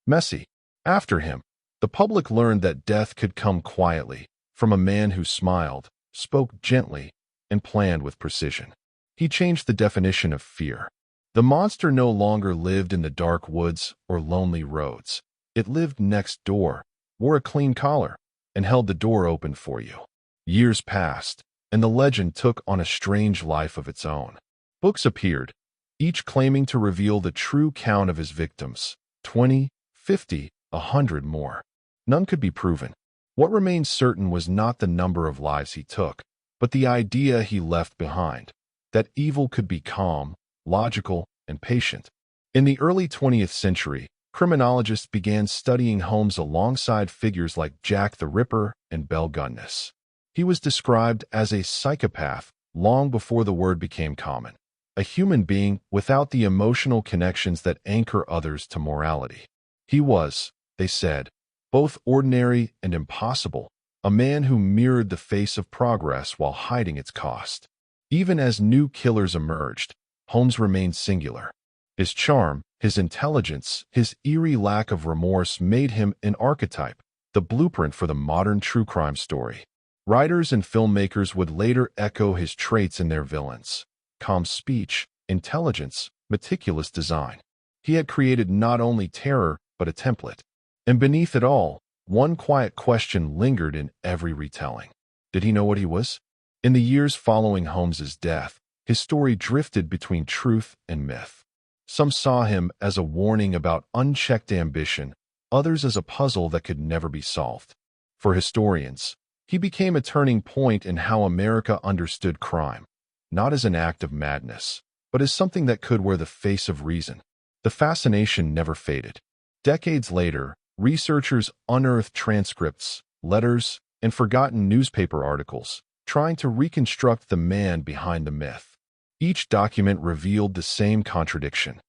messy. After him, the public learned that death could come quietly, from a man who smiled, spoke gently, and planned with precision. He changed the definition of fear. The monster no longer lived in the dark woods or lonely roads. It lived next door, wore a clean collar, and held the door open for you. Years passed, and the legend took on a strange life of its own. Books appeared, each claiming to reveal the true count of his victims, 20, 50, 100 more. None could be proven. What remained certain was not the number of lives he took, but the idea he left behind, that evil could be calm, logical, and patient. In the early 20th century, criminologists began studying Holmes alongside figures like Jack the Ripper and Belle Gunness. He was described as a psychopath long before the word became common, a human being without the emotional connections that anchor others to morality. He was, they said, both ordinary and impossible, a man who mirrored the face of progress while hiding its cost. Even as new killers emerged, Holmes remained singular. His charm, his intelligence, his eerie lack of remorse made him an archetype, the blueprint for the modern true crime story. Writers and filmmakers would later echo his traits in their villains: calm speech, intelligence, meticulous design. He had created not only terror, but a template. And beneath it all, one quiet question lingered in every retelling. Did he know what he was? In the years following Holmes's death, his story drifted between truth and myth. Some saw him as a warning about unchecked ambition, others as a puzzle that could never be solved. For historians, he became a turning point in how America understood crime, not as an act of madness, but as something that could wear the face of reason. The fascination never faded. Decades later, researchers unearthed transcripts, letters, and forgotten newspaper articles, trying to reconstruct the man behind the myth. Each document revealed the same contradiction.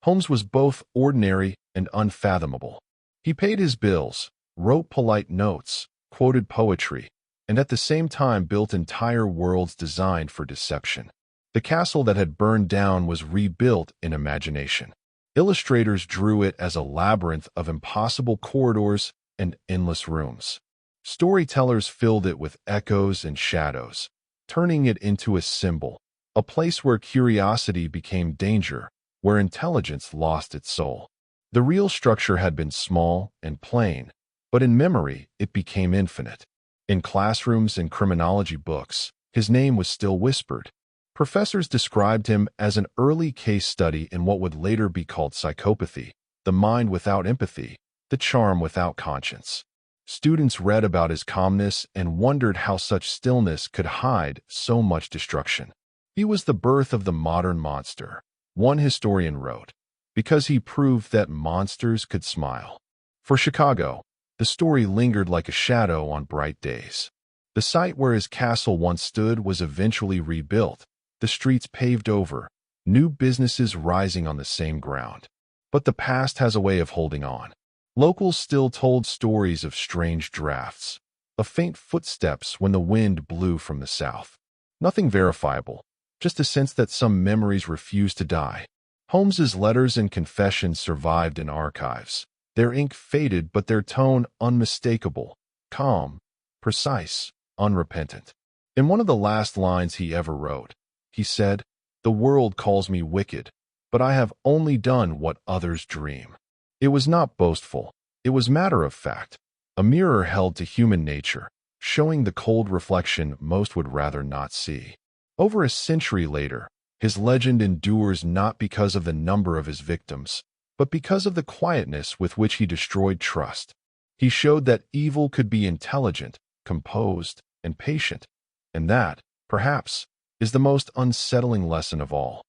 Holmes was both ordinary and unfathomable. He paid his bills, wrote polite notes, quoted poetry, and at the same time built entire worlds designed for deception. The castle that had burned down was rebuilt in imagination. Illustrators drew it as a labyrinth of impossible corridors and endless rooms. Storytellers filled it with echoes and shadows, turning it into a symbol, a place where curiosity became danger, where intelligence lost its soul. The real structure had been small and plain, but in memory it became infinite. In classrooms and criminology books, his name was still whispered. Professors described him as an early case study in what would later be called psychopathy, the mind without empathy, the charm without conscience. Students read about his calmness and wondered how such stillness could hide so much destruction. He was the birth of the modern monster, one historian wrote, because he proved that monsters could smile. For Chicago, the story lingered like a shadow on bright days. The site where his castle once stood was eventually rebuilt, the streets paved over, new businesses rising on the same ground. But the past has a way of holding on. Locals still told stories of strange drafts, of faint footsteps when the wind blew from the south. Nothing verifiable, just a sense that some memories refused to die. Holmes's letters and confessions survived in archives. Their ink faded, but their tone unmistakable, calm, precise, unrepentant. In one of the last lines he ever wrote, he said, "The world calls me wicked, but I have only done what others dream." It was not boastful. It was matter of fact, a mirror held to human nature, showing the cold reflection most would rather not see. Over a century later, his legend endures not because of the number of his victims, but because of the quietness with which he destroyed trust. He showed that evil could be intelligent, composed, and patient, and that, perhaps, is the most unsettling lesson of all.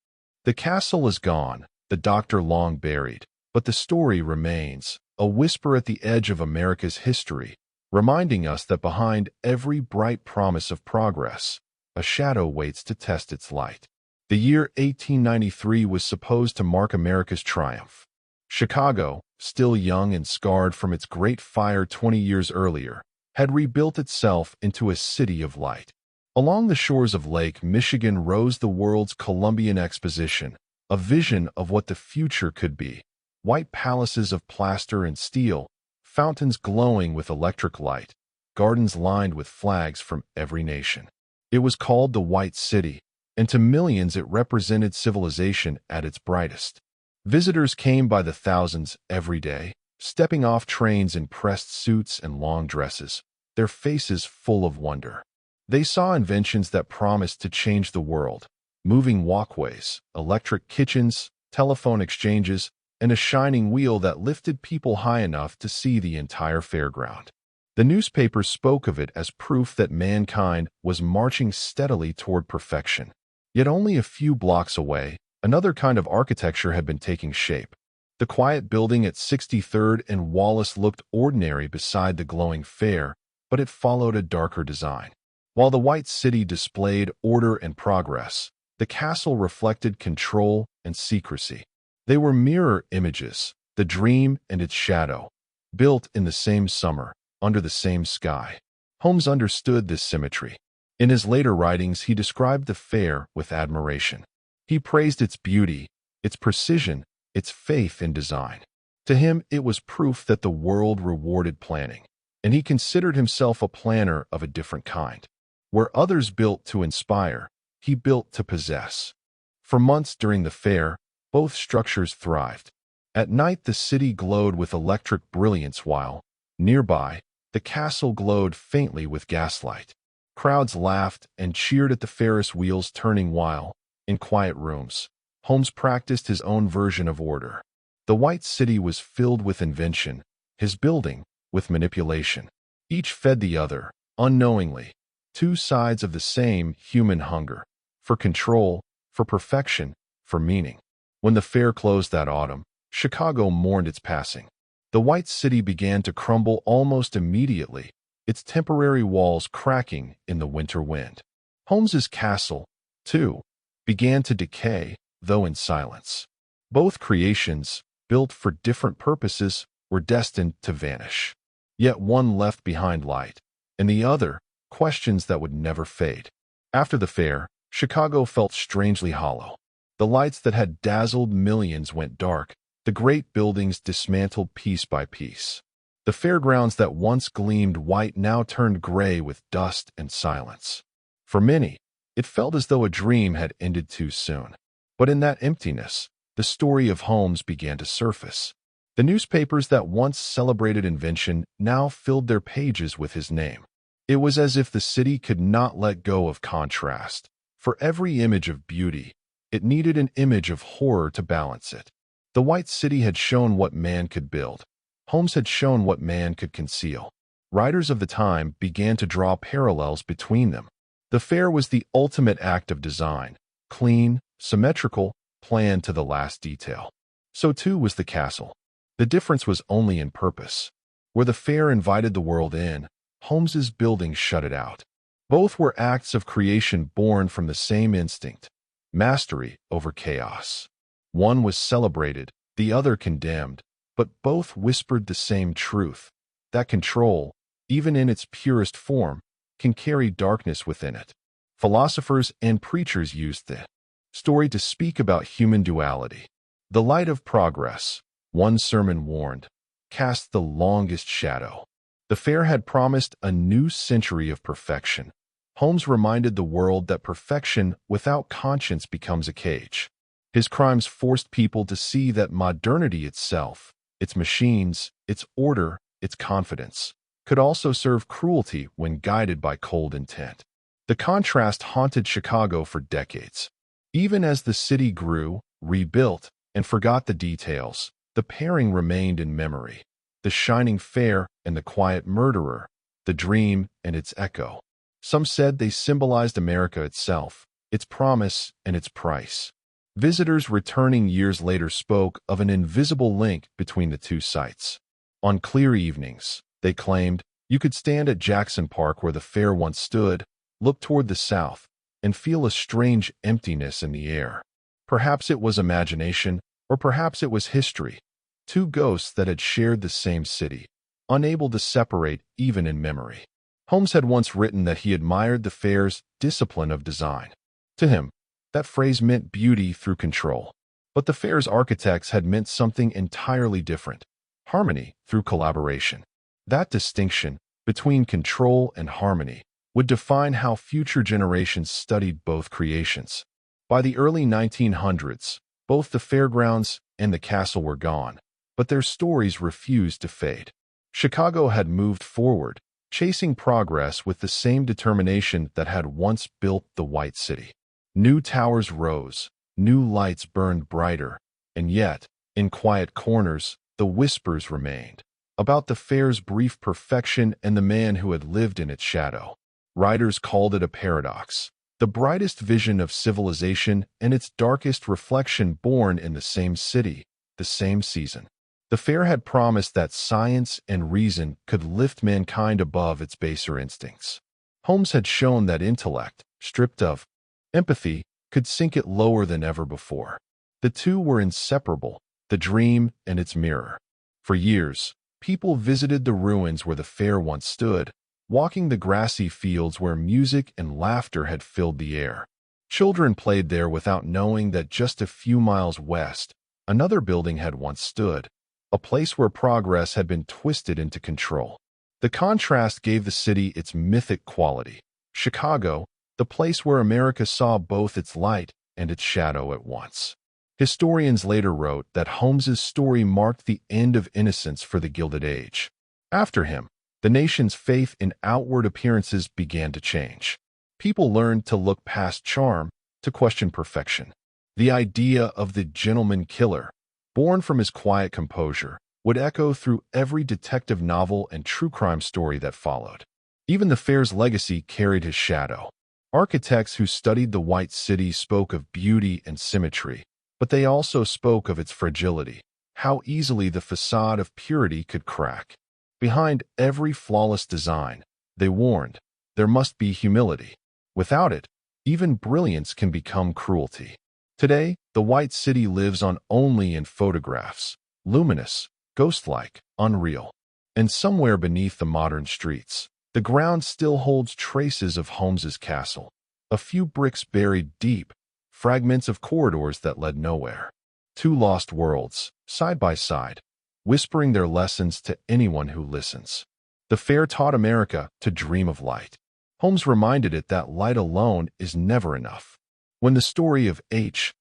The castle is gone, the doctor long buried, but the story remains, a whisper at the edge of America's history, reminding us that behind every bright promise of progress, a shadow waits to test its light. The year 1893 was supposed to mark America's triumph. Chicago, still young and scarred from its great fire 20 years earlier, had rebuilt itself into a city of light. Along the shores of Lake Michigan rose the world's Columbian Exposition, a vision of what the future could be. White palaces of plaster and steel, fountains glowing with electric light, gardens lined with flags from every nation. It was called the White City, and to millions it represented civilization at its brightest. Visitors came by the thousands every day, stepping off trains in pressed suits and long dresses, their faces full of wonder. They saw inventions that promised to change the world, moving walkways, electric kitchens, telephone exchanges, and a shining wheel that lifted people high enough to see the entire fairground. The newspapers spoke of it as proof that mankind was marching steadily toward perfection. Yet only a few blocks away, another kind of architecture had been taking shape. The quiet building at 63rd and Wallace looked ordinary beside the glowing fair, but it followed a darker design. While the White City displayed order and progress, the castle reflected control and secrecy. They were mirror images, the dream and its shadow, built in the same summer, under the same sky. Holmes understood this symmetry. In his later writings, he described the fair with admiration. He praised its beauty, its precision, its faith in design. To him, it was proof that the world rewarded planning, and he considered himself a planner of a different kind. Where others built to inspire, he built to possess. For months during the fair, both structures thrived. At night, the city glowed with electric brilliance while, nearby, the castle glowed faintly with gaslight. Crowds laughed and cheered at the Ferris wheels turning while, in quiet rooms, Holmes practiced his own version of order. The White City was filled with invention, his building with manipulation. Each fed the other, unknowingly. Two sides of the same human hunger. For control, for perfection, for meaning. When the fair closed that autumn, Chicago mourned its passing. The White City began to crumble almost immediately, its temporary walls cracking in the winter wind. Holmes's castle, too, began to decay, though in silence. Both creations, built for different purposes, were destined to vanish. Yet one left behind light, and the other, questions that would never fade. After the fair, Chicago felt strangely hollow. The lights that had dazzled millions went dark, the great buildings dismantled piece by piece. The fairgrounds that once gleamed white now turned gray with dust and silence. For many, it felt as though a dream had ended too soon. But in that emptiness, the story of Holmes began to surface. The newspapers that once celebrated invention now filled their pages with his name. It was as if the city could not let go of contrast. For every image of beauty, it needed an image of horror to balance it. The White City had shown what man could build. Holmes had shown what man could conceal. Writers of the time began to draw parallels between them. The fair was the ultimate act of design, clean, symmetrical, planned to the last detail. So too was the castle. The difference was only in purpose. Where the fair invited the world in, Holmes's building shut it out. Both were acts of creation born from the same instinct, mastery over chaos. One was celebrated, the other condemned, but both whispered the same truth, that control, even in its purest form, can carry darkness within it. Philosophers and preachers used the story to speak about human duality. The light of progress, one sermon warned, cast the longest shadow. The fair had promised a new century of perfection. Holmes reminded the world that perfection without conscience becomes a cage. His crimes forced people to see that modernity itself, its machines, its order, its confidence, could also serve cruelty when guided by cold intent. The contrast haunted Chicago for decades. Even as the city grew, rebuilt, and forgot the details, the pairing remained in memory. The shining fair and the quiet murderer, the dream and its echo. Some said they symbolized America itself, its promise and its price. Visitors returning years later spoke of an invisible link between the two sites. On clear evenings, they claimed, you could stand at Jackson Park where the fair once stood, look toward the south, and feel a strange emptiness in the air. Perhaps it was imagination, or perhaps it was history. Two ghosts that had shared the same city, unable to separate even in memory. Holmes had once written that he admired the fair's discipline of design. To him, that phrase meant beauty through control. But the fair's architects had meant something entirely different, harmony through collaboration. That distinction between control and harmony would define how future generations studied both creations. By the early 1900s, both the fairgrounds and the castle were gone, but their stories refused to fade. Chicago had moved forward, chasing progress with the same determination that had once built the White City. New towers rose, new lights burned brighter, and yet, in quiet corners, the whispers remained, about the fair's brief perfection and the man who had lived in its shadow. Writers called it a paradox, the brightest vision of civilization and its darkest reflection born in the same city, the same season. The fair had promised that science and reason could lift mankind above its baser instincts. Holmes had shown that intellect, stripped of empathy, could sink it lower than ever before. The two were inseparable, the dream and its mirror. For years, people visited the ruins where the fair once stood, walking the grassy fields where music and laughter had filled the air. Children played there without knowing that just a few miles west, another building had once stood, a place where progress had been twisted into control. The contrast gave the city its mythic quality. Chicago, the place where America saw both its light and its shadow at once. Historians later wrote that Holmes's story marked the end of innocence for the Gilded Age. After him, the nation's faith in outward appearances began to change. People learned to look past charm, to question perfection. The idea of the gentleman killer, born from his quiet composure, would echo through every detective novel and true crime story that followed. Even the fair's legacy carried his shadow. Architects who studied the White City spoke of beauty and symmetry, but they also spoke of its fragility, how easily the facade of purity could crack. Behind every flawless design, they warned, there must be humility. Without it, even brilliance can become cruelty. Today, the White City lives on only in photographs, luminous, ghost-like, unreal. And somewhere beneath the modern streets, the ground still holds traces of Holmes's castle. A few bricks buried deep, fragments of corridors that led nowhere. Two lost worlds, side by side, whispering their lessons to anyone who listens. The fair taught America to dream of light. Holmes reminded it that light alone is never enough. When the story of H.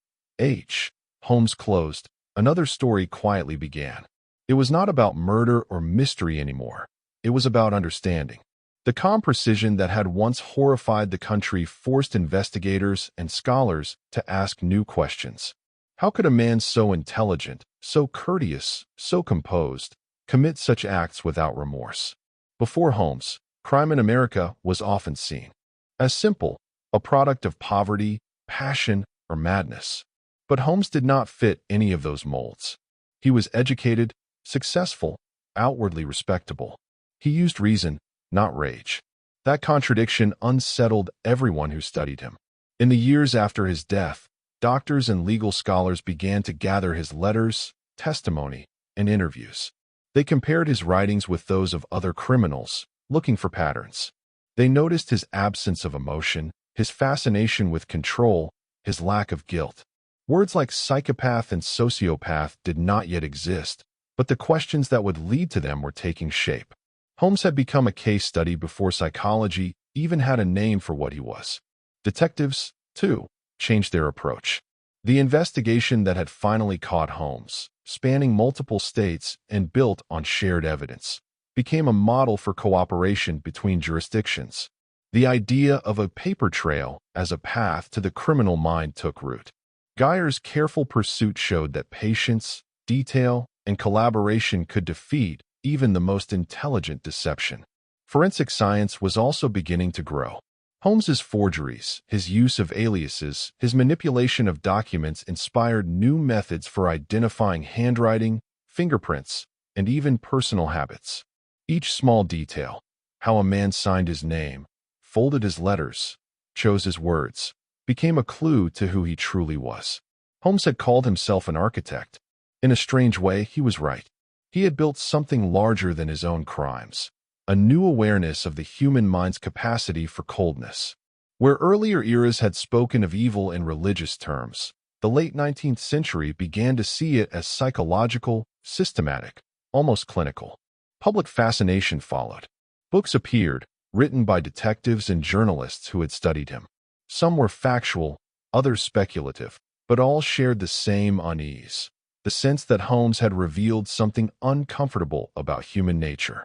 Holmes closed, another story quietly began. It was not about murder or mystery anymore. It was about understanding. The calm precision that had once horrified the country forced investigators and scholars to ask new questions. How could a man so intelligent, so courteous, so composed, commit such acts without remorse? Before Holmes, crime in America was often seen as simple, a product of poverty, passion, or madness. But Holmes did not fit any of those molds. He was educated, successful, outwardly respectable. He used reason, not rage. That contradiction unsettled everyone who studied him. In the years after his death, doctors and legal scholars began to gather his letters, testimony, and interviews. They compared his writings with those of other criminals, looking for patterns. They noticed his absence of emotion, his fascination with control, his lack of guilt. Words like psychopath and sociopath did not yet exist, but the questions that would lead to them were taking shape. Holmes had become a case study before psychology even had a name for what he was. Detectives, too, changed their approach. The investigation that had finally caught Holmes, spanning multiple states and built on shared evidence, became a model for cooperation between jurisdictions. The idea of a paper trail as a path to the criminal mind took root. Geyer's careful pursuit showed that patience, detail, and collaboration could defeat even the most intelligent deception. Forensic science was also beginning to grow. Holmes's forgeries, his use of aliases, his manipulation of documents inspired new methods for identifying handwriting, fingerprints, and even personal habits. Each small detail, how a man signed his name, folded his letters, chose his words, became a clue to who he truly was. Holmes had called himself an architect. In a strange way, he was right. He had built something larger than his own crimes, a new awareness of the human mind's capacity for coldness. Where earlier eras had spoken of evil in religious terms, the late 19th century began to see it as psychological, systematic, almost clinical. Public fascination followed. Books appeared, written by detectives and journalists who had studied him. Some were factual, others speculative, but all shared the same unease, the sense that Holmes had revealed something uncomfortable about human nature.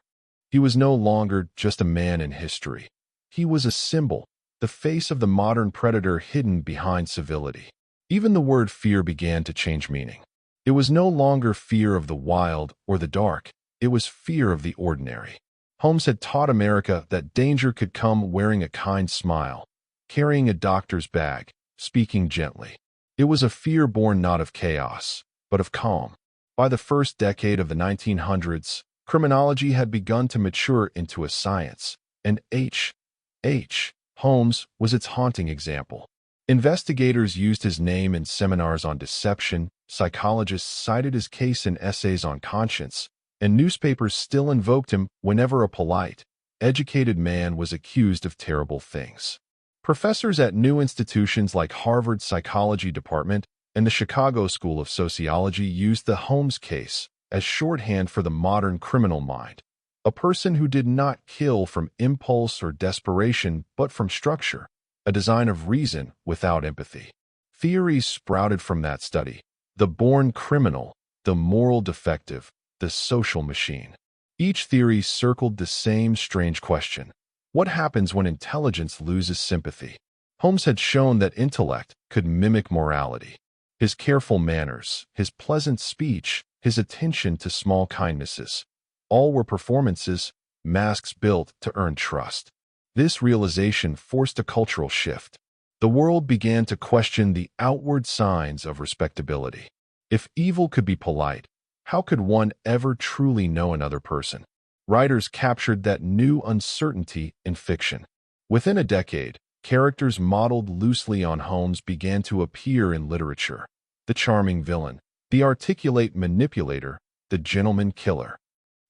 He was no longer just a man in history. He was a symbol, the face of the modern predator hidden behind civility. Even the word fear began to change meaning. It was no longer fear of the wild or the dark, it was fear of the ordinary. Holmes had taught America that danger could come wearing a kind smile, carrying a doctor's bag, speaking gently. It was a fear born not of chaos, but of calm. By the first decade of the 1900s, criminology had begun to mature into a science, and Holmes was its haunting example. Investigators used his name in seminars on deception, psychologists cited his case in essays on conscience, and newspapers still invoked him whenever a polite, educated man was accused of terrible things. Professors at new institutions like Harvard's Psychology Department and the Chicago School of Sociology used the Holmes case as shorthand for the modern criminal mind, a person who did not kill from impulse or desperation but from structure, a design of reason without empathy. Theories sprouted from that study: the born criminal, the moral defective, the social machine. Each theory circled the same strange question: what happens when intelligence loses sympathy? Holmes had shown that intellect could mimic morality. His careful manners, his pleasant speech, his attention to small kindnesses, all were performances, masks built to earn trust. This realization forced a cultural shift. The world began to question the outward signs of respectability. If evil could be polite, how could one ever truly know another person? Writers captured that new uncertainty in fiction. Within a decade, characters modeled loosely on Holmes began to appear in literature. The charming villain, the articulate manipulator, the gentleman killer.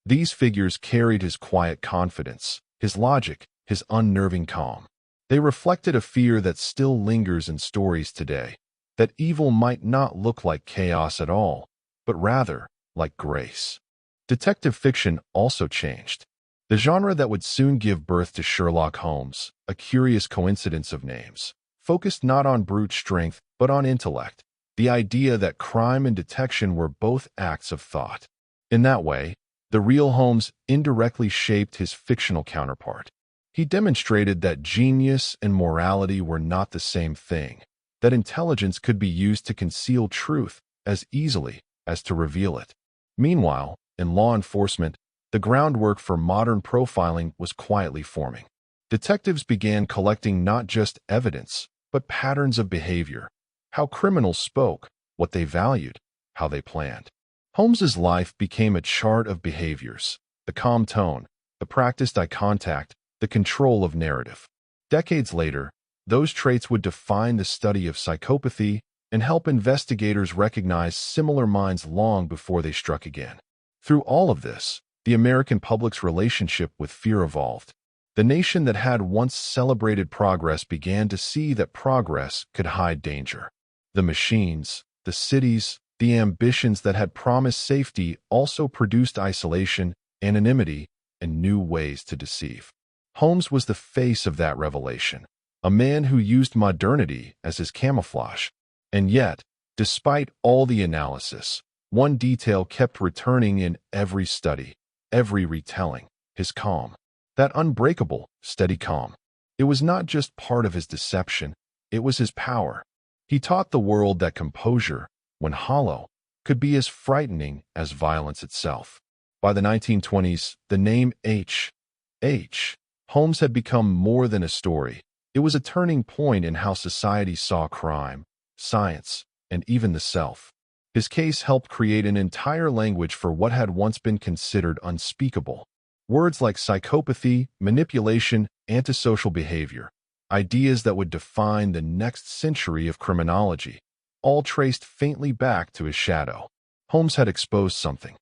These figures carried his quiet confidence, his logic, his unnerving calm. They reflected a fear that still lingers in stories today, that evil might not look like chaos at all, but rather like grace. Detective fiction also changed. The genre that would soon give birth to Sherlock Holmes, a curious coincidence of names, focused not on brute strength but on intellect, the idea that crime and detection were both acts of thought. In that way, the real Holmes indirectly shaped his fictional counterpart. He demonstrated that genius and morality were not the same thing, that intelligence could be used to conceal truth as easily as to reveal it. Meanwhile, in law enforcement, the groundwork for modern profiling was quietly forming. Detectives began collecting not just evidence, but patterns of behavior, how criminals spoke, what they valued, how they planned. Holmes's life became a chart of behaviors, the calm tone, the practiced eye contact, the control of narrative. Decades later, those traits would define the study of psychopathy and help investigators recognize similar minds long before they struck again. Through all of this, the American public's relationship with fear evolved. The nation that had once celebrated progress began to see that progress could hide danger. The machines, the cities, the ambitions that had promised safety also produced isolation, anonymity, and new ways to deceive. Holmes was the face of that revelation, a man who used modernity as his camouflage. And yet, despite all the analysis, one detail kept returning in every study, every retelling: his calm. That unbreakable, steady calm. It was not just part of his deception, it was his power. He taught the world that composure, when hollow, could be as frightening as violence itself. By the 1920s, the name H. Holmes had become more than a story. It was a turning point in how society saw crime, science, and even the self. His case helped create an entire language for what had once been considered unspeakable. Words like psychopathy, manipulation, antisocial behavior, ideas that would define the next century of criminology, all traced faintly back to his shadow. Holmes had exposed something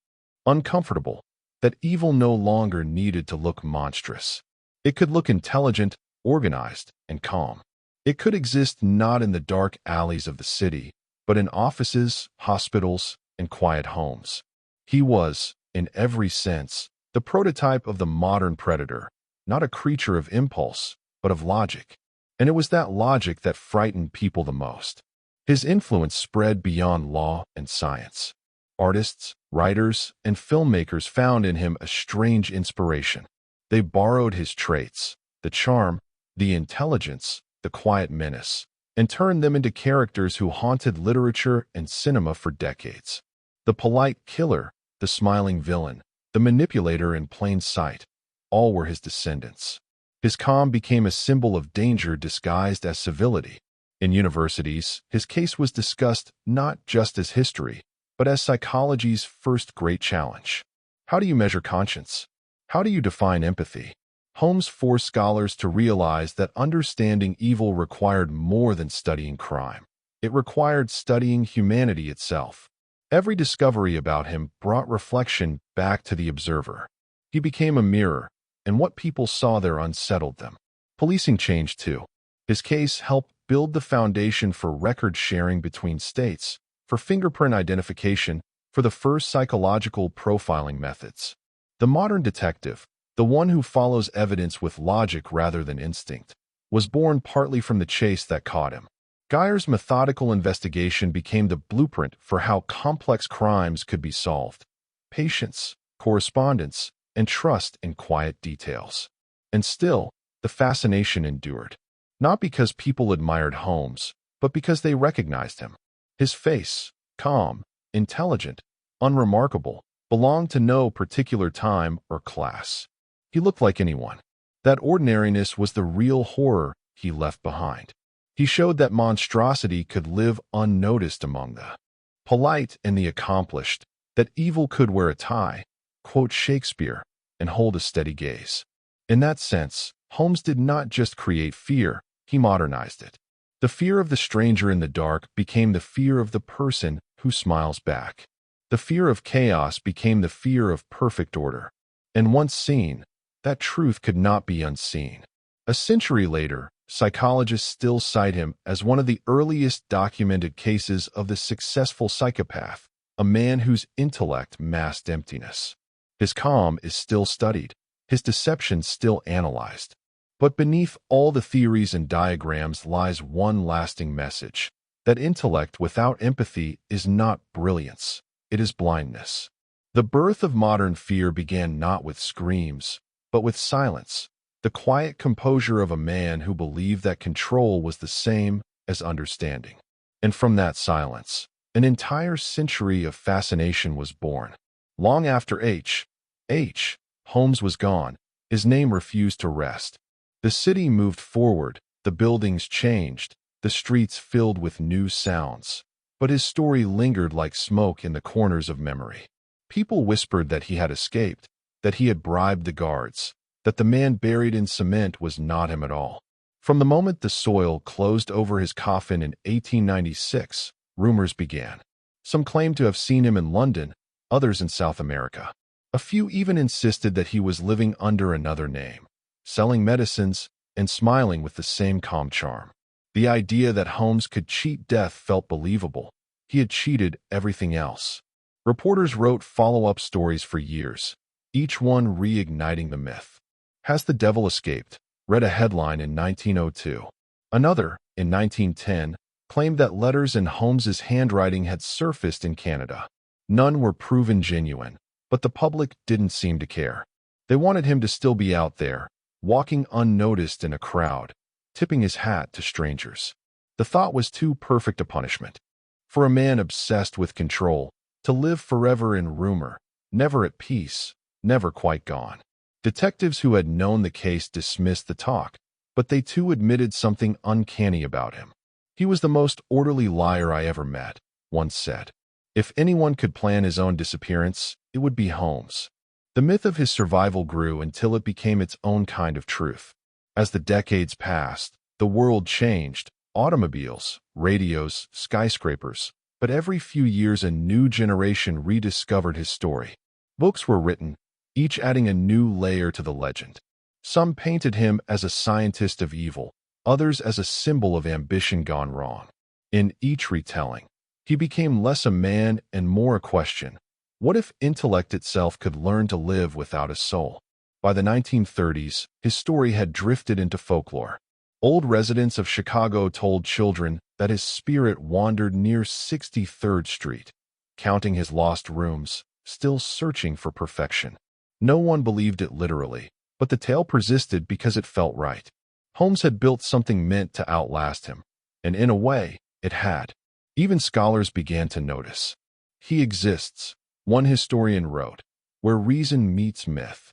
uncomfortable, that evil no longer needed to look monstrous. It could look intelligent, organized, and calm. It could exist not in the dark alleys of the city, but in offices, hospitals, and quiet homes. He was, in every sense, the prototype of the modern predator, not a creature of impulse, but of logic. And it was that logic that frightened people the most. His influence spread beyond law and science. Artists, writers, and filmmakers found in him a strange inspiration. They borrowed his traits, the charm, the intelligence, the quiet menace, and turned them into characters who haunted literature and cinema for decades. The polite killer, the smiling villain, the manipulator in plain sight, all were his descendants. His calm became a symbol of danger disguised as civility. In universities, his case was discussed not just as history, but as psychology's first great challenge. How do you measure conscience? How do you define empathy? Holmes forced scholars to realize that understanding evil required more than studying crime. It required studying humanity itself. Every discovery about him brought reflection back to the observer. He became a mirror, and what people saw there unsettled them. Policing changed too. His case helped build the foundation for record sharing between states, for fingerprint identification, for the first psychological profiling methods. The modern detective, the one who follows evidence with logic rather than instinct, was born partly from the chase that caught him. Geyer's methodical investigation became the blueprint for how complex crimes could be solved. Patience, correspondence, and trust in quiet details. And still, the fascination endured. Not because people admired Holmes, but because they recognized him. His face, calm, intelligent, unremarkable, belonged to no particular time or class. He looked like anyone. That ordinariness was the real horror he left behind. He showed that monstrosity could live unnoticed among the polite and the accomplished, that evil could wear a tie, quote Shakespeare, and hold a steady gaze. In that sense, Holmes did not just create fear, he modernized it. The fear of the stranger in the dark became the fear of the person who smiles back. The fear of chaos became the fear of perfect order. And once seen, that truth could not be unseen. A century later, psychologists still cite him as one of the earliest documented cases of the successful psychopath, a man whose intellect masked emptiness. His calm is still studied, his deception still analyzed. But beneath all the theories and diagrams lies one lasting message, that intellect without empathy is not brilliance, it is blindness. The birth of modern fear began not with screams, but with silence, the quiet composure of a man who believed that control was the same as understanding. And from that silence, an entire century of fascination was born. Long after Holmes was gone, his name refused to rest. The city moved forward, the buildings changed, the streets filled with new sounds. But his story lingered like smoke in the corners of memory. People whispered that he had escaped, that he had bribed the guards, that the man buried in cement was not him at all. From the moment the soil closed over his coffin in 1896, rumors began. Some claimed to have seen him in London, others in South America. A few even insisted that he was living under another name, selling medicines and smiling with the same calm charm. The idea that Holmes could cheat death felt believable. He had cheated everything else. Reporters wrote follow-up stories for years, each one reigniting the myth. Has the devil escaped? Read a headline in 1902. Another, in 1910, claimed that letters in Holmes's handwriting had surfaced in Canada. None were proven genuine, but the public didn't seem to care. They wanted him to still be out there, walking unnoticed in a crowd, tipping his hat to strangers. The thought was too perfect a punishment. For a man obsessed with control, to live forever in rumor, never at peace, never quite gone. Detectives who had known the case dismissed the talk, but they too admitted something uncanny about him. He was the most orderly liar I ever met, one said. If anyone could plan his own disappearance, it would be Holmes. The myth of his survival grew until it became its own kind of truth. As the decades passed, the world changed, automobiles, radios, skyscrapers, but every few years a new generation rediscovered his story. Books were written, each adding a new layer to the legend. Some painted him as a scientist of evil, others as a symbol of ambition gone wrong. In each retelling, he became less a man and more a question. What if intellect itself could learn to live without a soul? By the 1930s, his story had drifted into folklore. Old residents of Chicago told children that his spirit wandered near 63rd Street, counting his lost rooms, still searching for perfection. No one believed it literally, but the tale persisted because it felt right. Holmes had built something meant to outlast him, and in a way, it had. Even scholars began to notice. He exists, one historian wrote, where reason meets myth.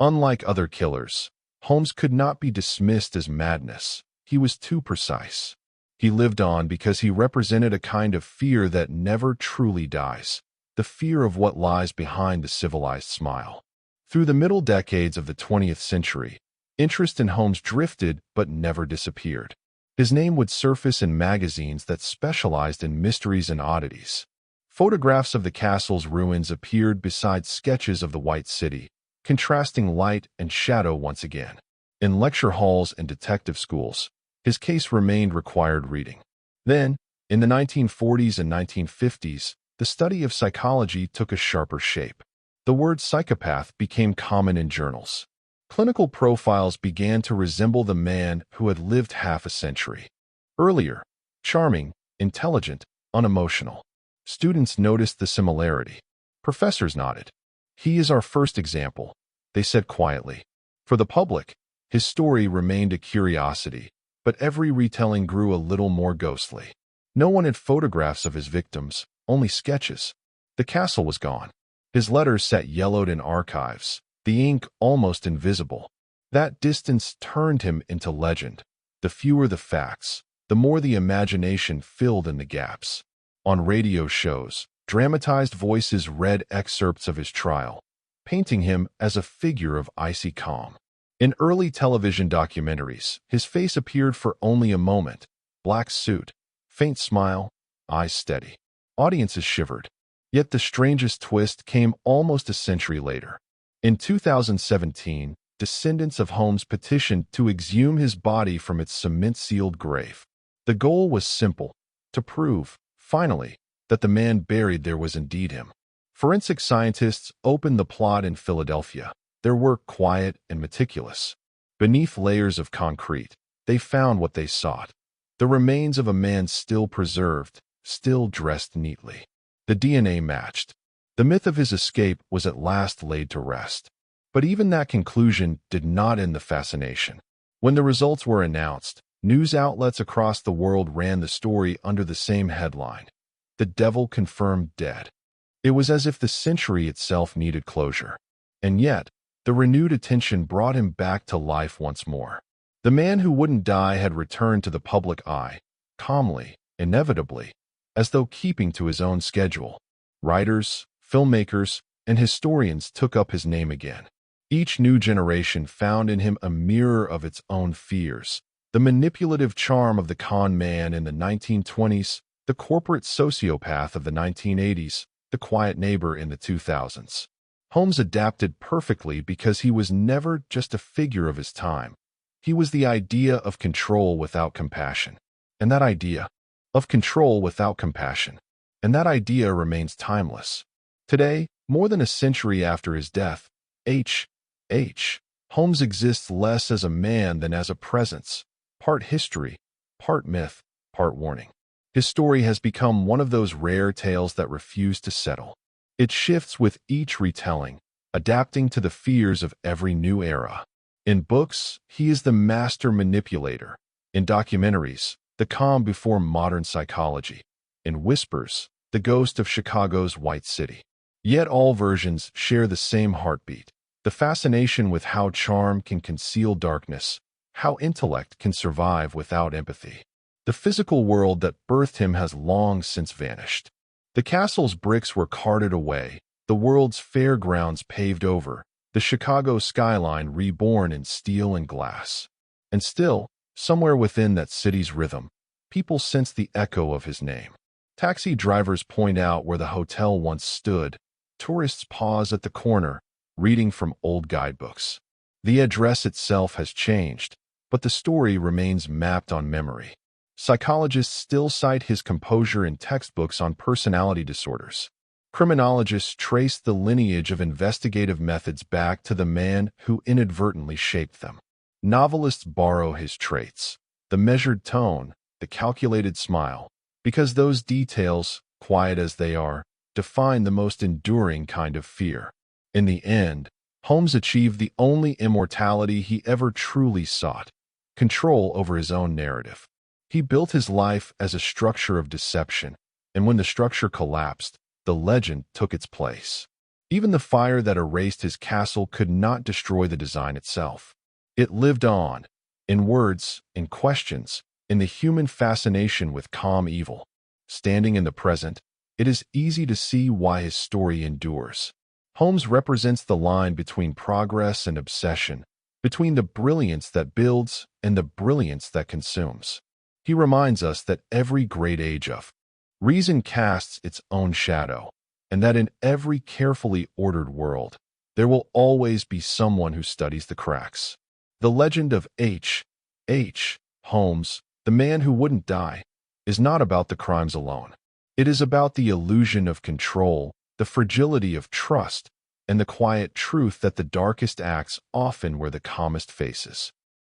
Unlike other killers, Holmes could not be dismissed as madness. He was too precise. He lived on because he represented a kind of fear that never truly dies, the fear of what lies behind the civilized smile. Through the middle decades of the 20th century, interest in Holmes drifted but never disappeared. His name would surface in magazines that specialized in mysteries and oddities. Photographs of the castle's ruins appeared beside sketches of the White City, contrasting light and shadow once again. In lecture halls and detective schools, his case remained required reading. Then, in the 1940s and 1950s, the study of psychology took a sharper shape. The word psychopath became common in journals. Clinical profiles began to resemble the man who had lived half a century earlier, charming, intelligent, unemotional. Students noticed the similarity. Professors nodded. He is our first example, they said quietly. For the public, his story remained a curiosity, but every retelling grew a little more ghostly. No one had photographs of his victims, only sketches. The castle was gone. His letters sat yellowed in archives, the ink almost invisible. That distance turned him into legend. The fewer the facts, the more the imagination filled in the gaps. On radio shows, dramatized voices read excerpts of his trial, painting him as a figure of icy calm. In early television documentaries, his face appeared for only a moment. Black suit, faint smile, eyes steady. Audiences shivered. Yet the strangest twist came almost a century later. In 2017, descendants of Holmes petitioned to exhume his body from its cement-sealed grave. The goal was simple: to prove, finally, that the man buried there was indeed him. Forensic scientists opened the plot in Philadelphia, their work quiet and meticulous. Beneath layers of concrete, they found what they sought: the remains of a man still preserved, still dressed neatly. The DNA matched. The myth of his escape was at last laid to rest. But even that conclusion did not end the fascination. When the results were announced, news outlets across the world ran the story under the same headline: "The Devil Confirmed Dead." It was as if the century itself needed closure. And yet, the renewed attention brought him back to life once more. The man who wouldn't die had returned to the public eye, calmly, inevitably, as though keeping to his own schedule. Writers, filmmakers, and historians took up his name again. Each new generation found in him a mirror of its own fears: the manipulative charm of the con man in the 1920s, the corporate sociopath of the 1980s, the quiet neighbor in the 2000s. Holmes adapted perfectly because he was never just a figure of his time. He was the idea of control without compassion. And that idea remains timeless. Today, more than a century after his death, Holmes exists less as a man than as a presence, part history, part myth, part warning. His story has become one of those rare tales that refuse to settle. It shifts with each retelling, adapting to the fears of every new era. In books, he is the master manipulator. In documentaries, the calm before modern psychology. In whispers, the ghost of Chicago's White City. Yet all versions share the same heartbeat: the fascination with how charm can conceal darkness, how intellect can survive without empathy. The physical world that birthed him has long since vanished. The castle's bricks were carted away, the world's fairgrounds paved over, the Chicago skyline reborn in steel and glass. And still, somewhere within that city's rhythm, people sense the echo of his name. Taxi drivers point out where the hotel once stood. Tourists pause at the corner, reading from old guidebooks. The address itself has changed, but the story remains mapped on memory. Psychologists still cite his composure in textbooks on personality disorders. Criminologists trace the lineage of investigative methods back to the man who inadvertently shaped them. Novelists borrow his traits: the measured tone, the calculated smile, because those details, quiet as they are, define the most enduring kind of fear. In the end, Holmes achieved the only immortality he ever truly sought: control over his own narrative. He built his life as a structure of deception, and when the structure collapsed, the legend took its place. Even the fire that erased his castle could not destroy the design itself. It lived on, in words, in questions, in the human fascination with calm evil. Standing in the present, it is easy to see why his story endures. Holmes represents the line between progress and obsession, between the brilliance that builds and the brilliance that consumes. He reminds us that every great age of reason casts its own shadow, and that in every carefully ordered world, there will always be someone who studies the cracks. The legend of Holmes, the man who wouldn't die, is not about the crimes alone. It is about the illusion of control, the fragility of trust, and the quiet truth that the darkest acts often wear the calmest faces.